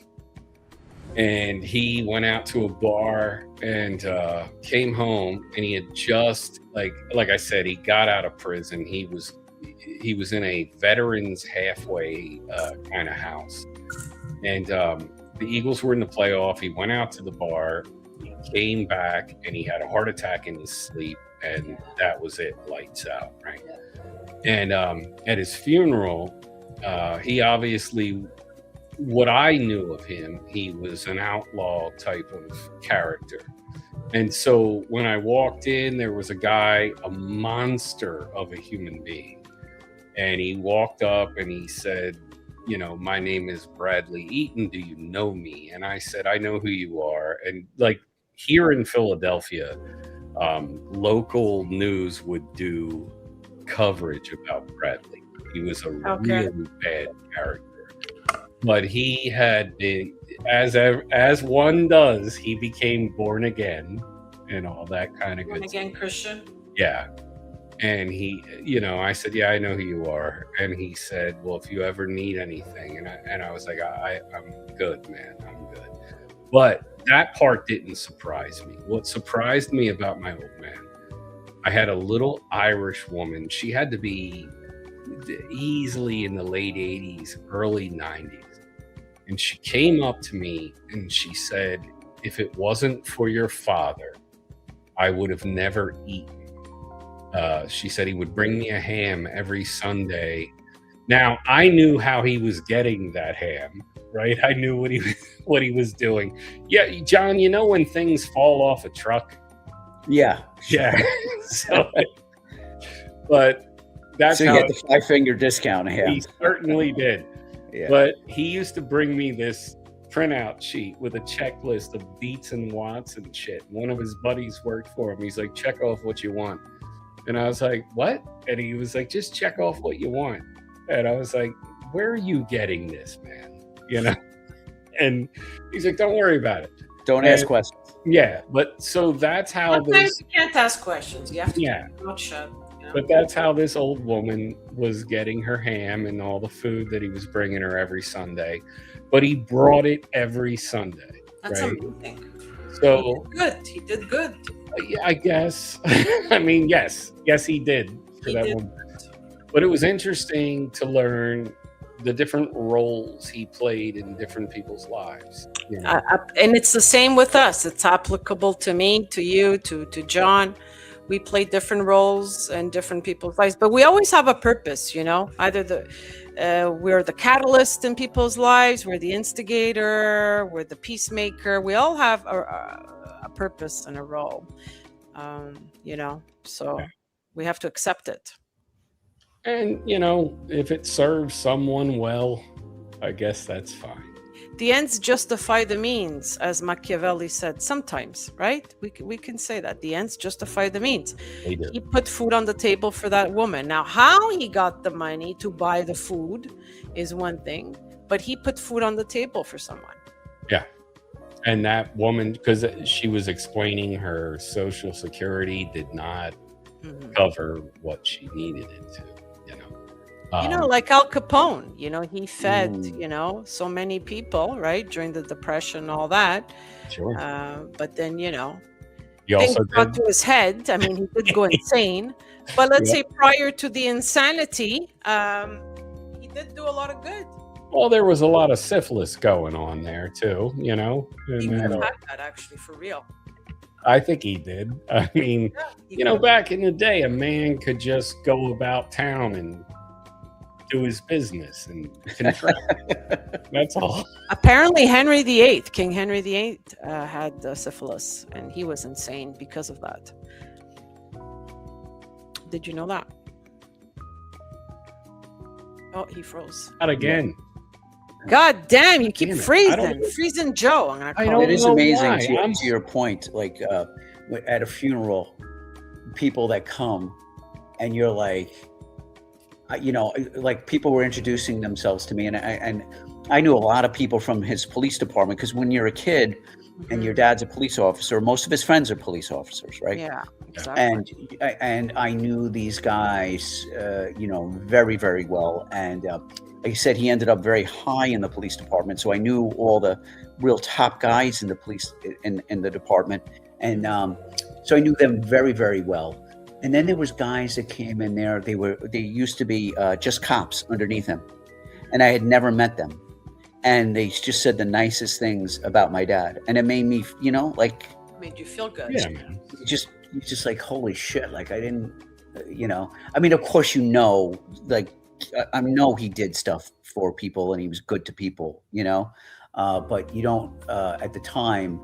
and he went out to a bar and came home, and he had just like I said, he got out of prison. He was in a veterans halfway kind of house, and the Eagles were in the playoff. He went out to the bar, he came back, and he had a heart attack in his sleep, and that was it, lights out, right? And at his funeral, he obviously, what I knew of him, he was an outlaw type of character. And so when I walked in, there was a guy, a monster of a human being. And he walked up and he said, you know, my name is Bradley Eaton. Do you know me? And I said, I know who you are. And like here in Philadelphia, local news would do coverage about Bradley. He was a really bad character, but he had been, as one does, he became born again and all that kind of good Born again Christian. Yeah. And he, you know, I said, yeah, I know who you are. And he said, well, if you ever need anything. And I was like, I'm good, man. I'm good. But that part didn't surprise me. What surprised me about my old man, I had a little Irish woman. She had to be easily in the late 80s, early 90s. And she came up to me and she said, if it wasn't for your father, I would have never eaten. She said he would bring me a ham every Sunday. Now, I knew how he was getting that ham, right? I knew what he was doing. Yeah, John, you know when things fall off a truck? Yeah. Yeah. So, but that's so you how get the 5-finger discount ham. He certainly did. Yeah. But he used to bring me this printout sheet with a checklist of beats and watts and shit. One of his buddies worked for him. He's like, check off what you want. And I was like, what? And he was like, just check off what you want. And I was like, where are you getting this, man? You know? And he's like, don't worry about it. Don't ask questions. Yeah. But so that's how Sometimes you can't ask questions. You have to keep your mouth shut. You know? But that's how this old woman was getting her ham and all the food that he was bringing her every Sunday. But he brought it every Sunday. That's right? amazing. So He did good. Yeah, I guess. I mean, yes, he did for that one. But it was interesting to learn the different roles he played in different people's lives. You know? And it's the same with us. It's applicable to me, to you, to John. We play different roles in different people's lives, but we always have a purpose, you know. Either we're the catalyst in people's lives, we're the instigator, we're the peacemaker. We all have a purpose and a role, you know. So we have to accept it. And you know, if it serves someone well, I guess that's fine. The ends justify the means, as Machiavelli said. Sometimes, right? We can say that the ends justify the means. He put food on the table for that woman. Now, how he got the money to buy the food is one thing, but he put food on the table for someone. Yeah. And that woman, because she was explaining her Social Security did not cover what she needed it to, you know. You know, like Al Capone, you know, he fed, you know, so many people, right, during the Depression and all that. Sure. But then, you know, he things also got to his head. I mean, he did go insane. But let's say prior to the insanity, he did do a lot of good. Well, there was a lot of syphilis going on there, too, you know. He could have had that, actually, for real. I think he did. I mean, you know, back in the day, a man could just go about town and do his business and contract. That's all. Apparently, King Henry VIII had syphilis, and he was insane because of that. Did you know that? Oh, he froze. Not again. God damn, you keep freezing Joe. I'm gonna call it is amazing to your point. Like at a funeral, people that come, and you're like, you know, like people were introducing themselves to me, and I knew a lot of people from his police department, because when you're a kid and your dad's a police officer, most of his friends are police officers, right? Yeah, exactly. And I knew these guys, you know, very, very well. And like I said, he ended up very high in the police department, so I knew all the real top guys in the police in the department, and so I knew them very, very well. And then there was guys that came in there. They used to be just cops underneath him, and I had never met them. And they just said the nicest things about my dad, and it made me, you know, like made you feel good. Yeah, man. Just like, holy shit! Like I didn't, you know. I mean, of course, you know, like I know he did stuff for people and he was good to people, you know, but you don't at the time,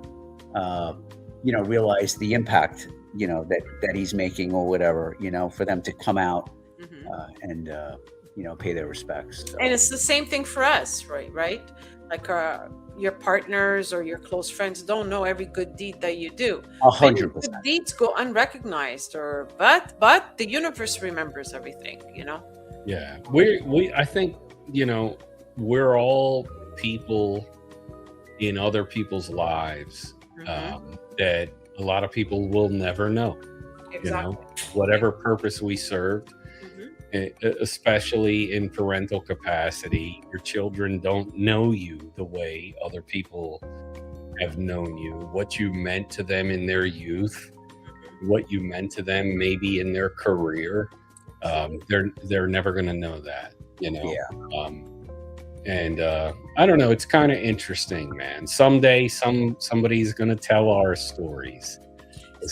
you know, realize the impact, you know, that he's making or whatever, you know, for them to come out and pay their respects. So. And it's the same thing for us, right? Like your partners or your close friends don't know every good deed that you do. 100%. Good deeds go unrecognized, but the universe remembers everything. Yeah, I think we're all people in other people's lives that a lot of people will never know. Exactly. Whatever purpose we served, especially in parental capacity, your children don't know you the way other people have known you. What you meant to them in their youth, what you meant to them maybe in their career, they're never going to know that. Yeah. And I don't know. It's kind of interesting, man. Someday, somebody's going to tell our stories.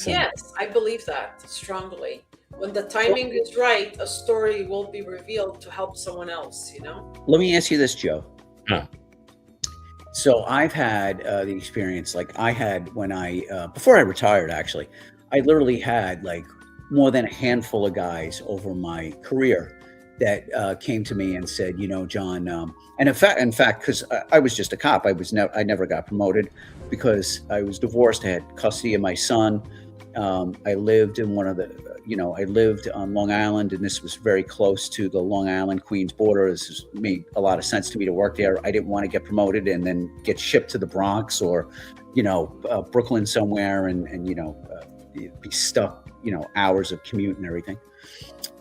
Yes, I believe that strongly. When the timing is right, a story will be revealed to help someone else. Let me ask you this, Joe. Huh. So I've had the experience, like I had when before I retired, actually, I literally had like more than a handful of guys over my career that came to me and said, John, and in fact, because I was just a cop, I never got promoted because I was divorced. I had custody of my son. I lived in I lived on Long Island, and this was very close to the Long Island Queens border. This made a lot of sense to me to work there. I didn't want to get promoted and then get shipped to the Bronx or, Brooklyn somewhere and be stuck, hours of commute and everything.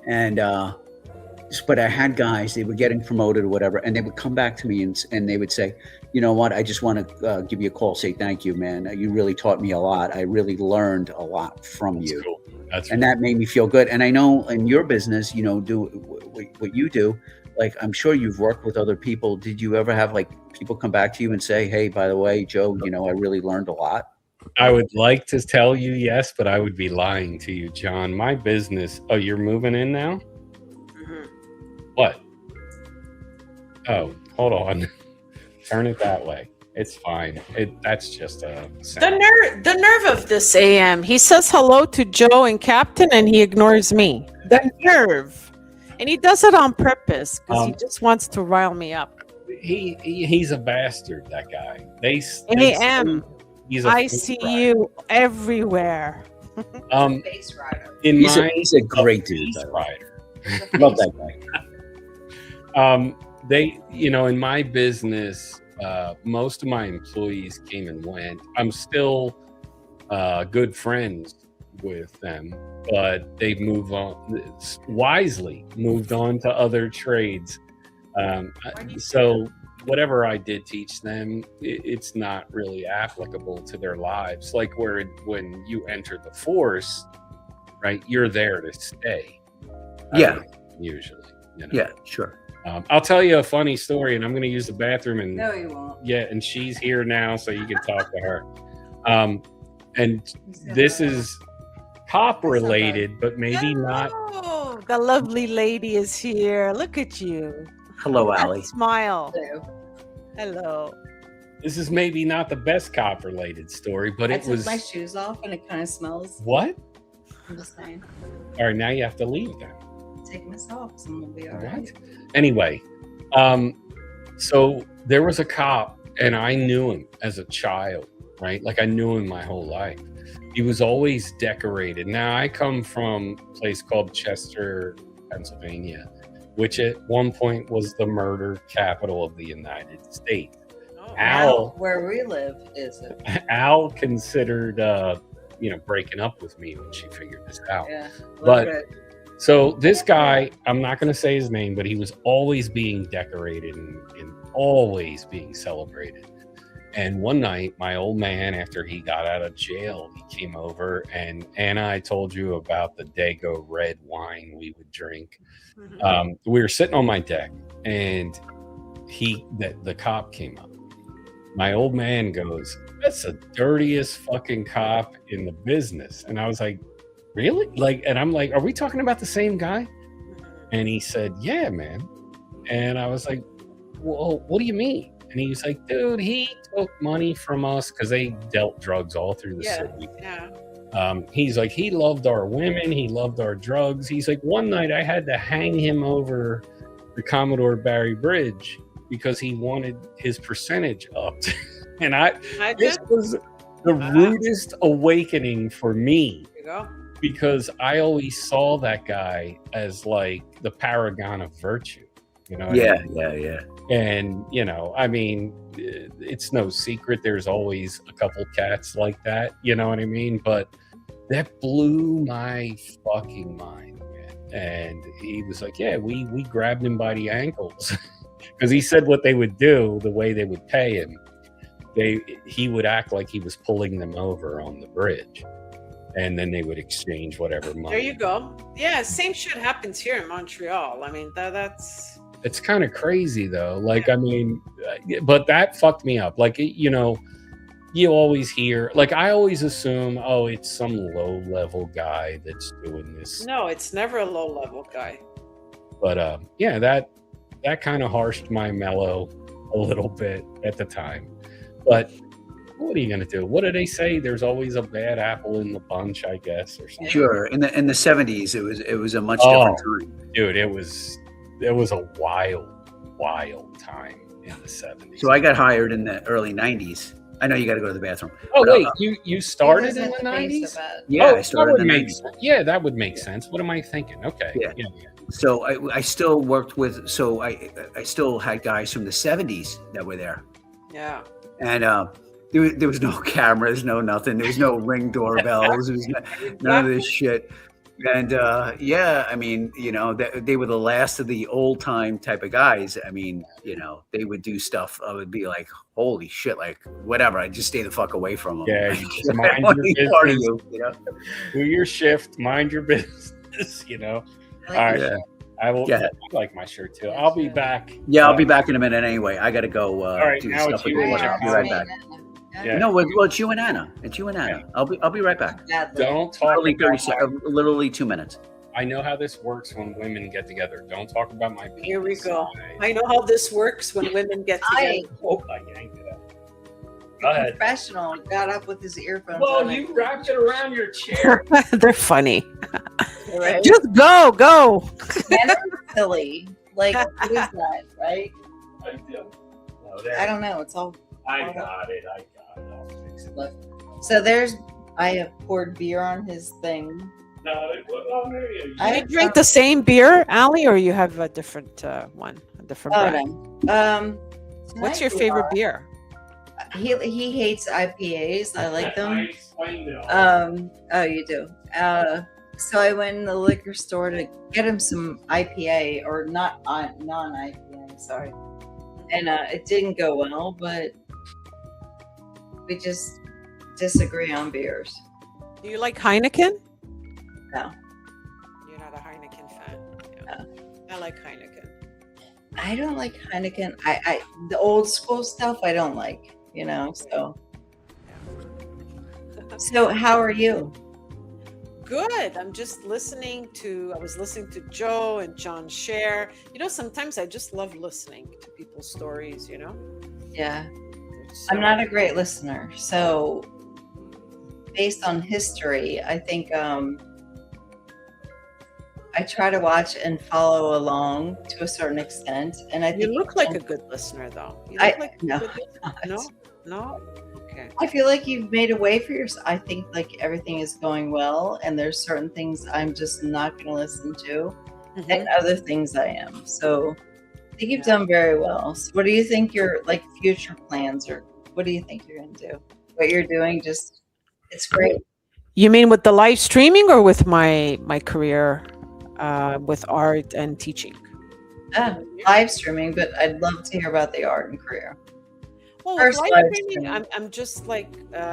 And, but I had guys, they were getting promoted or whatever, and they would come back to me and they would say, you know what, I just want to give you a call, say thank you, man. You really taught me a lot. I really learned a lot from you. Cool. That made me feel good. And I know in your business, do what you do. Like, I'm sure you've worked with other people. Did you ever have like people come back to you and say, hey, by the way, Joe, I really learned a lot? I would like to tell you yes, but I would be lying to you, John. My business. Oh, you're moving in now? What? Oh, hold on. Turn it that way. It's fine. That's just a sound. The nerve of this AM. He says hello to Joe and Captain, and he ignores me. The nerve, and he does it on purpose because he just wants to rile me up. He's a bastard. That guy. AM. I see you everywhere. Face rider. He's a great dude. Rider. Love that guy. In my business, most of my employees came and went. I'm still good friends with them, but they've moved on to other trades. So whatever I did teach them, it's not really applicable to their lives. Like when you enter the force, right, you're there to stay. Yeah. Usually. Yeah, sure. I'll tell you a funny story, and I'm going to use the bathroom. And No, you won't. Yeah, and she's here now, so you can talk to her. And this is cop related, but maybe not. Oh, the lovely lady is here. Look at you. Hello, That Allie. smile. Hello. Hello. This is maybe not the best cop related story, but I it took was. my shoes off and it kind of smells. What? I'm just saying. All right, now you have to leave then. Take this off, so we'll be all right. Anyway, so there was a cop, and I knew him as a child, right? Like I knew him my whole life. He was always decorated. Now I come from a place called Chester, Pennsylvania, which at one point was the murder capital of the United States. Oh. Al, Where we live is it? Al considered, breaking up with me when she figured this out. Yeah. But- Good. So this guy, I'm not going to say his name, but he was always being decorated and always being celebrated. And one night, my old man, after he got out of jail, he came over, and Anna, I told you about the Dago red wine we would drink. We were sitting on my deck, and the cop came up. My old man goes, "That's the dirtiest fucking cop in the business." And I was like, really? And I'm like, are we talking about the same guy? And he said, yeah, man. And I was like, well, what do you mean? And he was like, dude, he took money from us because they dealt drugs all through the city. Yeah. He's like, he loved our women. He loved our drugs. He's like, one night I had to hang him over the Commodore Barry Bridge because he wanted his percentage upped. And this was the rudest awakening for me. There you go. Because I always saw that guy as like the paragon of virtue, you know? Yeah, I mean? yeah. And, you know, I mean, it's no secret there's always a couple cats like that, you know what I mean? But that blew my fucking mind, man. And he was like, yeah, we grabbed him by the ankles. Because he said what they would do, the way they would pay him, he would act like he was pulling them over on the bridge. And then they would exchange whatever money. There you go. Yeah, same shit happens here in Montreal. I mean, that's... It's kind of crazy, though. Like, I mean, but that fucked me up. Like, you know, you always hear... Like, I always assume, oh, it's some low-level guy that's doing this. No, it's never a low-level guy. But, yeah, that kind of harshed my mellow a little bit at the time. But... what are you going to do? What do they say? There's always a bad apple in the bunch, I guess, or something. Sure. In the 70s, it was a much different time. Dude, it was a wild time in the 70s. So I got hired in the early 90s. I know you got to go to the bathroom. Oh, but, wait, you started in the 90s? Yeah, I started in the 90s. Yeah, that would make sense. What am I thinking? Okay. Yeah. Yeah. So I still worked with, so I still had guys from the 70s that were there. Yeah. And there was no cameras, no nothing. There was no Ring doorbells. There was none of this shit. And yeah, I mean, you know, they were the last of the old time type of guys. I mean, you know, they would do stuff. I would be like, holy shit, like whatever. I just stay the fuck away from them. Yeah, you just mind your business. Part of you know? Do your shift, mind your business, you know. All right. Yeah. I will. Yeah. I like my shirt too. I'll be back. Yeah, I'll be back in a minute anyway. I got to go right, do now stuff it's with you. the Yeah. I'll be right back. Yeah. No, well, it's you and Anna. It's you and Anna. Yeah. I'll be right back. Don't talk Literally about 30 seconds, literally 2 minutes. I know how this works when women get together. Don't talk about my penis. Here we go. I know how this works when women get together. I yanked it up. Go ahead. Professional got up with his earphones Well, on. you wrapped it around your chair. They're funny. Right? Just go. Men are silly. Like, what is that, right? I do. No, I don't know. It's all. I got it. I'll fix it. Look. So I have poured beer on his thing. No, there you go. You drink the same beer, Allie, or you have a different one, a different brand? No. What's your favorite beer? He hates IPAs. I like them. I explained it all. Oh, you do. So I went in the liquor store to get him some IPA or non-IPA. Sorry, and it didn't go well. But we just disagree on beers. Do you like Heineken? No. You're not a Heineken fan. No. I like Heineken. I don't like Heineken. I the old school stuff I don't like. You know. So how are you? Good. I'm just I was listening to Joe and John share. You know, sometimes I just love listening to people's stories, you know? Yeah. I'm not a great listener. So based on history, I think I try to watch and follow along to a certain extent. And I think you look like a good listener, though. You look like a good listener. No? Okay. I feel like you've made a way for yourself. I think like everything is going well, and there's certain things I'm just not going to listen to, and other things I am. So I think you've done very well. So what do you think your like future plans are? What do you think you're going to do? What you're doing, it's great. You mean with the live streaming or with my career with art and teaching? Live streaming, but I'd love to hear about the art and career. Well, with live streaming, I'm just like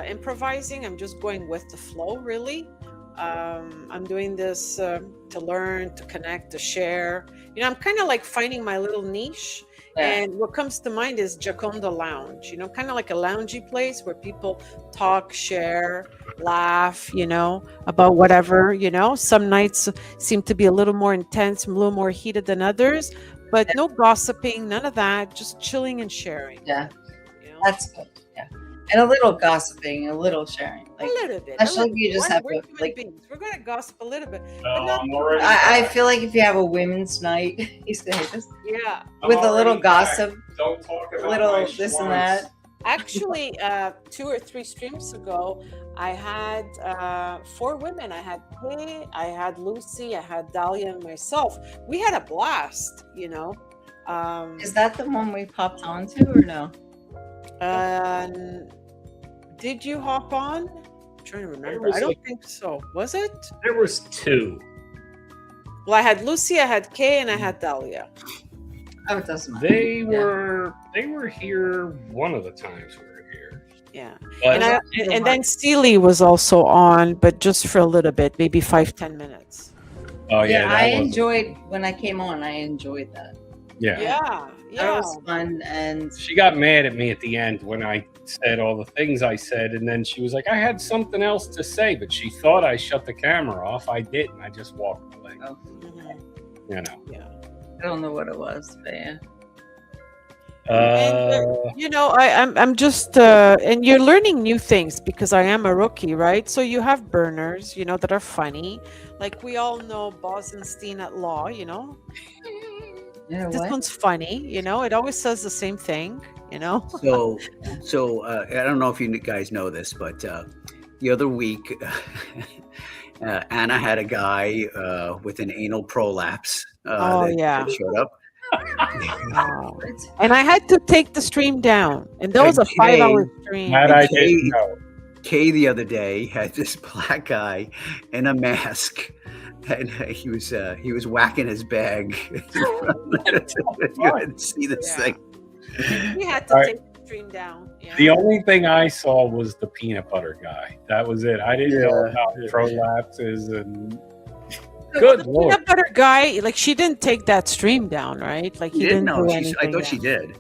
improvising. I'm just going with the flow, really. I'm doing this to learn, to connect, to share. You know, I'm kind of like finding my little niche. Yeah. And what comes to mind is Giaconda Lounge, you know, kind of like a loungy place where people talk, share, laugh, you know, about whatever, you know. Some nights seem to be a little more intense, a little more heated than others, but no gossiping, none of that, just chilling and sharing. Yeah. You know? That's good. Yeah. And a little gossiping, a little sharing. A Like, little bit. especially if you just have we're to, human like, beings. We're gonna gossip a little bit, No, but not I'm too already much. I feel like if you have a women's night, he's gonna hate this. Yeah. I'm With a little already back. gossip, Don't talk a about little my this and schwanz. that. Actually, 2 or 3 streams ago, I had 4 women. I had Kay, I had Lucy, I had Dahlia, and myself. We had a blast, you know. Is that the one we popped onto or no? Did you hop on? I'm trying to remember. was I don't like- think so. Was it? There was 2. Well, I had Lucy, I had Kay, and I had Dahlia. Oh, it doesn't matter. They were here one of the times we were here. Yeah. But And then Steely was also on, but just for a little bit, maybe 5-10 minutes. oh yeah, I that was enjoyed when I came on. I enjoyed that. yeah. Yeah. That was fun, and She got mad at me at the end when I said all the things I said, and then she was like, "I had something else to say," but she thought I shut the camera off. I didn't. I just walked away. oh, Mhm. You know. Yeah. I don't know what it was, but yeah. You know, I'm just and you're learning new things because I am a rookie, right? So you have burners, you know, that are funny. Like we all know Bosenstein at Law, you know. Yeah, This what? one's funny, you know. It always says the same thing, you know. So I don't know if you guys know this, but the other week, Anna had a guy with an anal prolapse. Yeah. that showed up. Wow. And I had to take the stream down, and that was a Okay. 5-hour stream. That I Kay- didn't know. Kay the other day had this black guy in a mask, and he was whacking his bag. You had to see this Yeah. thing. We had to All right. take the stream down. Yeah. The only thing I saw was the peanut butter guy. That was it. I didn't know Yeah. about prolapses and So good the lord. peanut butter guy, like she didn't take that stream down, right? Like he You didn't didn't know. do I anything. thought she did.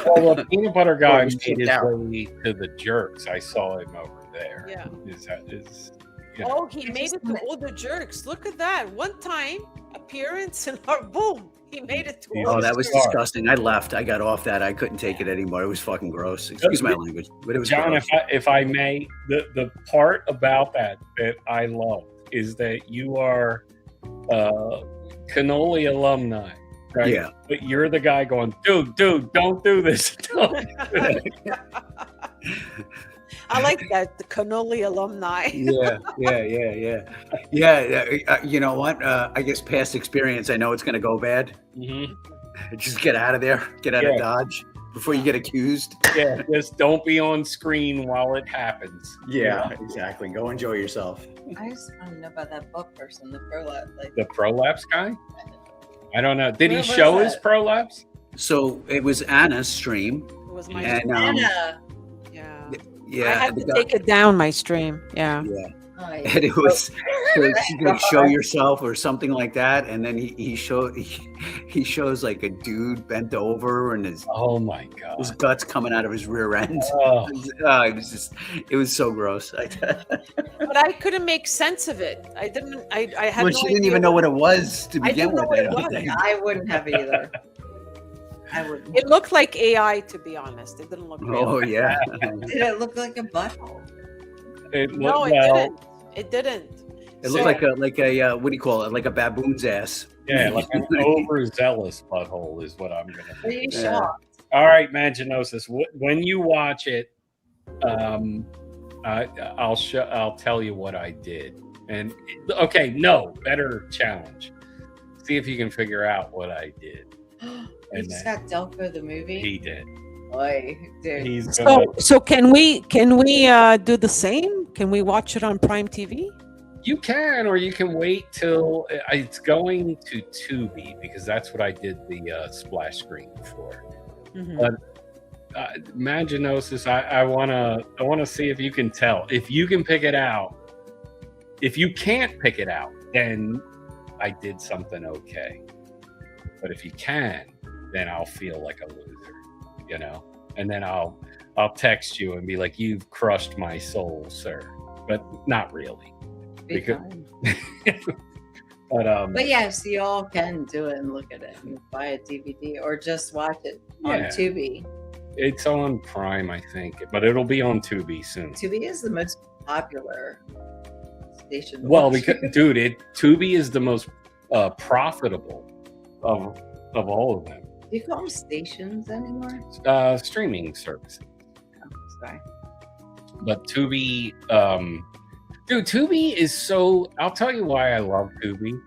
Well, the peanut butter guy Well, it was made his out. way to the jerks. I saw him over there. Yeah. Is you know, Oh, he made it to all the jerks. Look at that. One time appearance and boom, he made it to He's all Oh, the that was jerks. disgusting. I left. I got off that. I couldn't take it anymore. It was fucking gross. Excuse my language, but it was John, gross. if I may, the part about that I love is that you are cannoli alumni, right? Yeah. But you're the guy going, dude, don't do this. Don't do this." I like that, the cannoli alumni. Yeah. You know what? I guess past experience, I know it's going to go bad. Mhm. Just get out of there. Get out Yeah. of Dodge before you get accused. Yeah, just don't be on screen while it happens. Exactly. Go enjoy yourself. I just want to know about that book person, the prolapse. Like, The prolapse guy? I don't know. Did he Where was show his that? prolapse? So it was Anna's stream, It was my and Anna. yeah. yeah, I had the to guy- take it down my stream. Yeah. yeah. Oh, And yeah. it was like show yourself or something like that, and then he shows like a dude bent over and his Oh my god. guts coming out of his rear end. Oh, It was so gross. But I couldn't make sense of it. I didn't. I had. Well, no she didn't idea even know what it was to I begin didn't know with. what I it don't was. think. I wouldn't have either. I wouldn't. It looked like AI, to be honest. It didn't look real. Oh yeah. Did it look like a butthole? it No, looked it well. didn't. It didn't. It looked like a what do you call it? Like a baboon's ass. Yeah, like an overzealous butthole is what I'm gonna. Are you Yeah. shocked? All right, Maginosis. When you watch it, I'll tell you what I did. And okay, no, better challenge. See if you can figure out what I did. You And just then got Delco the movie. he did. Boy, dude. He's gonna. So can we do the same? Can we watch it on Prime TV? You can, or you can wait till it's going to Tubi because that's what I did the splash screen for. Mhm. Maginosis, I wanna see if you can tell. If you can pick it out. If you can't pick it out, then I did something okay. But if you can, then I'll feel like a loser, you know. And then I'll text you and be like, "You've crushed my soul, sir," but not really. Be because- fine. But yes, you all can do it and look at it and buy a DVD or just watch it on Yeah. Tubi. It's on Prime, I think, but it'll be on Tubi soon. Tubi is the most popular station. to Well, watch. because dude, Tubi is the most profitable of all of them. Do you call them stations anymore? Streaming services. Oh, sorry. But Tubi, dude, Tubi is so. I'll tell you why I love Tubi.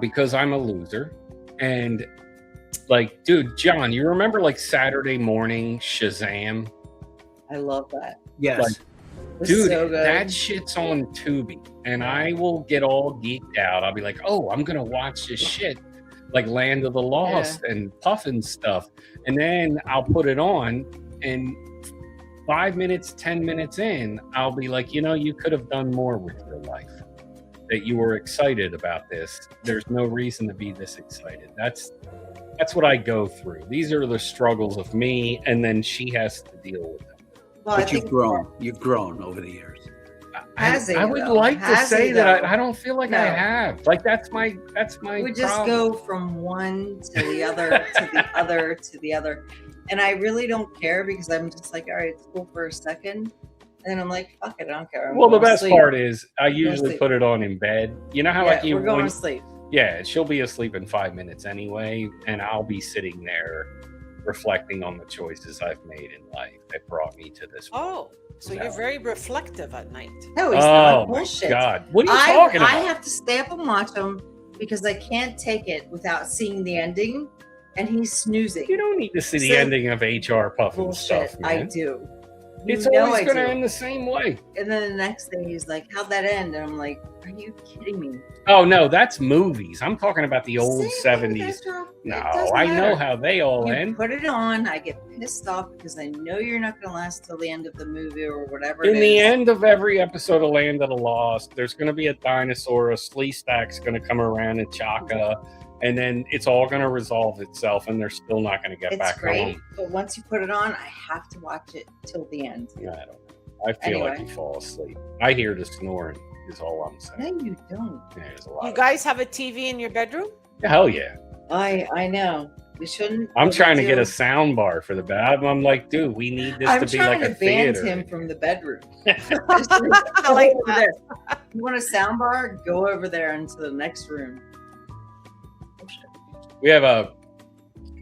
Because I'm a loser, and like, dude, John, you remember like Saturday morning Shazam? I love that. Yes. Like, It's dude, so good. that shit's on Tubi, and I will get all geeked out. I'll be like, oh, I'm gonna watch this shit, like Land of the Lost and Puffin stuff, and then I'll put it on, and 5 minutes, 10 minutes in, I'll be like, you know, you could have done more with your life. That you were excited about this. There's no reason to be this excited. That's what I go through. These are the struggles of me, and then she has to deal with them. Well, I But you've think grown. You've grown over the years. I would though? like to Has say he, that though? I don't feel like No. I have. Like that's my we just problem. go from one to the other to the other to the other, and I really don't care because I'm just like, all right, it's cool for a second, and then I'm like, fuck it, I don't care. I'm Well, the going to best sleep. part is I to usually sleep. put it on in bed. You know how Yeah, like you we're going when- to sleep. Yeah, she'll be asleep in 5 minutes anyway, and I'll be sitting there reflecting on the choices I've made in life that brought me to this point. Oh, so you're very reflective at night. No, he's Oh not my bullshit. God. What are you talking about? I have to stay up and watch him because I can't take it without seeing the ending, and he's snoozing. You don't need to see the So- ending of HR Puffin Bullshit. stuff, I man. do. It's You know always I going to do. end the same way. And then the next day he's like, "How'd that end?" And I'm like, "Are you kidding me?" Oh, no, that's movies. I'm talking about the old Same 70s. thing, it No, doesn't I know matter. how they all You end. put it on, I get pissed off because I know you're not going to last till the end of the movie or whatever. In it the is. end of every episode of Land of the Lost, there's going to be a dinosaur, a Sleestack's going to come around and Chaka, and then it's all going to resolve itself, and they're still not going to get it's back great, home. but once you put it on, I have to watch it till the end. Yeah, I don't know. I feel like Anyway. you fall asleep. I hear the snoring, is all I'm No, saying. you don't. Yeah, there's a lot You of- guys have a TV in your bedroom? Hell yeah. I know. We shouldn't. I'm but we trying to get do. a sound bar for the bed. I'm like, dude, we need this I'm to be trying like a to ban theater. him from the bedroom. I like Over there. You want a sound bar? Go over there into the next room. Oh, shit. We have a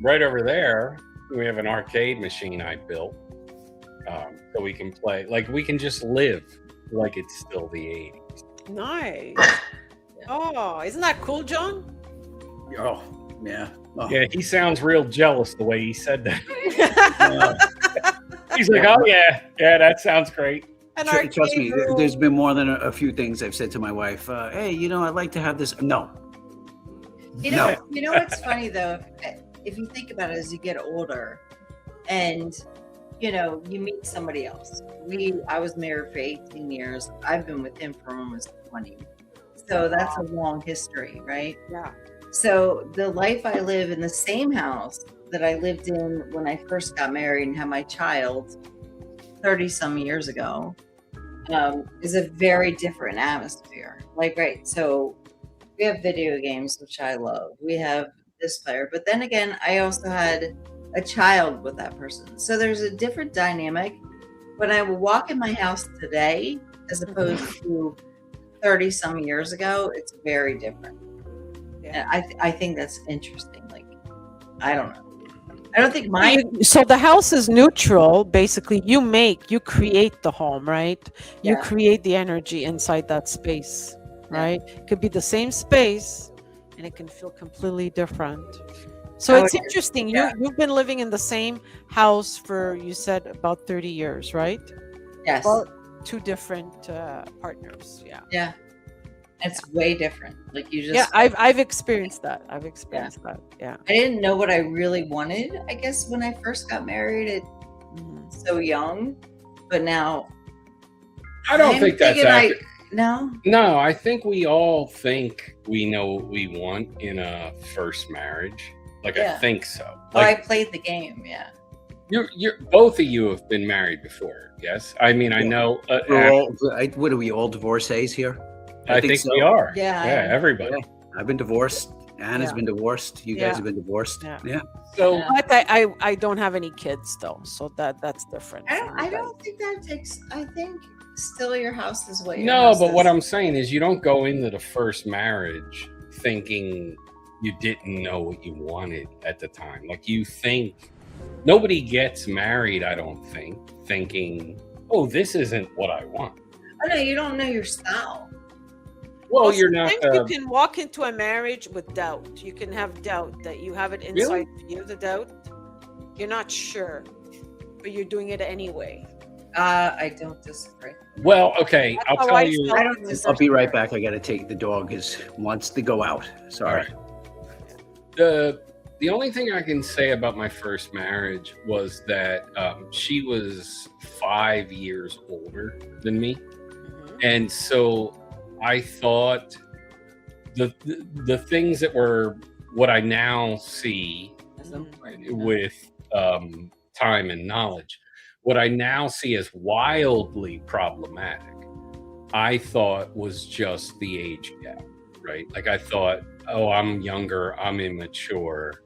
right over there. We have an arcade machine I built, so we can play. Like we can just live like it's still the '80s. Nice. Oh, isn't that cool, John? Oh, yeah. Oh. Yeah, he sounds real jealous the way he said that. Yeah. He's like, "Oh yeah, that sounds great." An Trust arcade me, room. there's been more than a few things I've said to my wife. Hey, you know, I'd like to have this. No. You know, No. you know what's funny though, if you think about it, as you get older, and you know, you meet somebody else. I was married for 18 years. I've been with him for almost 20. So that's a long history, right? Yeah. So the life I live in the same house that I lived in when I first got married and had my child 30 some years ago is a very different atmosphere. Like, right. So we have video games, which I love. We have this player, but then again, I also had a child with that person. So there's a different dynamic. When I would walk in my house today, as opposed to 30 some years ago, it's very different. Yeah. And I think that's interesting. Like, I don't know. I don't think my So the house is neutral. Basically, you create the home, right? You Yeah. create the energy inside that space, Yeah. right? It could be the same space, and it can feel completely different. So Oh, it's yeah. interesting. Yeah. You've been living in the same house for, you said, about 30 years, right? yes, Well, two different partners. Yeah. yeah, it's way different. Like you just Yeah, I've experienced that. I've experienced that. Yeah. I didn't know what I really wanted, I guess, when I first got married at Mhm. so young. But now I don't I'm think that's thinking accurate. no. No, I think we all think we know what we want in a first marriage. Like I Yeah. think so. Well, I Like played the game, yeah. you're both of you have been married before. Yes, I mean I Yeah. know. We're all, what are we all divorcees here? I think so. we are. Yeah, I yeah, am. everybody. Yeah. I've been divorced Anna's Yeah. been divorced. You Yeah. guys have been divorced. Yeah. Yeah. So Yeah. But I don't have any kids though, so that's different. I from you guys. don't think that takes. I think still your house is what your no, house but is. what I'm saying is you don't go into the first marriage thinking you didn't know what you wanted at the time. Like you think nobody gets married, I don't think, thinking, oh, this isn't what I want. Oh no, you don't know your style. Well, you're not. sometimes you can walk into a marriage with doubt. You can have doubt that you have it inside you. The doubt, you're not sure, but you're doing it anyway. I don't disagree. Well, okay, That's I'll how tell I you. felt I don't in the dis- I'll first be right marriage. back. I got to take the dog. Wants to go out. Sorry. The only thing I can say about my first marriage was that she was 5 years older than me, Mhm. and so I thought the things that were what I now see with time and knowledge, what I now see as wildly problematic, I thought was just the age gap, right? Like I thought, oh, I'm younger, I'm immature,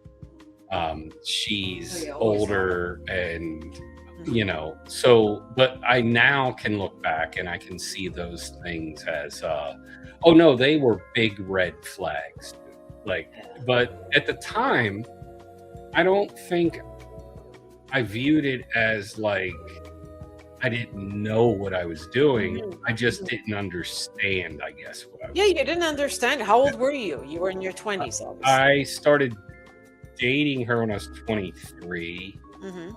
she's Oh, you always older, and so, but I now can look back and I can see those things as oh no, they were big red flags, like, but at the time I don't think I viewed it as like I didn't know what I was doing. I just didn't understand, I guess, what I was Yeah, you didn't understand. How old were you? You were in your 20s, obviously. I started dating her when I was 23. Mhm.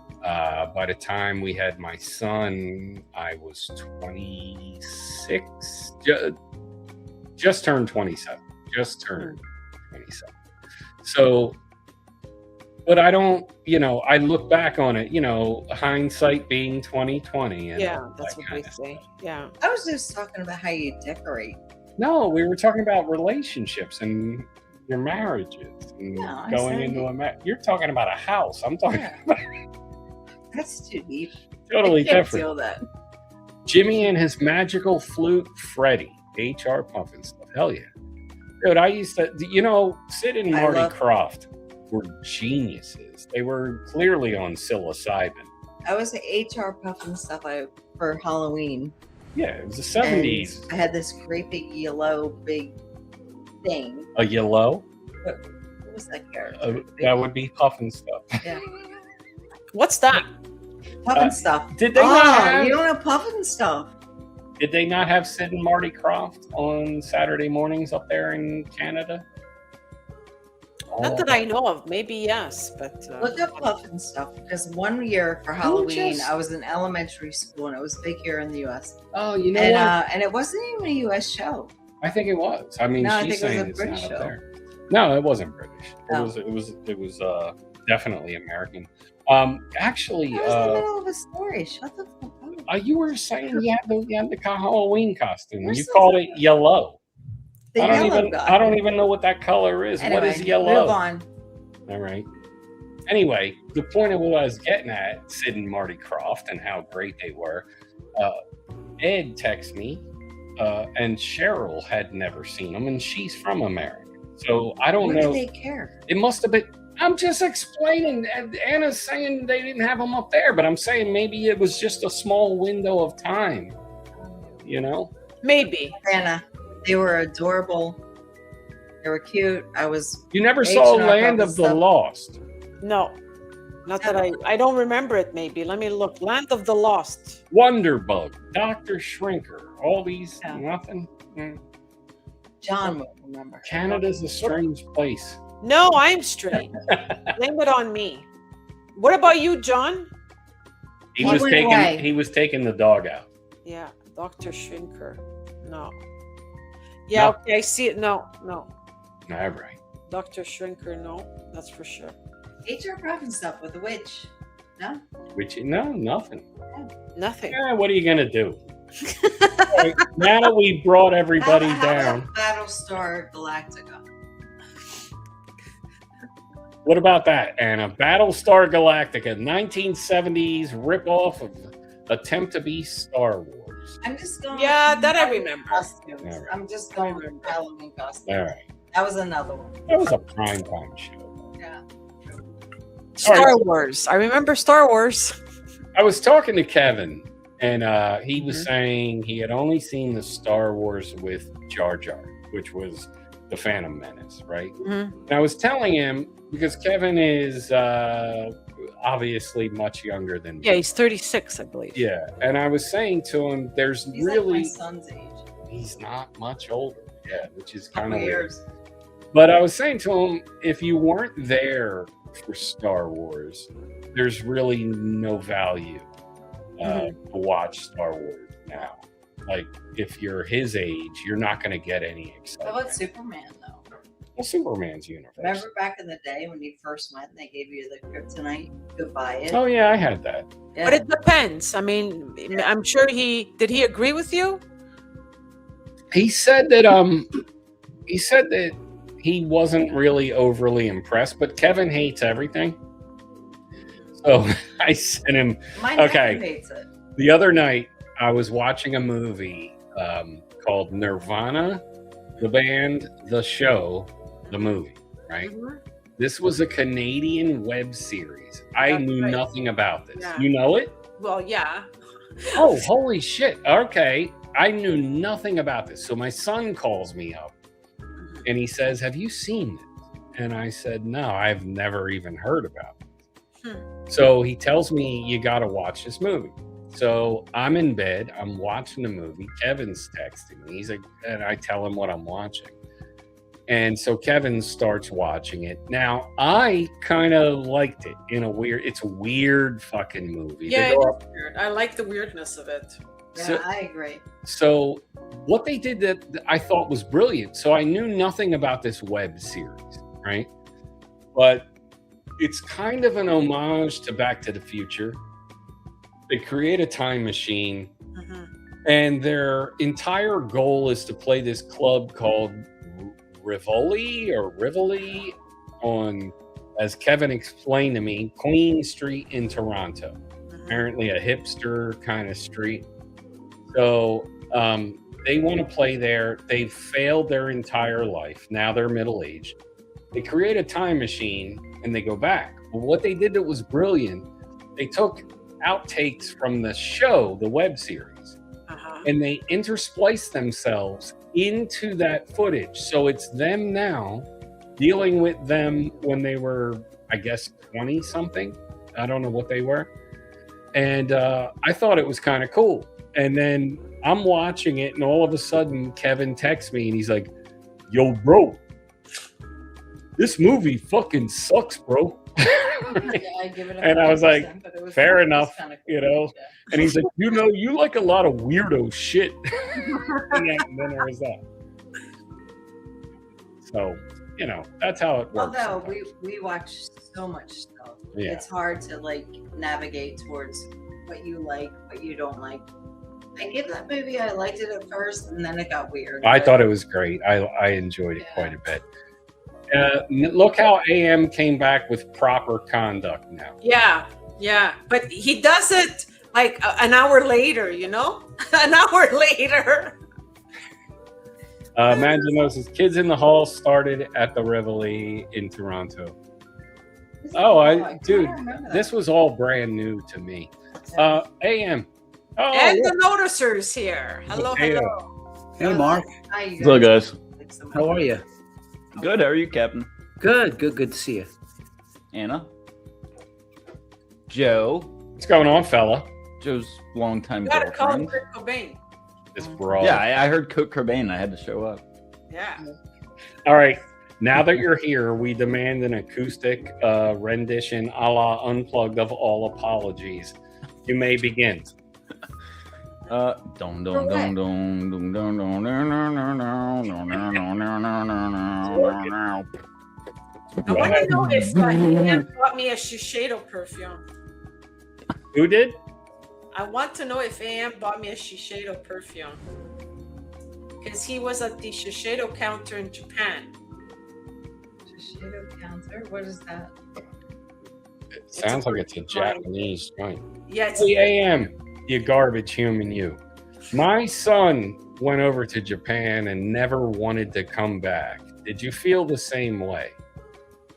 By the time we had my son, I was 26. Just turned 27. Just turned 27. So, but I don't, I look back on it, hindsight being 2020. And Yeah, all that's that what they kind of say. stuff. Yeah. I was just talking about how you decorate. No, we were talking about relationships your marriages and No, I going said- into a marriage. You're talking about a house. I'm talking Yeah. about That's too deep. totally I can't different. feel that. Jimmy and his magical flute, Freddie, HR pumping stuff. Hell yeah. Dude, I used to, Sid and I Marty love- Krofft were geniuses. They were clearly on psilocybin. I was an HR puff and stuff for Halloween. Yeah, it was the 70s. And I had this great big yellow big thing. A yellow? What was that character? That would be puffin stuff. Yeah. What's that? Puffin stuff. Did they not have, you don't know puffin stuff. Did they not have Sid and Marty Krofft on Saturday mornings up there in Canada? Not that I know of. Maybe yes, but Look up puffin stuff because one year for Halloween just- I was in elementary school and it was big here in the U.S. Oh, you know And what? and it wasn't even a U.S. show. I think it was. I mean, No, I she's think it was saying a it's British not up show. there. No, it wasn't British. No. It was definitely American. Actually, That was in the middle of a story. Shut the fuck up. you were saying you had the Halloween costume. We're You so called it yellow. The I don't yellow even guy. I don't even know what that color is. Anyway, what is yellow? Move on. All right. Anyway, the point of what I was getting at, Sid and Marty Krofft and how great they were. Ed texted me, and Cheryl had never seen them, and she's from America. So I don't What know. do they care? It must have been. I'm just explaining. Anna's saying they didn't have them up there, but I'm saying maybe it was just a small window of time. maybe. Anna, they were adorable. They were cute. You never saw H&R Land of the stuff. Lost. No. Not that I don't remember it. Maybe let me look. Land of the Lost. Wonderbug, Dr. Shrinker, all these, Yeah. nothing. John would remember. Canada's a strange place. No, I'm straight. Blame it on me. What about you, John? He He was went taking away. he was taking the dog out. Yeah, Dr. Shrinker. No. Yeah, No. okay, I see it. No. All right. Dr. Shrinker, no. That's for sure. HR Puffin stuff with the witch. No? Nothing. Nothing. Yeah, what are you gonna do? All right, now that we brought everybody How down, about Battlestar Galactica? what about that, Anna? Battlestar Galactica, 1970s ripoff of attempt to be Star Wars. I'm just going. Yeah, with that I Halloween remember. Costumes. All right. I'm just going with Halloween costumes. All right. That was another one. That was a primetime show. Yeah. Star Wars. I remember Star Wars. I was talking to Kevin, and he was saying he had only seen the Star Wars with Jar Jar, which was the Phantom Menace, right? And I was telling him, because Kevin is obviously much younger than me. Yeah, he's 36, I believe. Yeah, and I was saying to him, there's He's really... like my son's age. He's not much older, yeah, which is kind Couple of weird. years. But I was saying to him, if you weren't there for Star Wars, there's really no value to watch Star Wars now. Like, if you're his age, you're not going to get any How excitement. about Superman, though? Well, Superman's universe. Remember back in the day when you first went and they gave you the kryptonite? You could buy it. Oh, yeah, I had that. Yeah. But it depends. I mean, I'm sure did he agree with you? He said that he wasn't really overly impressed, but Kevin hates everything. So I sent him. My Okay. nephew hates it. The other night, I was watching a movie called Nirvana, the band, the show, the movie, right? This was a Canadian web series. I That's knew right. nothing about this. Yeah. You know it? Well, yeah. Oh, holy shit. Okay. I knew nothing about this. So my son calls me up and he says, have you seen this? And I said, no, I've never even heard about it. So he tells me, you got to watch this movie. So I'm in bed. I'm watching the movie. Kevin's texting me. He's like, and I tell him what I'm watching. And so Kevin starts watching it. Now, I kind of liked it in a weird, it's a weird fucking movie. Yeah, They go it is weird. I like the weirdness of it. Yeah, So- I agree. So what they did that I thought was brilliant. So I knew nothing about this web series, right? But it's kind of an homage to Back to the Future. They create a time machine, and their entire goal is to play this club called Rivoli on, as Kevin explained to me, Queen Street in Toronto. Apparently a hipster kind of street. So they want to play there. They've failed their entire life. Now they're middle-aged. They create a time machine and they go back. But what they did that was brilliant, they took outtakes from the show, the web series, and they interspliced themselves into that footage. So it's them now dealing with them when they were, I guess, 20 something. I don't know what they were. And I thought it was kind of cool. And then I'm watching it, and all of a sudden Kevin texts me and he's like, yo, bro, this movie fucking sucks, bro. Yeah, I give it a And I was like, 100%, but it was- fair it was enough, kinda you cool, know. And he's like, you know, you like a lot of weirdo shit. And then there was that. So, you know, that's how it works. Although sometimes. we watch so much stuff, Yeah. it's hard to like navigate towards what you like, what you don't like. I give that movie, I liked it at first, and then it got weird. I but- thought it was great. I enjoyed it quite a bit. Look how AM came back with proper conduct now. Yeah, yeah. But he does it like an hour later, you know? An hour later. Imagine says, kids in the hall started at the Rivoli in Toronto. Oh, I dude, remember that. this was all brand new to me. AM. Oh, And yeah. the noticers here. Hello, hello. Hey, Mark. Hi, you Hello, guys. How are you? Good. How are you, Captain? Good to see you. Anna? Joe? What's going on, fella? Joe's longtime You gotta call him girlfriend. Kurt Cobain. This brawl. Yeah, I heard Kurt Cobain. I had to show up. Yeah. All right. Now that you're here, we demand an acoustic rendition a la Unplugged of all apologies. You may begin. Dong dong dong dong dong dong dong dong dong dong dong. I want to know if Ian bought me a Shiseido perfume. Who did? I want to know if AM bought me a Shiseido perfume. Because he was at the Shiseido counter in Japan. Shiseido counter? What is that? It sounds like it's a Japanese joint. Yeah, it's Hey, AM, you garbage human, you. My son went over to Japan and never wanted to come back. did you feel the same way?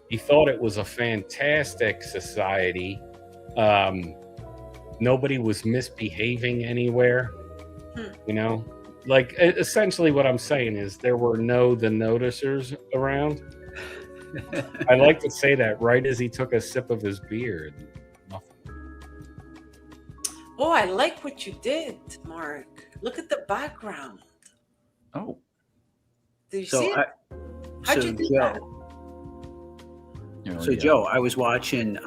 He thought it was a fantastic society. Nobody was misbehaving anywhere. You know, like essentially what I'm saying is there were no the noticers around. I like to say that right as he took a sip of his beer. Nothing. Oh, I like what you did, Mark. Look at the background. Oh, Do you see it? How'd you do that? So Joe, I was watching.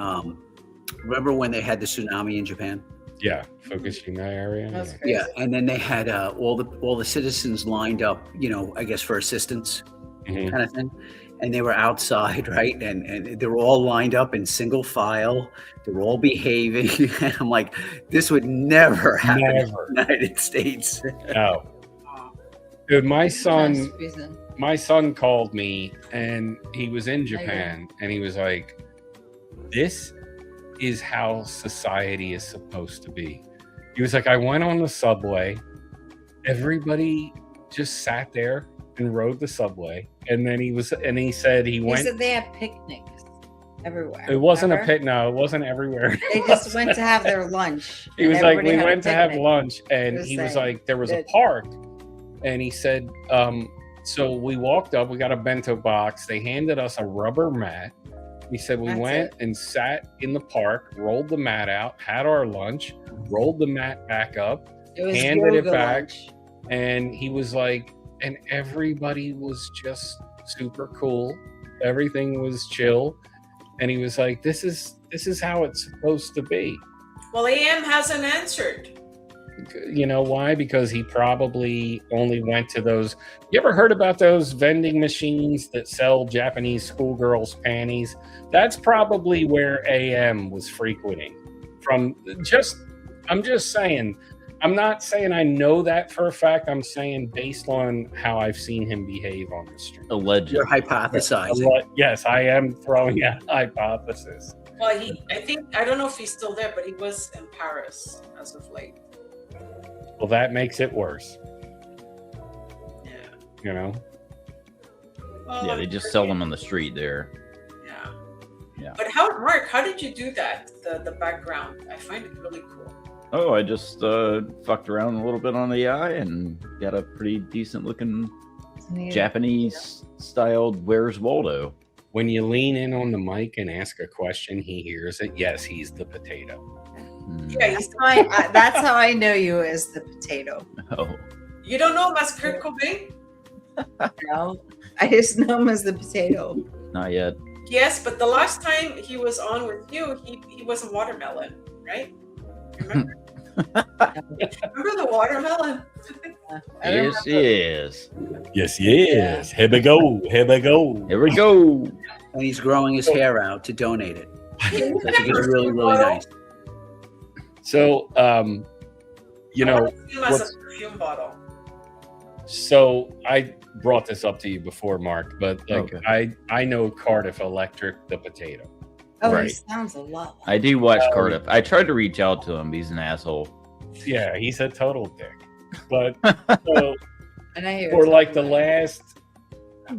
Remember when they had the tsunami in Japan? Yeah, Fukushima area. That's crazy. Yeah, and then they had all the citizens lined up, I guess for assistance, Mhm. kind of thing. And they were outside, right? And they were all lined up in single file. They were all behaving. And I'm like, this would never happen in Never. the United States. No. Dude, my Nice son reason. called me and he was in Japan and he was like, this is how society is supposed to be. He was like, I went on the subway. Everybody just sat there and rode the subway. And then he said he He went. said they have picnics everywhere. It wasn't remember? a pit. No, it wasn't everywhere. They just went to have their lunch. He and was like, everybody we had a went to have picnic. lunch, and was he was saying, like, there was a good. park, and he said, so we walked up, we got a bento box, they handed us a rubber mat. He said we That's went and sat in the park, rolled the mat out, had our lunch, rolled the mat back up, It was handed it yoga back. lunch. and he was like, and everybody was just super cool. Everything was chill, and he was like, this is how it's supposed to be. Well, AM hasn't answered. You know why? Because he probably only went to those. You ever heard about those vending machines that sell Japanese schoolgirls' panties? That's probably where AM was frequenting. I'm just saying. I'm not saying I know that for a fact. I'm saying based on how I've seen him behave on the street. alleged. You're hypothesizing. Yes, I am throwing out hypothesis. Well, I don't know if he's still there, but he was in Paris as of late. Well, that makes it worse. Yeah. You know. Well, Yeah, they just sell them on the street there. Yeah. Yeah. But Mark, how did you do that? The background. I find it really cool. Oh, I just fucked around a little bit on the AI and got a pretty decent looking Japanese styled Where's Waldo. When you lean in on the mic and ask a question, he hears it. Yes, he's the potato. Yeah, That's how I know you as the potato. Oh, you don't know him as Kurt Cobain? No, I just know him as the potato. not yet. Yes, but the last time he was on with you, he was a watermelon, right? Remember? Remember the watermelon? Yes, yes. Yes, yes. Here we go. Here we go. Here we go. And he's growing his hair out to donate it. I think it's really, really nice. So, you know, Him as a perfume bottle. so I brought this up to you before, Mark, but like Okay. I know Cardiff Electric, the potato. Oh, he Right. sounds a lot. I do watch Cardiff. I tried to reach out to him. He's an asshole. Yeah, he's a total dick. But so And I hear for it's like the not last,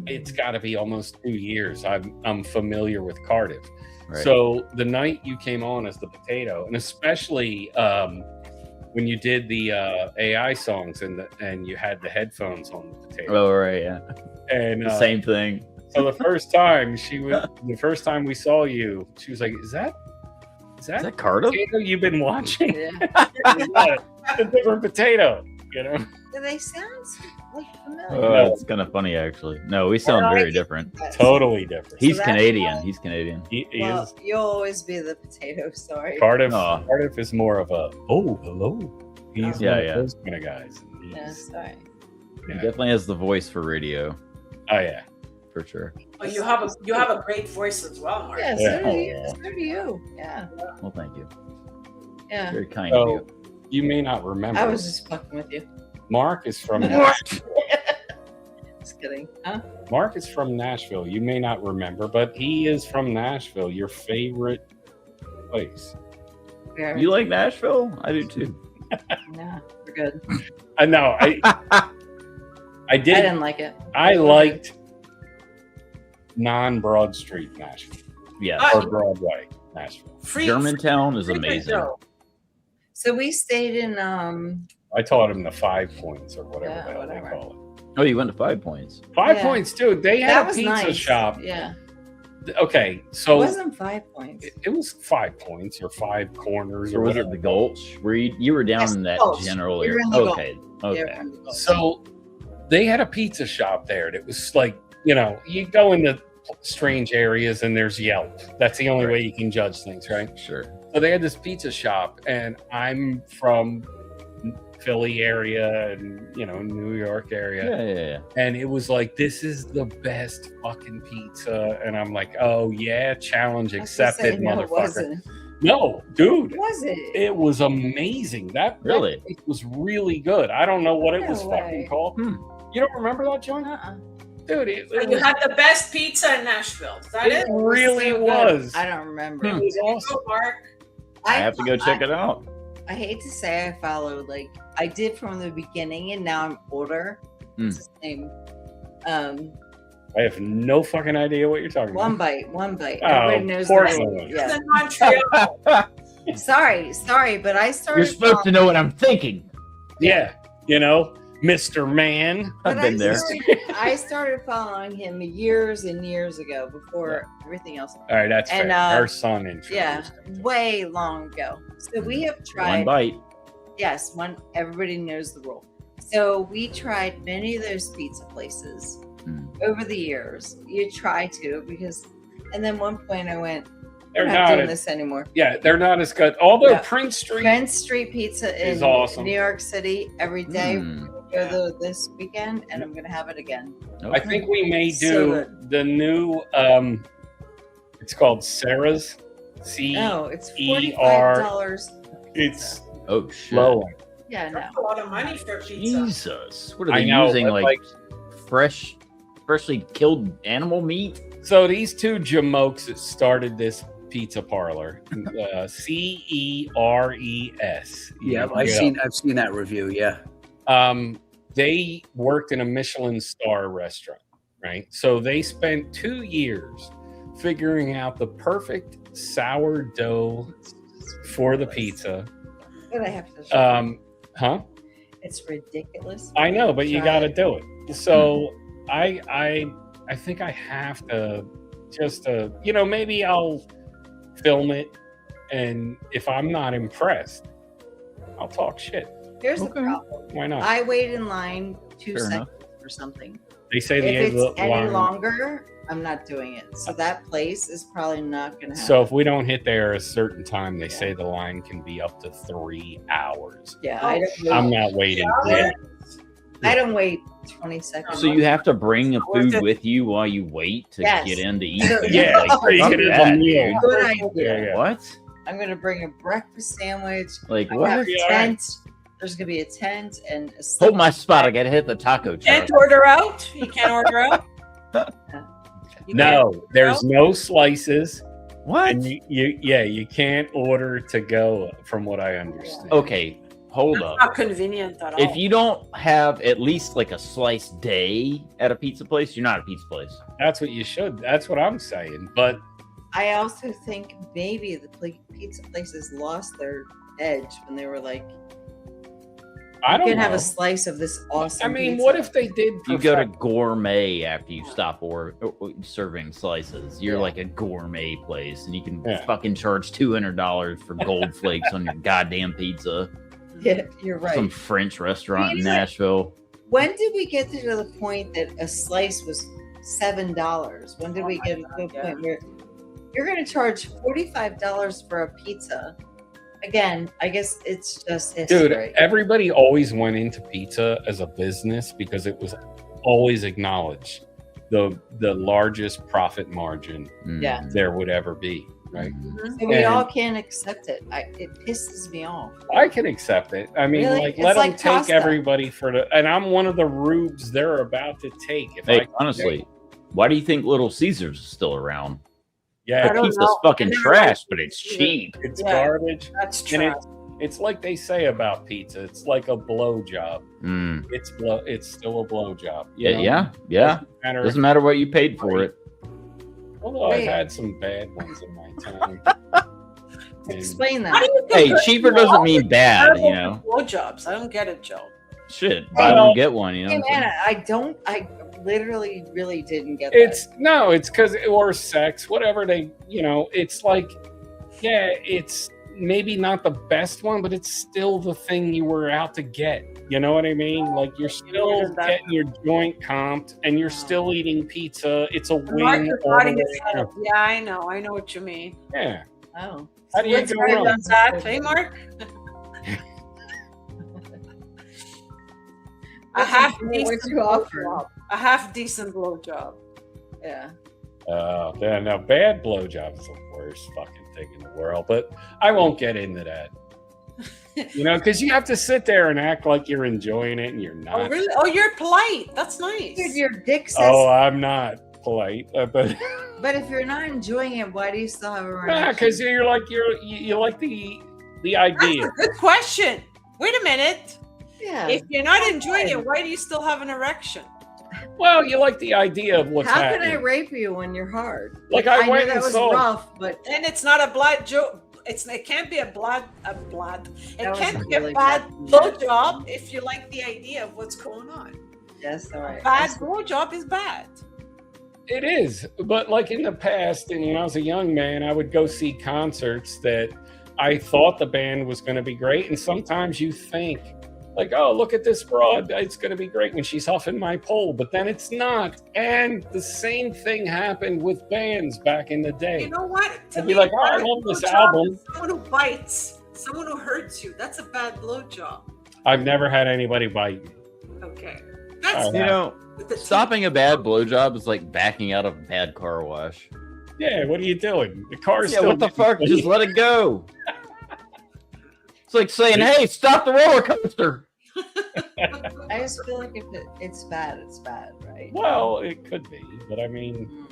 it's got to be almost 2 years. I'm familiar with Cardiff. Right. So the night you came on as the potato, and especially when you did the AI songs and you had the headphones on the potato, Oh, right, yeah. and The same thing. so the first time we saw you, she was like, "Is that Is that Cardiff? potato you've been watching? Yeah. A different potato, you know?" Do they sound like familiar? Oh, that's kind of funny, actually. No, we sound very different. Totally different. He's that's Canadian. why- He's Canadian. He Well, is you'll always be the potato. Sorry. Cardiff. Aw. Cardiff is more of a hello. He's Yeah, one of yeah. those kind of guys. Yeah, sorry. He Yeah. definitely has the voice for radio, Oh yeah. for sure. Oh, you have a great voice as well, Mark. Yeah, Yeah. so do you. So do you. Yeah. Well, thank you. Yeah. Very kind of So you. you may not remember. I was just fucking with you. Mark is from Just kidding. Huh? Mark is from Nashville. You may not remember, but he is from Nashville. Your favorite place? We're, You like Nashville? I do too. Nah, we're good. I know. I I did. didn't like it. I liked non-Broad Street Nashville Yeah. or Broadway Nashville. Free. Germantown is free amazing. window. So we stayed in I taught him the 5 points or whatever Yeah, the hell they whatever. call it. Oh, you went to 5 Points. 5 Yeah. Points, dude. They that had a was pizza nice. shop. Yeah. Okay, It so wasn't 5 points. it was 5 Points or 5 corners Or or was it whatever. the Gulch? Where you were down Yes, in that Gulch. general We were area? in the Gulch. Okay. Yeah, Okay. from the Gulch. So they had a pizza shop there that was like, you know, you go into strange areas and there's Yelp. That's the only way you can judge things, right? Sure. So they had this pizza shop, and I'm from Philly area and, you know, New York area. Yeah. And it was like, this is the best fucking pizza. And I'm like, oh yeah, challenge I was gonna say, accepted, no, it motherfucker. wasn't. No, dude. Was it? It was amazing. That Really? place was really good. I don't know what it No was way. fucking called. Hmm. You don't remember that joint? Dude, it So you was, had the best pizza in Nashville. Is that it it? really So good. was. I don't remember. It was awesome. Go, Mark. I have to go check it out. I hate to say I followed, like I did from the beginning, and now I'm older. It's the same. I have no fucking idea what you're talking One about. bite. Oh, Everybody knows the Portland. name. It's Yeah. in Montreal. Sorry, but I started. You're supposed to know what I'm thinking. Yeah, you know, Mr. Man. I've been there. I started following him years and years ago before everything else. All right, that's And, fair. Our son introduced Yeah, him. way long ago. So we have One tried. bite. Yes, one. Everybody knows the rule. So we tried many of those pizza places over the years. You try to because, and then one point I went, They're I'm not not doing as, this anymore. yeah, they're not as good. Although Yeah. Prince Street Prince Street Pizza is in awesome. New York City every day. Mm. Go there this weekend, and I'm gonna have it again. I think we may So do good. the new it's called Sarah's. No, it's C-E-R. $45. It's Oh shit. low. Yeah, no. That's a lot of money for pizza. Jesus. What are I they know, using? but, Like freshly killed animal meat? So these two jamokes that started this pizza parlor, CERES. Yeah, Look it up. I've seen that review. Yeah. They worked in a Michelin star restaurant, right? So they spent 2 years figuring out the perfect sourdough for the pizza. But I have to show Huh? it's ridiculous. I know, but you Try got to it. do it. So I think I have to just you know, maybe I'll film it, and if I'm not impressed, I'll talk shit. Here's the Okay. problem. Why not? I wait in line 2 Fair seconds for something. They say If the it's any line. longer, I'm not doing it. So that place is probably not gonna happen. So if we don't hit there a certain time, they say the line can be up to 3 hours. yeah, I'm not waiting. Yeah. I don't wait 20 seconds. So you have to bring a Worth food it. with you while you wait to Yes. get in to eat. So- it? Yeah, Like, so you fuck can have that, a meal. dude. Good idea. Yeah, yeah. What? I'm gonna bring a breakfast sandwich. Like I what? got a Yeah, all right. tent. There's gonna be a tent and a Hold my spot. I gotta hit the taco truck. Can't order out. You can't order out. You No, there's no slices, What? and you can't order to go. From what I understand. Okay, hold That's up. not convenient at all. If you don't have at least like a slice day at a pizza place, you're not a pizza place. That's what you should. That's what I'm saying. But I also think maybe the pizza places lost their edge when they were like, I you don't can have know. a slice of this awesome. I mean, pizza. what if they did? You go to perfect- gourmet after you stop or serving slices. You're Yeah. like a gourmet place, and you can Yeah. fucking charge $200 for gold flakes on your goddamn pizza. Yeah, you're right. Some French restaurant in Pizza- Nashville. When did we get to the point that a slice was $7? When did we get to the God, point where you're going to charge $45 for a pizza? Again, I guess it's just history. Dude, everybody always went into pizza as a business because it was always acknowledged the largest profit margin Yeah. there would ever be. Right? Mm. So we And- all can't accept it. It pisses me off. I can accept it. I mean, Really? like, It's let them like take pasta. everybody for the. And I'm one of the rubes they're about to take. If Hey, I honestly, why do you think Little Caesars is still around? yeah, I don't Pizza's know. fucking I never trash, but liked it's it. cheap. it's Yeah. garbage. That's And true. it's like they say about pizza. It's like a blow job. Mm. It's still a blow job. Yeah, yeah. Doesn't matter Doesn't matter what you paid for it. Although Wait. I've had some bad ones in my time. And- Explain How do that. you Hey, cheaper doesn't mean bad, you know. Blowjobs. I don't get it, Joe. Shit, buy one get one, you know. Hey, what I'm man, I literally really didn't get It's because or sex, whatever they, it's like, yeah, it's maybe not the best one, but it's still the thing you were out to get. You know what I mean? Like you're still getting your joint comped, and you're still eating pizza. It's a Mark win. is all nodding the his way head. around. Yeah, I know what you mean. Yeah. Oh. How do you Let's go write wrong? down that. Hey, Mark. A half What decent you offer? blowjob. A half decent blowjob. Yeah. Yeah, no, bad blowjob is the worst fucking thing in the world. But I won't get into that. Because you have to sit there and act like you're enjoying it, and you're not. Oh, really? Oh, you're polite. That's nice. Dude, your dick says. Oh, I'm not polite, but But if you're not enjoying it, why do you still have a erection? because you like the That's idea. a good question. Wait a minute. Yeah. If you're not enjoying it, why do you still have an erection? Well, you like the idea of what's How happening. can I rape you when you're hard? Like, I know went that and was saw- rough, but And it's not a blood joke. It can't be a blood. It That was can't a be really a bad bad- blowjob if you like the idea of what's going on. yes, all right. Bad blowjob is bad. It is, but like in the past, and when I was a young man, I would go see concerts that I thought the band was going to be great, and sometimes you think, like, oh, look at this broad, it's going to be great when she's huffing my pole, but then it's not. And the same thing happened with bands back in the day. You know what? To I'd be me, like, oh, I bad love this blowjob album. is someone who bites, someone who hurts you. That's a bad blowjob. I've never had anybody bite me. Okay, that's Oh, You know, with the stopping a bad blowjob is like backing out of a bad car wash. Yeah, what are you doing? The car's Yeah, still what the fuck? getting Just let it go. It's like saying, "Hey, stop the roller coaster." I just feel like if it's bad, right? Well, it could be, but I mean,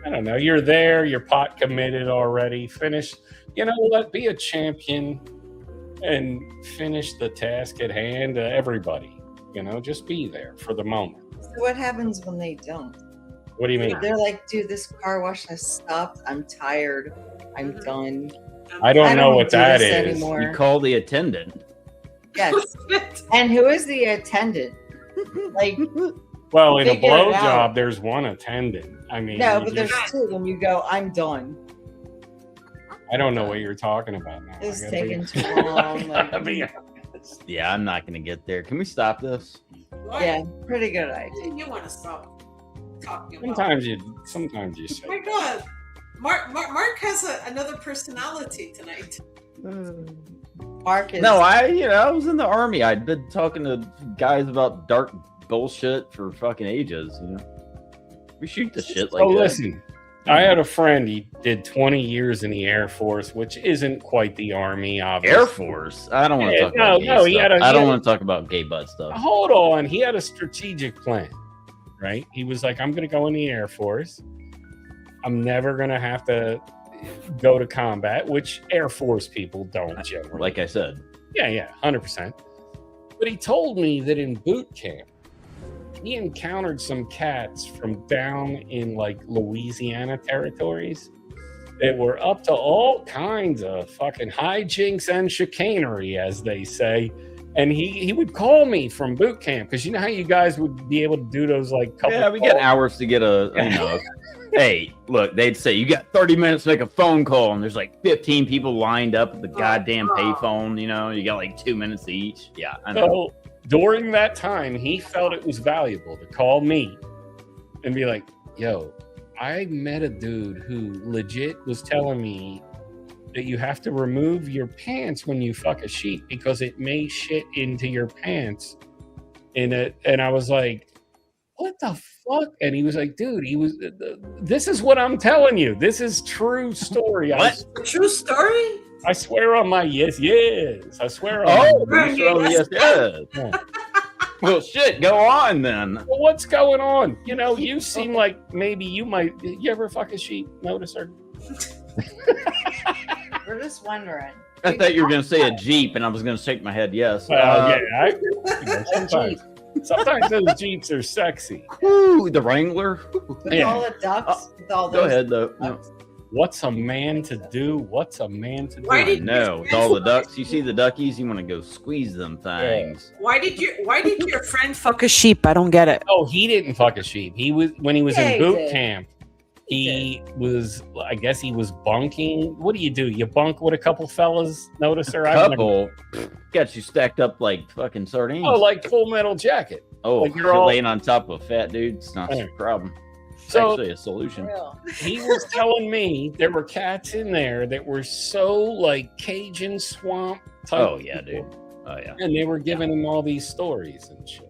I don't know. You're there. You're pot committed already. Finish. You know what? Be a champion and finish the task at hand. Everybody, just be there for the moment. So what happens when they don't? What do you mean? They're like, dude, this car wash has stopped. I'm tired. I'm Mhm. done. I don't know what do that this is. anymore. You call the attendant. Yes. And who is the attendant? Like, Well, in a Figure it out. blowjob, there's one attendant. I mean, no, you but there's just- two. When you go, I'm done. I don't know what you're talking about now. It's I gotta be- taking too long. I gotta Like, be honest. Yeah, I'm not gonna get there. Can we stop this? yeah, pretty good idea. You want to stop talking about? Sometimes you say. Oh my God, Mark has another personality tonight. Mark is. No, I was in the army. I'd been talking to guys about dark bullshit for fucking ages. We shoot the shit like Oh, that. listen. I had a friend. He did 20 years in the Air Force, which isn't quite the Army, obviously. Air Force. I don't want to Yeah, talk about gay no, he stuff. had a- I he don't had- want to talk about gay butt stuff. Hold on. He had a strategic plan, right? He was like, I'm going to go in the Air Force. I'm never going to have to go to combat, which Air Force people don't generally. Like I said, Yeah, 100%. But he told me that in boot camp, he encountered some cats from down in like Louisiana territories that were up to all kinds of fucking hijinks and chicanery, as they say. And he would call me from boot camp because you know how you guys would be able to do those like couple. yeah, we get calls? hours to get hey, look, they'd say you got 30 minutes to make a phone call, and there's like 15 people lined up at the goddamn payphone. You got like 2 minutes each. Yeah, I know. So during that time, he felt it was valuable to call me and be like, yo, I met a dude who legit was telling me that you have to remove your pants when you fuck a sheep because it may shit into your pants. And I was like, what the fuck? And he was like, dude, this is what I'm telling you. This is true story. What? A true story? I swear on my yes. I swear on Oh, my yes. Well, shit, go on then. Well, what's going on? You seem like maybe you ever fuck a sheep? Notice her? We're just wondering. I thought you were going to say a Jeep, and I was going to shake my head yes. Yeah, sometimes. Sometimes those Jeeps are sexy. Ooh, the Wrangler. With Yeah. all the ducks, with all Go those ahead, though. ducks. What's a man to do? What's a man to do? Why did- No, with all the ducks. You see the duckies, you want to go squeeze them things. Why did your friend fuck a sheep? I don't get it. Oh, he didn't fuck a sheep. He was when he was Yeah, in he boot did. camp. He was, I guess, he was bunking. What do? You bunk with a couple fellas? Notice her? Couple got you stacked up like fucking sardines. Oh, like Full Metal Jacket. oh, like you're you're all- laying on top of a fat dude. It's not a problem. It's So actually a solution. Real. he was telling me there were cats in there that were so like Cajun swamp type. Oh yeah, dude. Oh yeah. And they were giving him all these stories and shit.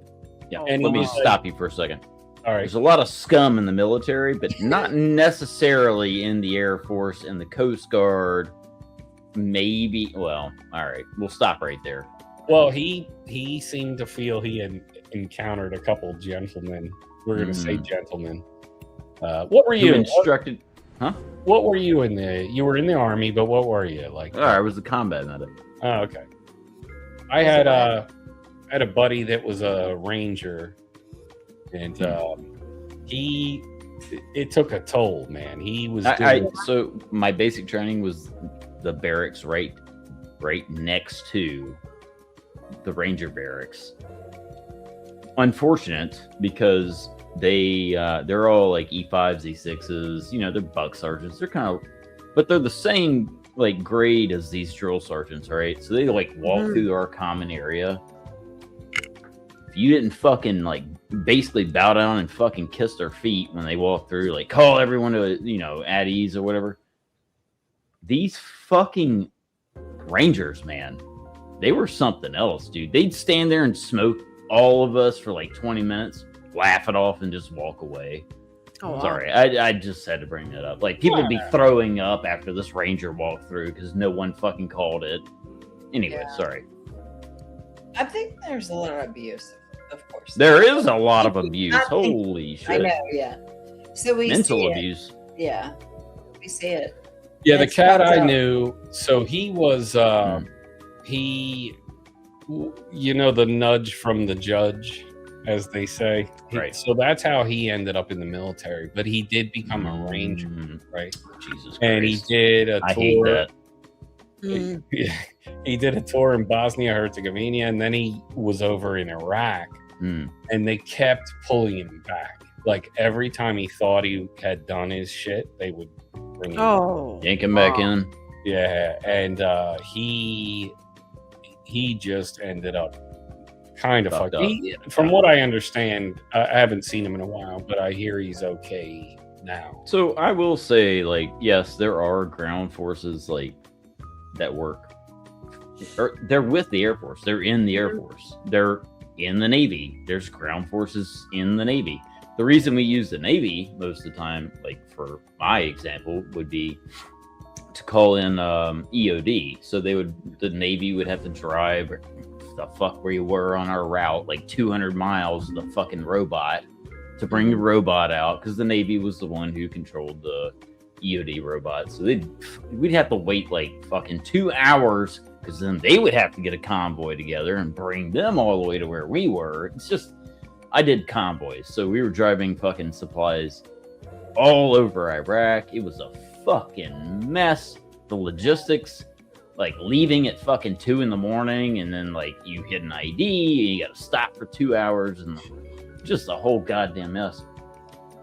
Yeah. And Let he me was like- stop you for a second. All right. There's a lot of scum in the military, but not necessarily in the Air Force and the Coast Guard. Maybe. Well, all right. We'll stop right there. Well, he seemed to feel he had encountered a couple gentlemen. We're going to say gentlemen. What were You you? instructed. What were you in the? You were in the army, but what were you like? All right, I was the combat medic. Oh, okay. I had a buddy that was a ranger, and it took a toll, man. He was So my basic training was the barracks right next to the ranger barracks. Unfortunate because they're all like E5s, E6s. You know, they're buck sergeants. They're kind of, but they're the same like grade as these drill sergeants, right? So they like walk through our common area. If you didn't fucking like basically bow down and fucking kiss their feet when they walk through, like call everyone to, you know, at ease or whatever. These fucking rangers, man, they were something else, dude. They'd stand there and smoke all of us for like 20 minutes, laugh it off, and just walk away. Oh, wow. Sorry, I just had to bring that up. Like, people would be throwing up after this ranger walked through because no one fucking called it. Anyway, Yeah. sorry. I think there's a lot of abuse, of course. There is a lot of abuse. I think- Holy I shit. know, yeah. So we Mental see abuse. it. Yeah, we see it. Yeah, the It's cat fucked I up. knew. So he was, you know, the nudge from the judge, as they say. Right. So that's how he ended up in the military. But he did become a ranger, right? Jesus Christ. And he did a I hate tour. that. Mm. He did a tour in Bosnia Herzegovina, and then he was over in Iraq, Hmm. and they kept pulling him back. Like every time he thought he had done his shit, they would bring him. Oh. Yank him back in. Yeah, and he just ended up kind of Fucked fucked. up. From what I understand, I haven't seen him in a while, but I hear he's okay now. So I will say, like, yes, there are ground forces like that work. They're with the Air Force. They're in the Air Force. They're in the Navy. There's ground forces in the Navy. The reason we use the Navy most of the time, like for my example, would be to call in EOD. So the Navy would have to drive the fuck where you were on our route, like 200 miles, the fucking robot, to bring the robot out, because the Navy was the one who controlled the EOD robot. So we'd have to wait like fucking 2 hours, because then they would have to get a convoy together and bring them all the way to where we were. It's just, I did convoys, so we were driving fucking supplies all over Iraq. It was a fucking mess. The logistics, like leaving at fucking 2 a.m, and then like you hit an ID, you got to stop for 2 hours, and just a whole goddamn mess.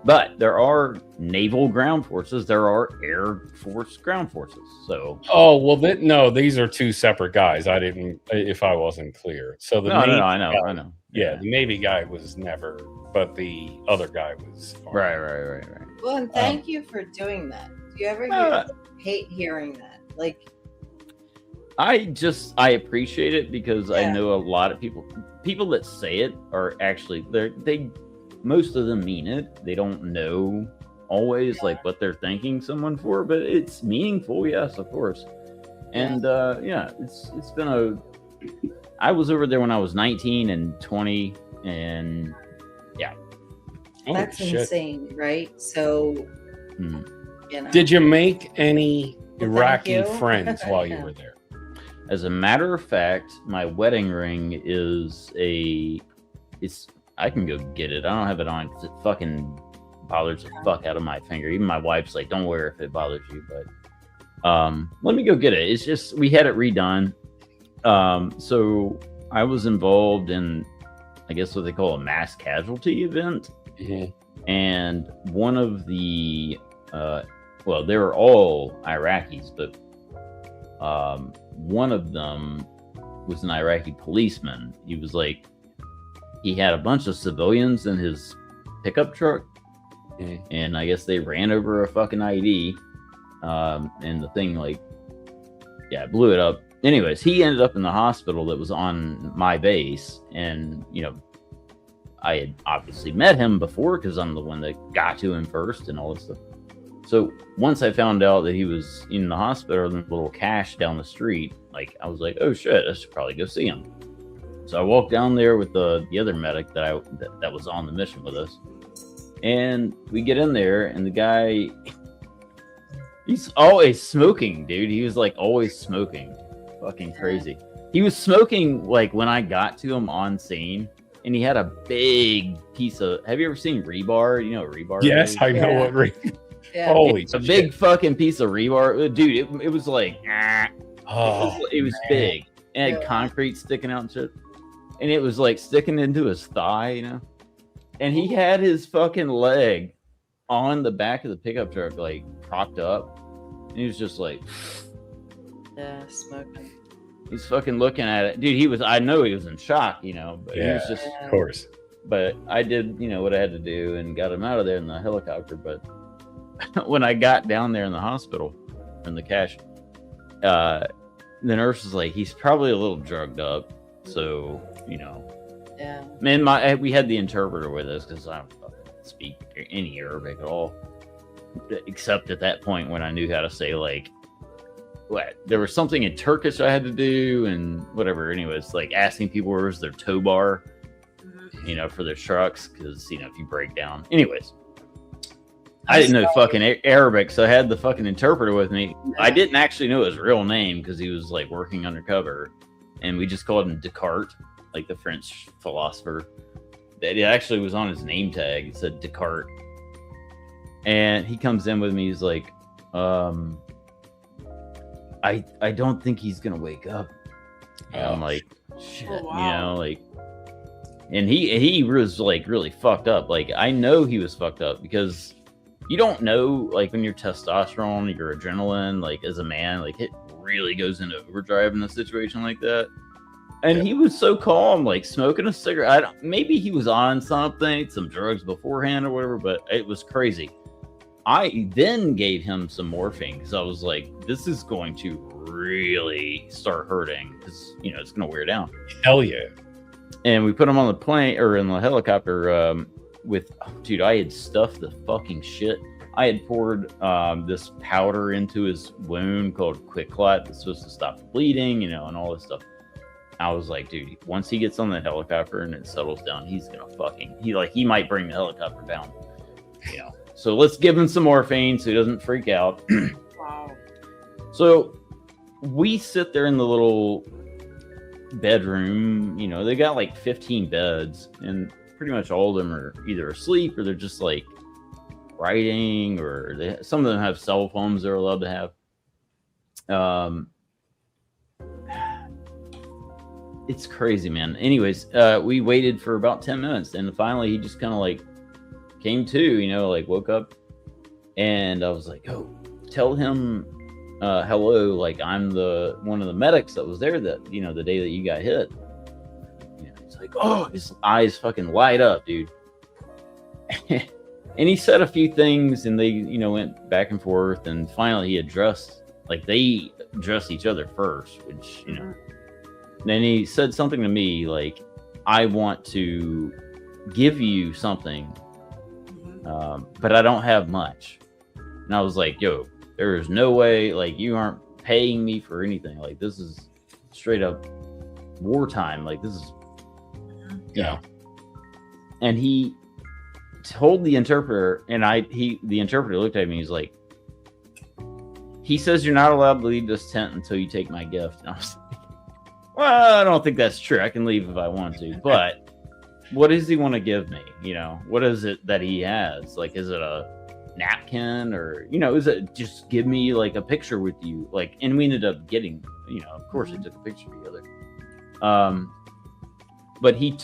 But there are naval ground forces, there are Air Force ground forces. So Oh well, no, these are two separate guys. I didn't, if I wasn't clear. So the no, Navy I know, guy- I know. Yeah, the Navy guy was never, but the other guy was. Right. Well, and thank you for doing that. Do you ever hate hearing that? Like, I appreciate it because I Yeah. know a lot of people that say it are actually they most of them mean it. They don't know always like what they're thanking someone for, but it's meaningful, yes, of course. And it's been I was over there when I was 19 and 20, and Oh, that's shit. insane, right? So, Hmm. you know. Did you make any Well, thank Iraqi you. friends while you Yeah. were there? As a matter of fact, my wedding ring is I can go get it. I don't have it on because it fucking bothers the fuck out of my finger. Even my wife's like, don't wear it if it bothers you. But let me go get it. It's just we had it redone. So I was involved in, I guess what they call a mass casualty event. And one of the well, they were all Iraqis, but one of them was an Iraqi policeman. He was like, he had a bunch of civilians in his pickup truck, and I guess they ran over a fucking ID, and the thing like, yeah, blew it up. Anyways, he ended up in the hospital that was on my base, and you know, I had obviously met him before because I'm the one that got to him first and all this stuff. So once I found out that he was in the hospital in a little cache down the street, like I was like, oh shit, I should probably go see him. So I walked down there with the other medic that was on the mission with us, and we get in there, and the guy, he's always smoking, dude. He was like always smoking, fucking crazy. He was smoking like when I got to him on scene, and he had a big piece of. Have you ever seen rebar? You know what rebar? Yes, is? I know what rebar. Yeah. Holy A big fucking piece of rebar, dude. It was like, Oh, it was big. It had concrete sticking out and shit. And it was like sticking into his thigh, you know? And he had his fucking leg on the back of the pickup truck, like propped up. And he was just like, Yeah, smoking. he's fucking looking at it. Dude, I know he was in shock, you know, but he was just, of course. but I did, you know, what I had to do and got him out of there in the helicopter. But when I got down there in the hospital, in the cache, the nurse was like, he's probably a little drugged up. So, you know, Yeah. man, we had the interpreter with us because I don't fucking speak any Arabic at all, except at that point when I knew how to say like, what there was something in Turkish I had to do and whatever. Anyways, like asking people where was their tow bar, you know, for their trucks because you know if you break down. Anyways, I didn't know fucking Arabic, so I had the fucking interpreter with me. I didn't actually know his real name because he was like working undercover. And we just called him Descartes, like the French philosopher. That it actually was on his name tag. It said Descartes. And he comes in with me. He's like, I don't think he's gonna wake up. And I'm like, shit, Oh, wow. you know, like. And he was like really fucked up. Like I know he was fucked up because you don't know, like when your testosterone, your adrenaline, like as a man, like it really goes into overdrive in a situation like that. And he was so calm, like smoking a cigarette. Maybe he was on something, some drugs beforehand or whatever, but it was crazy. I then gave him some morphine because I was like, this is going to really start hurting because, you know, it's going to wear down. Hell yeah. And we put him on the plane or in the helicopter dude, I had stuffed the fucking shit. I had poured this powder into his wound called Quick Clot that's supposed to stop the bleeding, you know, and all this stuff. I was like, dude, once he gets on the helicopter and it settles down, he's gonna he might bring the helicopter down, you know. So let's give him some morphine so he doesn't freak out. Wow. So we sit there in the little bedroom, you know, they got like 15 beds, and pretty much all of them are either asleep or they're just like writing, or some of them have cell phones they're allowed to have. It's crazy, man. Anyways, we waited for about 10 minutes and finally he just kind of like came to, you know, like woke up, and I was like, oh, tell him hello, like I'm the one of the medics that was there that, you know, the day that you got hit. You know, he's like, oh, his eyes fucking light up, dude. And he said a few things and they, you know, went back and forth, and finally he addressed, like they addressed each other first, which, you know. Then he said something to me like, I want to give you something, but I don't have much. And I was like, yo, there is no way, like you aren't paying me for anything. Like this is straight up wartime. Like this is, you know. And he told the interpreter, and the interpreter looked at me, he's like, he says you're not allowed to leave this tent until you take my gift. And I was like, well, I don't think that's true. I can leave if I want to, but what does he want to give me? You know, what is it that he has? Like, is it a napkin, or, you know, is it just give me like a picture with you? Like, and we ended up getting, you know, of course, we took a picture together. But he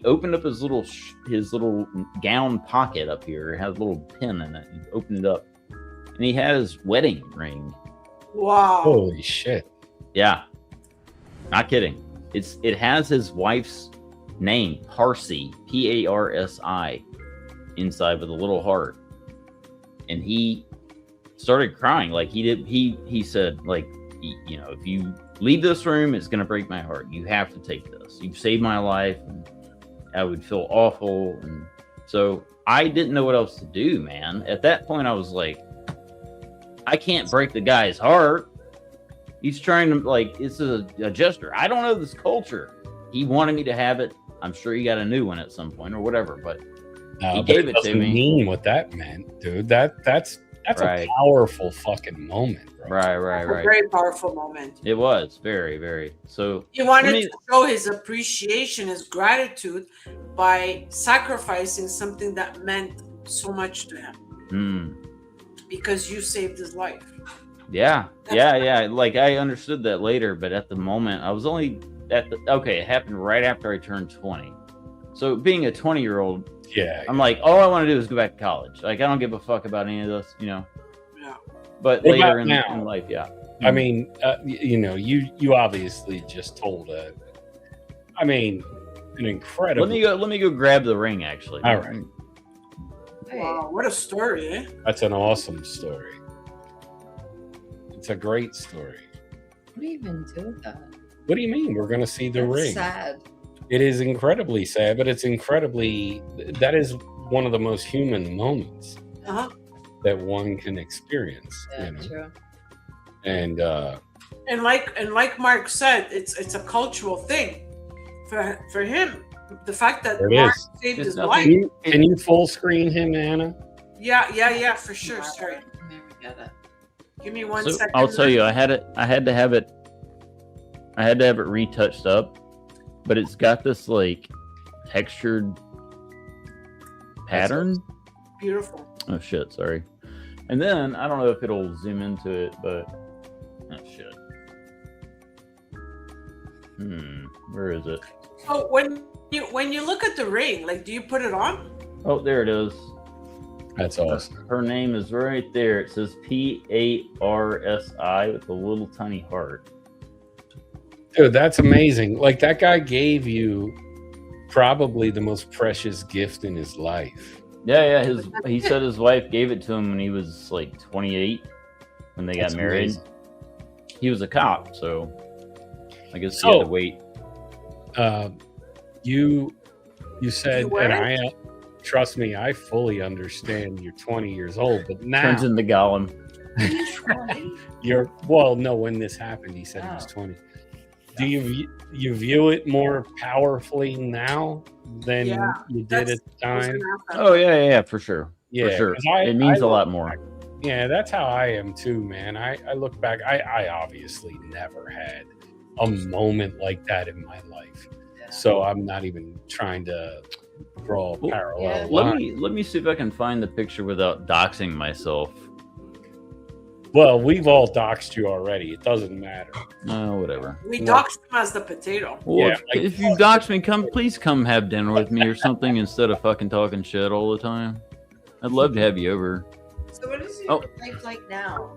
opened up his little gown pocket up here. It has a little pin in it. He opened it up, and he had his wedding ring. Wow. Holy shit. Yeah, not kidding. It has his wife's name, Parsi, Parsi, inside with a little heart. And he started crying. Like, he said, like, you know, if you leave this room, it's gonna break my heart. You have to take this. You've saved my life, and I would feel awful. And so I didn't know what else to do, man. At that point, I was like, I can't break the guy's heart. He's trying to, like, it's a gesture. I don't know this culture. He wanted me to have it. I'm sure he got a new one at some point or whatever, but he gave it to me. Mean what that meant, dude. That's Right. a powerful fucking moment, bro. Right. A very powerful moment. It was very, very. So He wanted to show his appreciation, his gratitude by sacrificing something that meant so much to him because you saved his life. Yeah. Like, I understood that later, but at the moment, I was only it happened right after I turned 20. So being a 20-year-old, yeah, I'm like, all I want to do is go back to college. Like, I don't give a fuck about any of this, you know. Yeah. But What later about in now? life, yeah. I mean, you know, you obviously just told an incredible. Let me go grab the ring, actually. All right. Wow, what a story, eh? That's an awesome story. It's a great story. What do you even do with that? What do you mean? We're going to see the That's ring. sad. It is incredibly sad, but it's incredibly. That is one of the most human moments Uh-huh. that one can experience. Yeah, you know? true. And And like Mark said, it's a cultural thing. For him, the fact that There it Mark is. saved It's his nothing- life. can you full screen him, Anna? Yeah, for sure. Sorry. I never get it. Give me one So second. I'll tell you, I had to have it retouched up, but it's got this like textured pattern. Beautiful. Oh shit, sorry. And then I don't know if it'll zoom into it, but oh shit. Where is it? So when you look at the ring, like, do you put it on? Oh, there it is. That's awesome. Her name is right there. It says Parsi with a little tiny heart. Dude, that's amazing. Like, that guy gave you probably the most precious gift in his life. Yeah. He said his wife gave it to him when he was like 28 when they That's got married. amazing. He was a cop, so I guess So- he had to wait. You said, You wear and it? I trust me, I fully understand you're 20 years old, but now Turns into Gollum. when this happened, he said he was Oh. 20. Do you view it more powerfully now than Yeah, you did at the time? Oh yeah, for sure. Yeah, For sure. 'cause It means I a lot look more. back- Yeah, that's how I am too, man. I look back. I obviously never had a moment like that in my life, so I'm not even trying to draw a Well, parallel Let line. me see if I can find the picture without doxing myself. Well, we've all doxed you already. It doesn't matter. Whatever. We Yeah. doxed him as the potato. Well, Yeah, if you dox me, please come have dinner with me or something instead of fucking talking shit all the time. I'd love to have you over. So what is Oh. your life like now?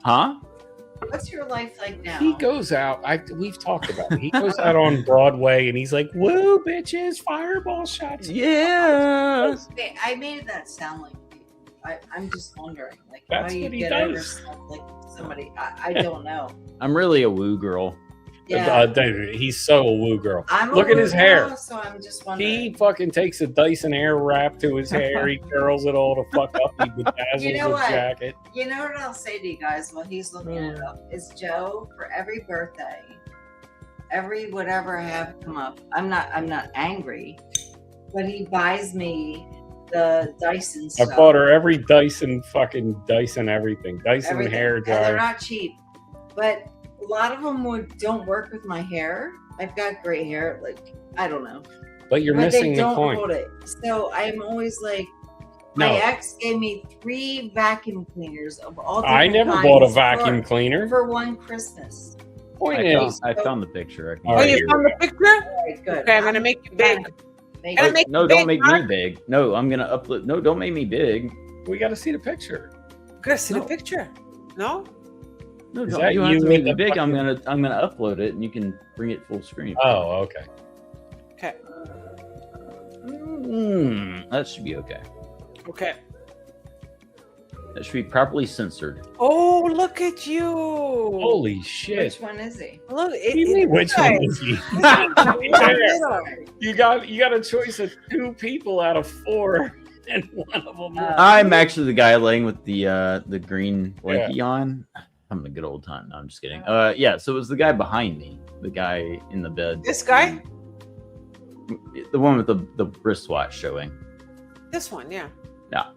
Huh? What's your life like now? He goes out. We've talked about it. He goes out on Broadway and he's like, "Woo, bitches, fireball shots." Yeah. Wait, I made that sound like you. I'm just wondering, like, That's how you what he get over does. stuff like somebody. I don't know. I'm really a woo girl. Yeah, Dude, he's so a woo girl. I'm a Look at his girl, hair. So I'm just wondering. He fucking takes a Dyson air wrap to his hair. He curls it all the fuck up. He bedazzles You know his what? jacket. You know what I'll say to you guys while he's looking it up is Joe, for every birthday, every whatever I have come up, I'm not angry, but he buys me the Dyson I stuff. bought her every Dyson everything. Dyson everything. hair And they're dryer. not cheap, but a lot of them don't work with my hair. I've got gray hair, like, I don't know. but you're But missing they the don't point. hold it. So I'm always like, No. my ex gave me 3 vacuum cleaners of all different I never bought a kinds vacuum cleaner. for one Christmas. Point I is, found the picture. I can All Oh, right, you here found we the picture? All right, good. Okay, I'm gonna make you big. Make Gonna it- make no, you don't big, make Mark. me big. No, I'm gonna upload. No, don't make me big. we got to see the picture. Gotta see No. the picture. No? No, Is don't, that you don't you have to make with me the big. I'm fucking- gonna upload it, and you can bring it full screen. Oh, okay. Okay. That should be okay. Okay. That should be properly censored. Oh, look at you. Holy shit! Which one is he? Look, What do you mean, which one is he? You got a choice of 2 people out of 4, and one of them. I'm actually the guy laying with the green blankie on. I'm a good old time. No, I'm just kidding. Yeah. So it was the guy behind me, the guy in the bed. This guy? The one with the wristwatch showing. This one, yeah. Yeah,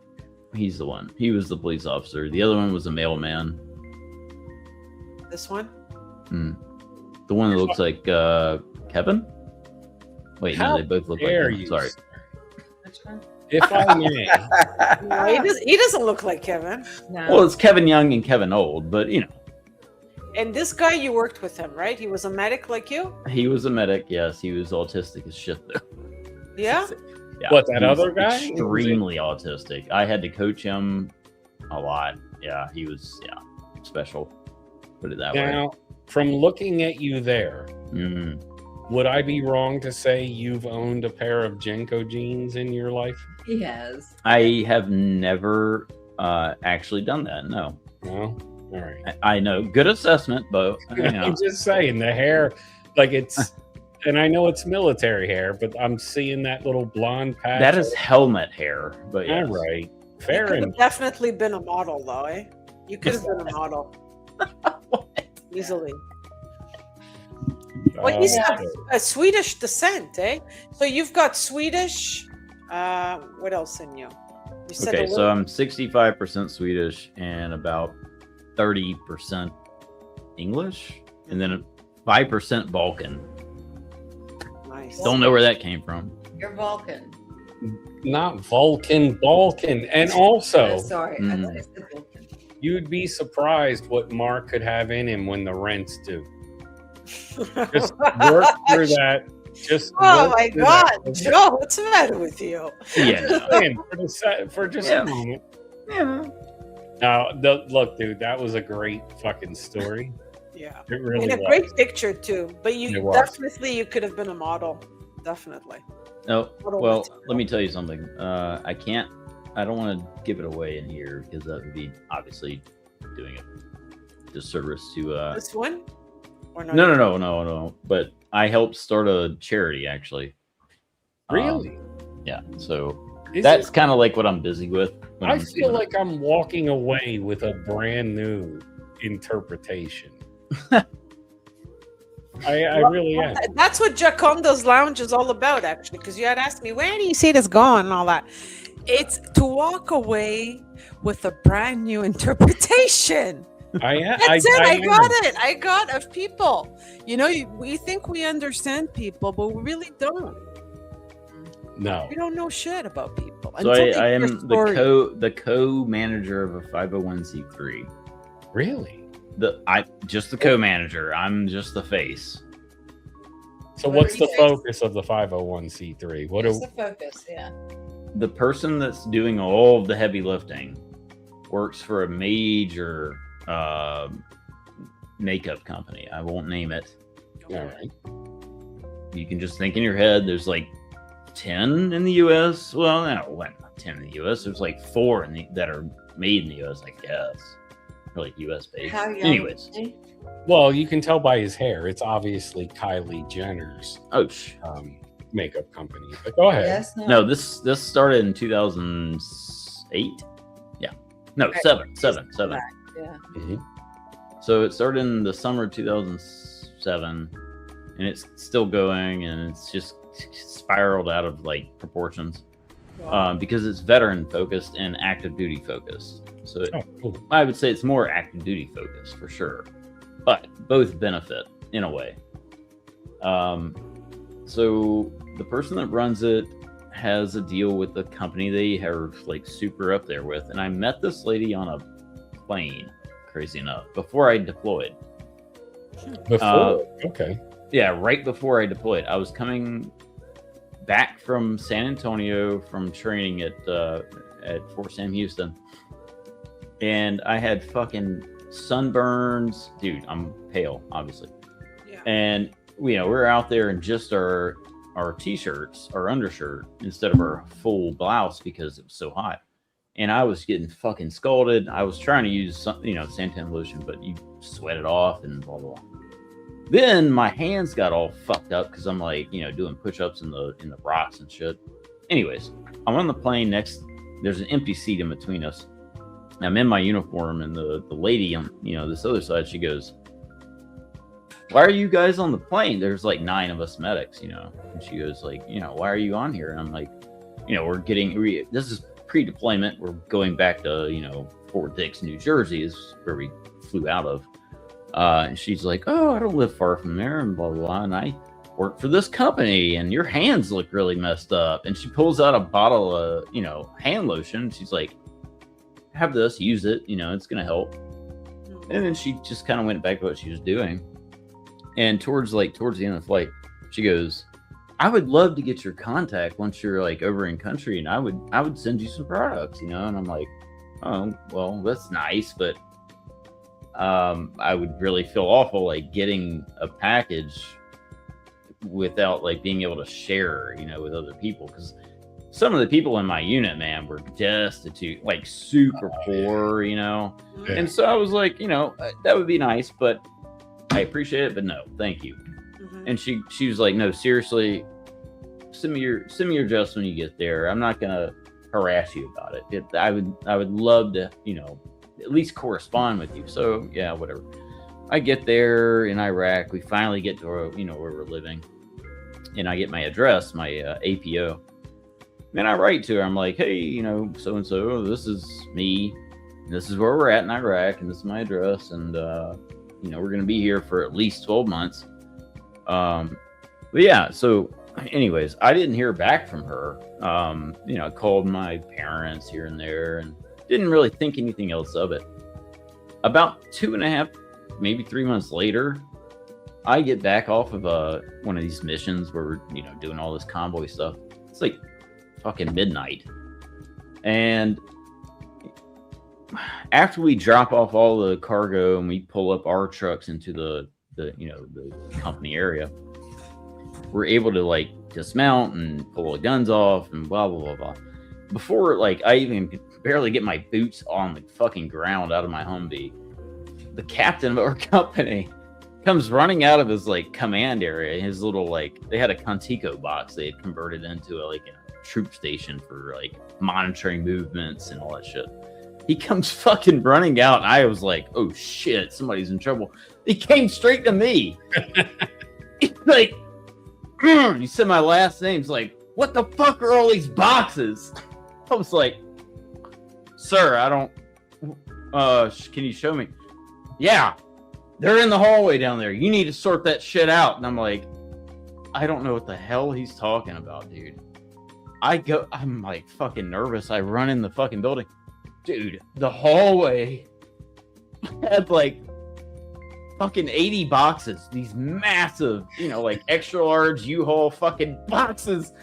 he's the one. He was the police officer. The other one was a mailman. This one? The one that looks like Kevin. Wait, How no, they both look like dare him. you, Sorry. sir. Which one? If I may, No, he doesn't look like Kevin. No. Well, it's Kevin Young and Kevin Old, but you know, And this guy, you worked with him, right? He was a medic like you? he was a medic. Yes, he was autistic as shit though. Yeah? Yeah, What, that he was other guy? Extremely autistic. I had to coach him a lot. Yeah, he was special. Put it that way. now from looking at you there, Mhm. would I be wrong to say you've owned a pair of Jenko jeans in your life? He has. I have never actually done that. No, No. All right. I know. Good assessment, but you know. I'm just saying the hair, like it's, and I know it's military hair, but I'm seeing that little blonde patch. That is helmet hair, but all yes. right. You Fair could enough. have definitely been a model, though, eh? You could have been a model. Easily. Well, he's got a Swedish descent, eh? So you've got Swedish. What else in you? You said Okay, a so little- I'm 65% Swedish and about 30% English, and then 5% Balkan. nice. Don't know where that came from. You're Vulcan. Not Vulcan, Balkan. And also, Sorry, I thought I said Vulcan. you'd be surprised what Mark could have in him when the rent's due. Just work through that. Just Oh work my through God, that. Joe, what's the matter with you? Yeah, no. Man, for just Yeah. a moment. Yeah. Now, look, dude, that was a great fucking story. Yeah, It really and a was. great picture too. But It you was. definitely you could have been a model. Definitely. No, Model well, material. let me tell you something. I don't want to give it away in here because that would be obviously doing a disservice to. This one? Or No. But I helped start a charity actually. Really? Yeah. So Is that's it- kind of like what I'm busy with. when I I'm feel doing like I'm walking away with a brand new interpretation. I really am. That's what Giaconda's Lounge is all about, actually, because you had asked me, where do you see this going and all that? It's to walk away with a brand new interpretation. That's it. I got it. I got of people. You know, we think we understand people, but we really don't. No. We don't know shit about people. So until they I hear am a story. the co-manager of a 501c3. Really? Just the co-manager. I'm just the face. So What what's are the you saying? focus of the 501c3? What What's do the focus? Yeah. The person that's doing all of the heavy lifting works for a major makeup company. I won't name it. all right. You can just think in your head. There's like 10 in the U.S. Well, no, not 10 in the U.S. There's like 4 that are made in the U.S. I guess, or like U.S. based. How young Anyways, is he? Well, you can tell by his hair. It's obviously Kylie Jenner's makeup company. But go ahead. Yes. no, this started in 2008. Yeah, no, Okay. seven. Yeah. Mhm. So it started in the summer of 2007, and it's still going, and it's just spiraled out of like proportions because it's veteran focused and active duty focused. So Oh, cool. I would say it's more active duty focused for sure, but both benefit in a way. So the person that runs it has a deal with the company they are like super up there with. And I met this lady on a plane, crazy enough, before I deployed. Before, okay. Yeah, right before I deployed. I was coming back from San Antonio from training at Fort Sam Houston, and I had fucking sunburns. Dude, I'm pale, obviously. Yeah. And we're out there in just our t-shirts, our undershirt, instead of our full blouse because it was so hot. And I was getting fucking scalded. I was trying to use some, suntan lotion, but you sweat it off and blah blah blah. Then my hands got all fucked up because I'm like, doing push-ups in the rocks and shit. Anyways, I'm on the plane next. There's an empty seat in between us. I'm in my uniform, and the lady on this other side, she goes, "Why are you guys on the plane? There's like 9 of us medics, And she goes like, "Why are you on here?" And I'm like, this is pre-deployment. We're going back to Fort Dix, New Jersey, is where we flew out of. And she's like, "Oh, I don't live far from there," and blah, blah, blah. And I work for this company, and your hands look really messed up. And she pulls out a bottle of, hand lotion. She's like, "Have this, use it. It's going to help." And then she just kind of went back to what she was doing. And towards the end of the flight, she goes, "I would love to get your contact once you're like over in country, and I would send you some products, And I'm like, "Oh, well, that's nice, but I would really feel awful like getting a package without like being able to share, with other people, because some of the people in my unit, man, were destitute, like super poor, Yeah. And so I was like, that would be nice, but I appreciate it, but no, thank you. Mhm. And she was like, "No, seriously, send me your address when you get there. I'm not gonna harass you about it. I would love to, at least correspond with you." So yeah, whatever. I get there in Iraq. We finally get to where we're living, and I get my address, my APO. Then I write to her. I'm like, "Hey, so and so. This is me. This is where we're at in Iraq, and this is my address. And we're gonna be here for at least 12 months." But yeah. So, anyways, I didn't hear back from her. I called my parents here and there, and didn't really think anything else of it. About 2.5, maybe 3 months later, I get back off of one of these missions where we're doing all this convoy stuff. It's like fucking midnight, and after we drop off all the cargo and we pull up our trucks into the company area, we're able to like dismount and pull the guns off and blah blah blah blah. Before like I even could barely get my boots on the fucking ground out of my Humvee, the captain of our company comes running out of his like command area. His little they had a Contico box they had converted into a troop station for like monitoring movements and all that shit. He comes fucking running out, and I was like, "Oh shit, somebody's in trouble." He came straight to me. He's like, he said my last name. He's like, "What the fuck are all these boxes?" I was like, "Sir, I don't can you show me?" "Yeah, they're in the hallway down there. You need to sort that shit out." And I'm like, I don't know what the hell he's talking about, dude. I'm like fucking nervous. I run in the fucking building. Dude, the hallway had like fucking 80 boxes. These massive, extra large U-Haul fucking boxes.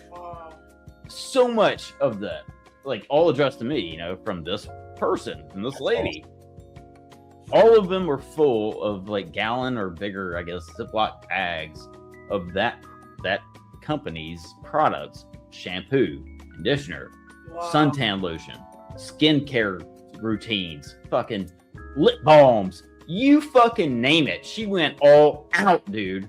So much of that, like all addressed to me, from this person, from this lady. All of them were full of like gallon or bigger, I guess, Ziploc bags of that company's products: shampoo, conditioner, suntan lotion, skincare routines, fucking lip balms, you fucking name it. She went all out, dude.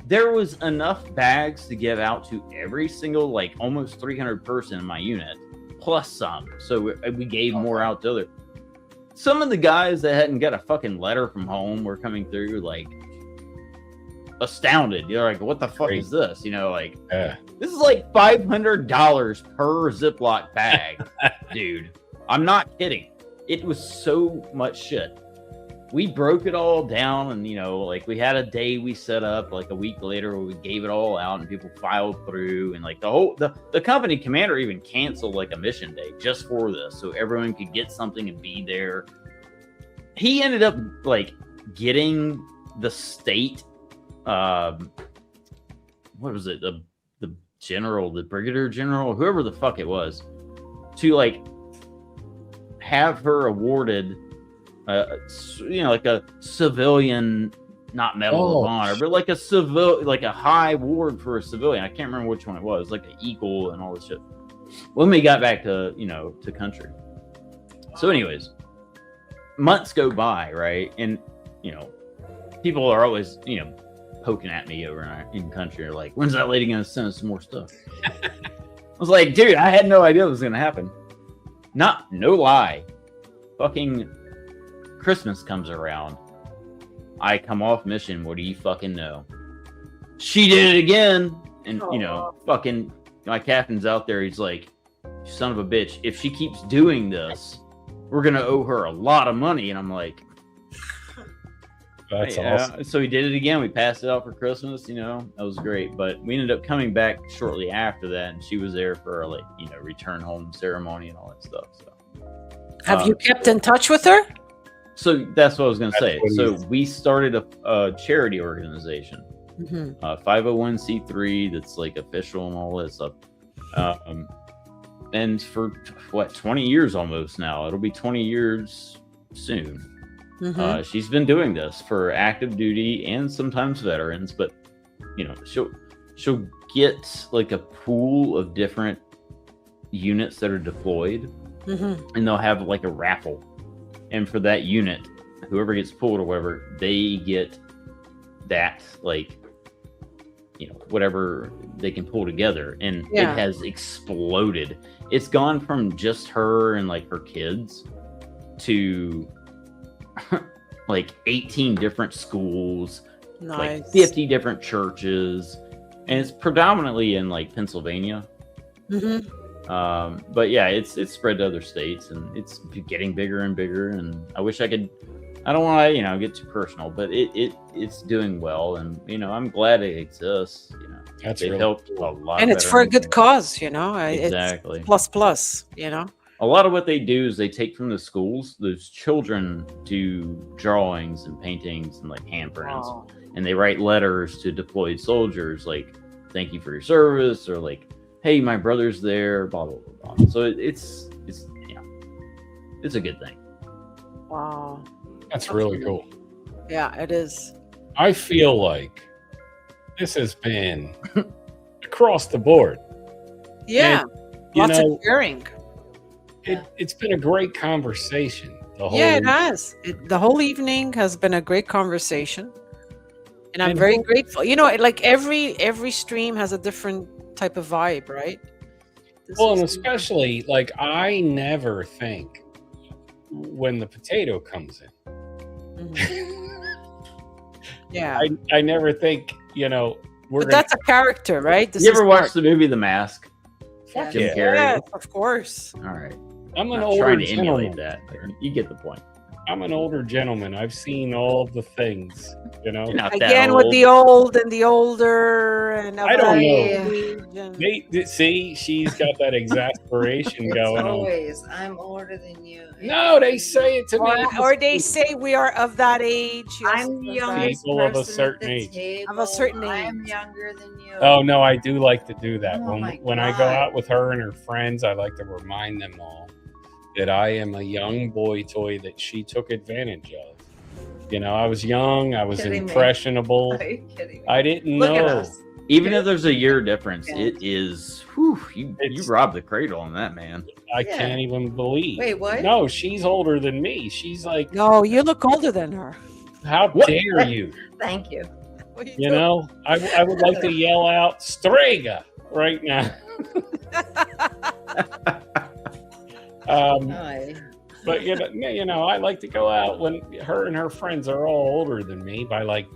There was enough bags to give out to every single like almost 300 person in my unit, plus some. So we gave more out to other. Some of the guys that hadn't got a fucking letter from home were coming through like astounded. You're like, "What the fuck is this?" This is like $500 per Ziploc bag, dude. I'm not kidding. It was so much shit. we broke it all down, and like we had a day we set up like a week later where we gave it all out and people filed through, and like the company commander even canceled like a mission day just for this so everyone could get something and be there. He ended up like getting the state what was it, the general, the brigadier general, whoever the fuck it was, to like have her awarded like a civilian, not Medal of Honor, but like a high award for a civilian. I can't remember which one it was, like an eagle and all this shit. When we got back to to country. So anyways, months go by, right? And people are always poking at me over in country. They're like, when's that lady gonna send us some more stuff? I was like, dude, I had no idea it was gonna happen. No lie. Fucking Christmas comes around. I come off mission. What do you fucking know? She did it again. And fucking my captain's out there. He's like, son of a bitch, if she keeps doing this, we're gonna owe her a lot of money. And I'm like, that's awesome. So he did it again. We passed it out for Christmas. That was great. But we ended up coming back shortly after that, and she was there for return home ceremony and all that stuff. So have you kept in touch with her? So that's what I was going to say. So we started a charity organization, 501c3 that's like official and all that stuff. And for 20 years almost now. It'll be 20 years soon. She's been doing this for active duty and sometimes veterans, but she'll get like a pool of different units that are deployed, and they'll have like a raffle. And for that unit, whoever gets pulled or whatever, they get that, whatever they can pull together. And it has exploded. It's gone from just her and like her kids to like 18 different schools, like 50 different churches. And it's predominantly in like Pennsylvania. But yeah, it's spread to other states, and it's getting bigger and bigger. And I wish I could. I don't want to, get too personal, but it's doing well, and I'm glad it exists. That's they've really helped cool. a lot, and it's for a good cause. Exactly. It's plus. A lot of what they do is they take from the schools. Those children do drawings and paintings and like handprints, and they write letters to deployed soldiers, like "Thank you for your service," or like, "Hey, my brother's there," blah blah blah, blah. So it's a good thing. Wow, that's really cool. Yeah, it is. I feel like this has been across the board. Yeah, and, lots of sharing. It's been a great conversation. It has. The whole evening has been a great conversation, and I'm very grateful. Like every stream has a different type of vibe, right? And especially like I never think when the potato comes in. Yeah, I never think but that's a character, right? You ever watch the movie The Mask? Fuck Jim yeah. Carrey? Yes, of course. All right. I'm an Not older trying to gentleman. emulate that. You get the point. I'm an older gentleman. I've seen all the things, You're not that Again, old. with the old and the older, and I don't know. age and- See, she's got that exasperation It's going on. always, I'm older than you. No, they say it to me. or they say we are of that age. yes, I'm the of that- youngest People of a person certain at the age. table. Of a certain I'm age. younger than you. Oh no, I do like to do that. Oh, my when I go God. out with her and her friends, I like to remind them all that I am a young boy toy that she took advantage of. I was young, I was Kidding me. impressionable. Are you kidding me? I didn't Look at know. us. Even if there's a year difference, Yeah. it is. Whew, you robbed the cradle on that, man. I Yeah. can't even believe. Wait, what? No, she's older than me. She's like, No, you look older than her. how What? dare you? Thank you. What are You know, I would like to yell out Strega right now. Hi. But I like to go out when her and her friends are all older than me by like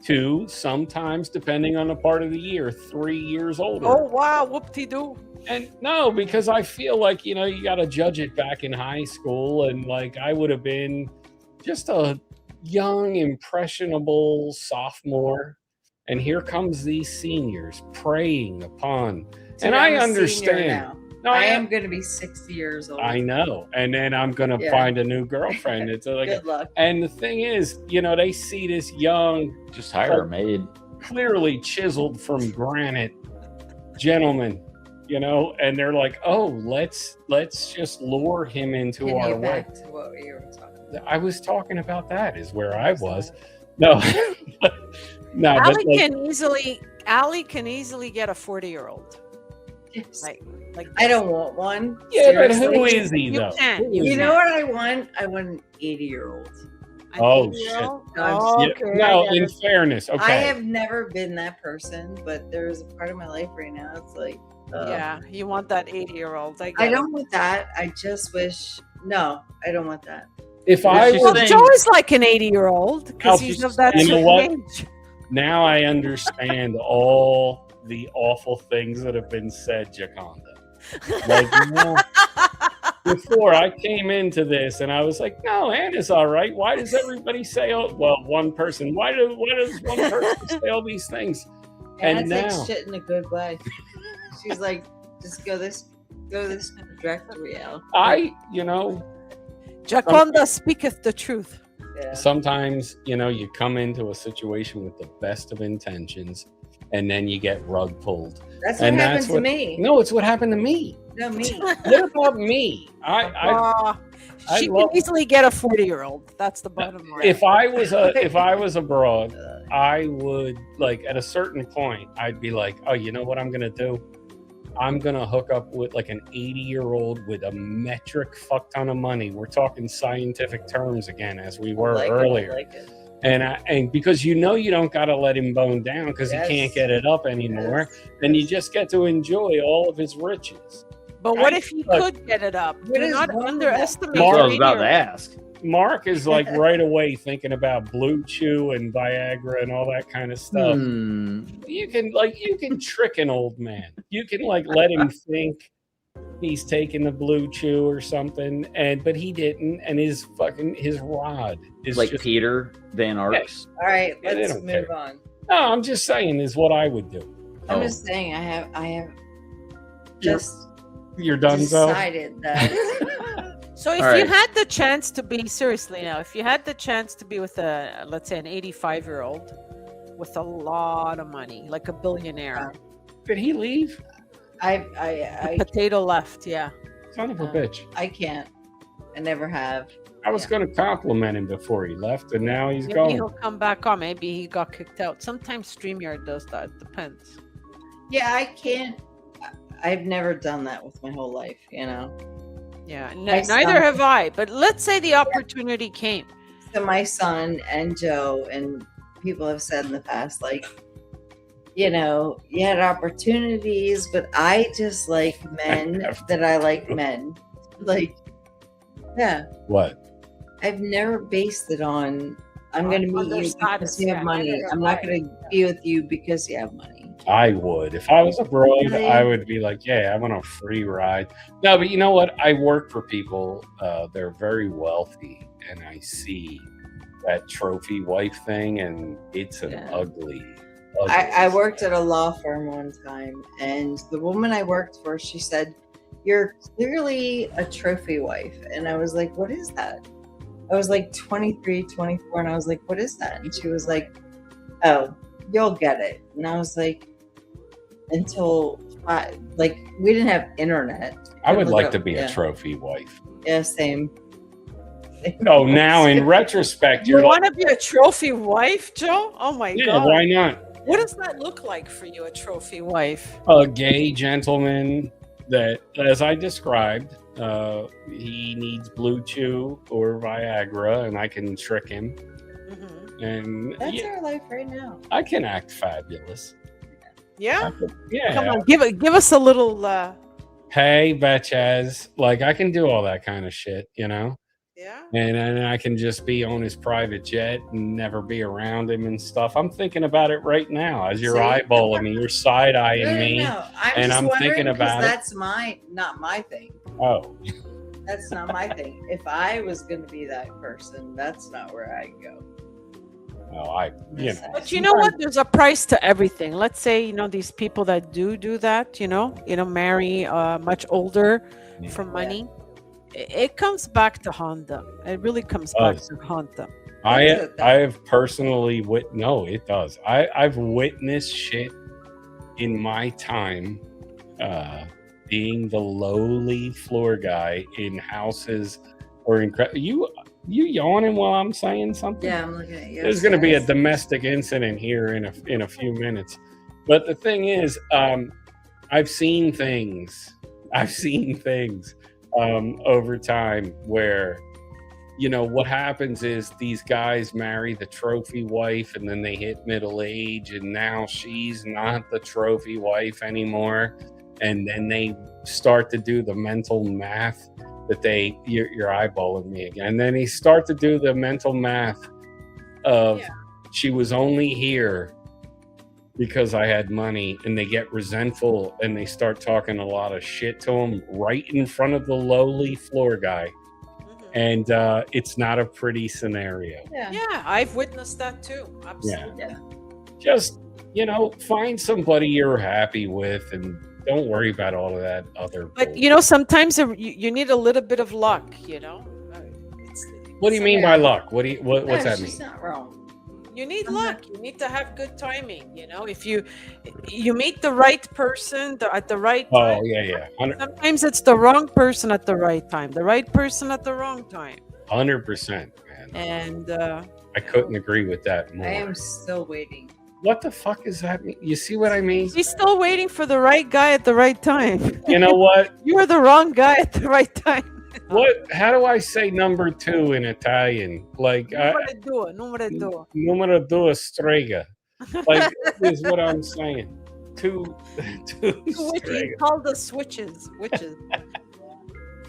2, sometimes depending on the part of the year, 3 years older. Oh wow, whoop-de-doo. And no, because I feel like, you got to judge it back in high school. And like, I would have been just a young, impressionable sophomore, and here comes these seniors preying upon. Dude, And I I'm a senior understand. now. No, I am going to be 60 years old. I know. And then I'm going to Yeah. find a new girlfriend. It's like, Good luck. and the thing is, you know, they see this young, Just hire a maid. clearly chiseled from granite gentleman, you know, and they're like, oh, let's just lure him into Can our you way. back to what you were talking about? I was talking about that is where I was. No, no, but Allie like, can easily get a 40-year-old. Yes. Like I don't want one. yeah, but who Seriously. is he You though? can. Who You is You he? know what I want? I want an 80-year-old. an Oh, 80-year-old? shit. Oh, Yeah, okay. no, I get in it. fairness, okay. I have never been that person, but there's a part of my life right now. It's like, Yeah, you want that 80-year-old. I I get don't want that. I just wish. No, I don't want that. If I she's it. Well, was saying- Joe is like an 80-year-old because I'll he's just- of that you know same what? age. now, I understand all the awful things that have been said, Giaconda. Like, you know, before I came into this, and I was like, "No, Anna's all right. Why does everybody say, oh, well, one person? Why does one person say all these things?" And And it's like now- shit in a good way. She's like, just go this direct to reality. You know, Giaconda speaketh the truth. Yeah. sometimes, you know, you come into a situation with the best of intentions, and then you get rug pulled. That's what And happened that's to what- me. No, it's what happened to me. No, me. What about me? I She love- can easily get a 40-year-old. That's the bottom line. if I was abroad, I would, like, at a certain point, I'd be like, oh, you know what I'm gonna do? I'm gonna hook up with like an 80-year-old with a metric fuck ton of money. We're talking scientific terms again, as we were Like it, earlier. like it. And because you know you don't gotta let him bone down because Yes. he can't get it up anymore, Yes. and you just get to enjoy all of his riches. But what I- if he look, could get it up? what Do is not wrong with that? underestimate That's what I your was about to 80-year-old. ask. Mark is like right away thinking about Blue Chew and Viagra and all that kind of stuff. You can trick an old man. You can like let him think he's taking the Blue Chew or something, but he didn't, and his rod is Like just Peter Van Arks. All right, Yeah, they let's don't move care. on. no. I'm just saying is what I would do. I'm Oh. just saying, I have just You're done, so decided that So if All you right. had the chance to be seriously now, if you had the chance to be with a, let's say, an 85-year-old with a lot of money, like a billionaire, did he leave? I potato left, yeah. Son of a bitch. I can't. I never have. I was going to compliment him before he left, and now he's Maybe gone. he'll come back on. Maybe he got kicked out. Sometimes StreamYard does that. It depends. Yeah, I can't. I've never done that with my whole life, you know. Yeah, My neither son- have I. But let's say the opportunity came. So my son and Joe and people have said in the past, like, you know, you had opportunities, but I just like men that I like men. Like, yeah, What? I've never based it on I'm going to On meet their you because status, you have yeah, money. neither I'm have not I. going to be with you because you have money. I would. If I was abroad, Really? I would be like, yeah, I want a free ride. No, but you know what? I work for people, they're very wealthy, and I see that trophy wife thing, and it's an Yeah. ugly. I worked at a law firm one time, and the woman I worked for, she said, "You're clearly a trophy wife." And I was like, "What is that?" I was like 23, 24, and I was like, "What is that?" And she was like, "Oh, you'll get it." And I was like, until we didn't have internet. I would Look like up- to be yeah. a trophy wife. Yeah, same. No, now in retrospect, You you're want like, to be a trophy wife, Joe? Oh my yeah, God. why not? What does that look like for you, a trophy wife? A gay gentleman that, as I described, he needs Blue Chew or Viagra, and I can trick him. Mhm. And That's yeah, our life right now. I can act fabulous. Yeah? Yeah. Come on, give us a little. Hey, betches. Like, I can do all that kind of shit, you know? Yeah. And then I can just be on his private jet and never be around him and stuff. I'm thinking about it right now as you're See? eyeballing me. You're side-eyeing me. No, I'm and just I'm wondering thinking 'cause about it. that's not my thing. Oh. That's not my thing. If I was going to be that person, that's not where I go. No, But you know what? There's a price to everything. Let's say, these people that do that, marry much older for money. It comes back to Honda. It really comes back to Honda. I have personally no, it does. I've witnessed shit in my time being the lowly floor guy in houses or you yawning while I'm saying something? Yeah, I'm looking at you. There's going to be a domestic incident here in a few minutes. But the thing is, I've seen things over time where, what happens is these guys marry the trophy wife and then they hit middle age and now she's not the trophy wife anymore. And then they start to do the mental math that you're eyeballing me again. And then they start to do the mental math of she was only here because I had money, and they get resentful and they start talking a lot of shit to him right in front of the lowly floor guy. And it's not a pretty scenario. Yeah, I've witnessed that too. Absolutely. Yeah. Just, find somebody you're happy with and don't worry about all of that other. But, sometimes you need a little bit of luck, What do you mean by luck? What's that mean? She's not wrong. You need luck. You need to have good timing. If you meet the right person at the right time. Oh yeah. Sometimes it's the wrong person at the right time. The right person at the wrong time. 100%, man. And I couldn't agree with that more. I am still waiting. What the fuck is that mean? You see what I mean? She's still waiting for the right guy at the right time. You know what? You are the wrong guy at the right time. How do I say number 2 in Italian? Like Numero due. Numero due strega. Like is what I'm saying. Two strega. Call the switches. Witches.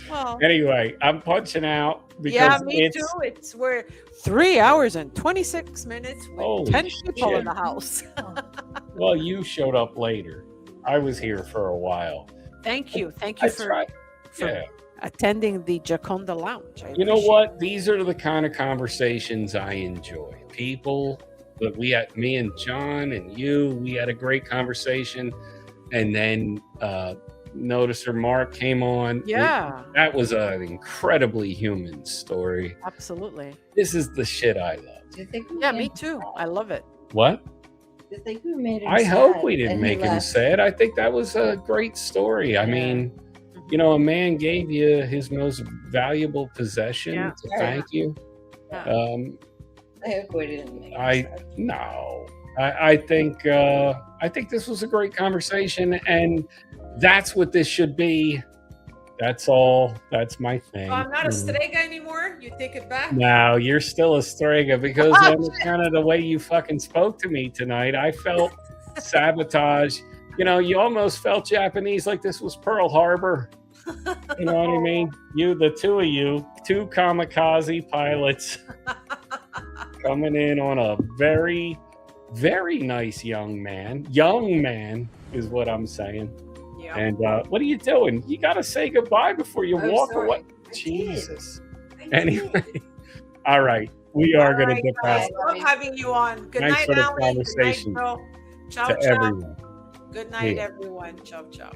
Well, anyway, I'm punching out because me too. We're 3 hours and 26 minutes with 10 people in the house. Well, you showed up later. I was here for a while. Thank you for attending the Giaconda Lounge. You know what? These are the kind of conversations I enjoy. People that me and John and we had a great conversation. And then Noticer Mark came on. Yeah. That was an incredibly human story. Absolutely. This is the shit I love. Do you think me too. I love it. What? Do you think we made him I sad hope we didn't and make he him left? sad. I think that was a great story. I mean, a man gave you his most valuable possession to thank you. Yeah. I hope we didn't make him sad. No. I think this was a great conversation, and that's what this should be. That's all. That's my thing. I'm not a strega anymore. You take it back. No, you're still a strega because that's kind of the way you fucking spoke to me tonight. I felt sabotage. You almost felt Japanese, like this was Pearl Harbor. You know what I mean? The two of you, 2 kamikaze pilots coming in on a very, very nice young man. Young man is what I'm saying. Yeah. And what are you doing? You got to say goodbye before you walk away. Jesus. Anyway, all right. We are going to dip out. I love having you on. Good Thanks night, for the Alan. conversation. Good night, Ciao, to everyone. Good night, everyone. Ciao, ciao.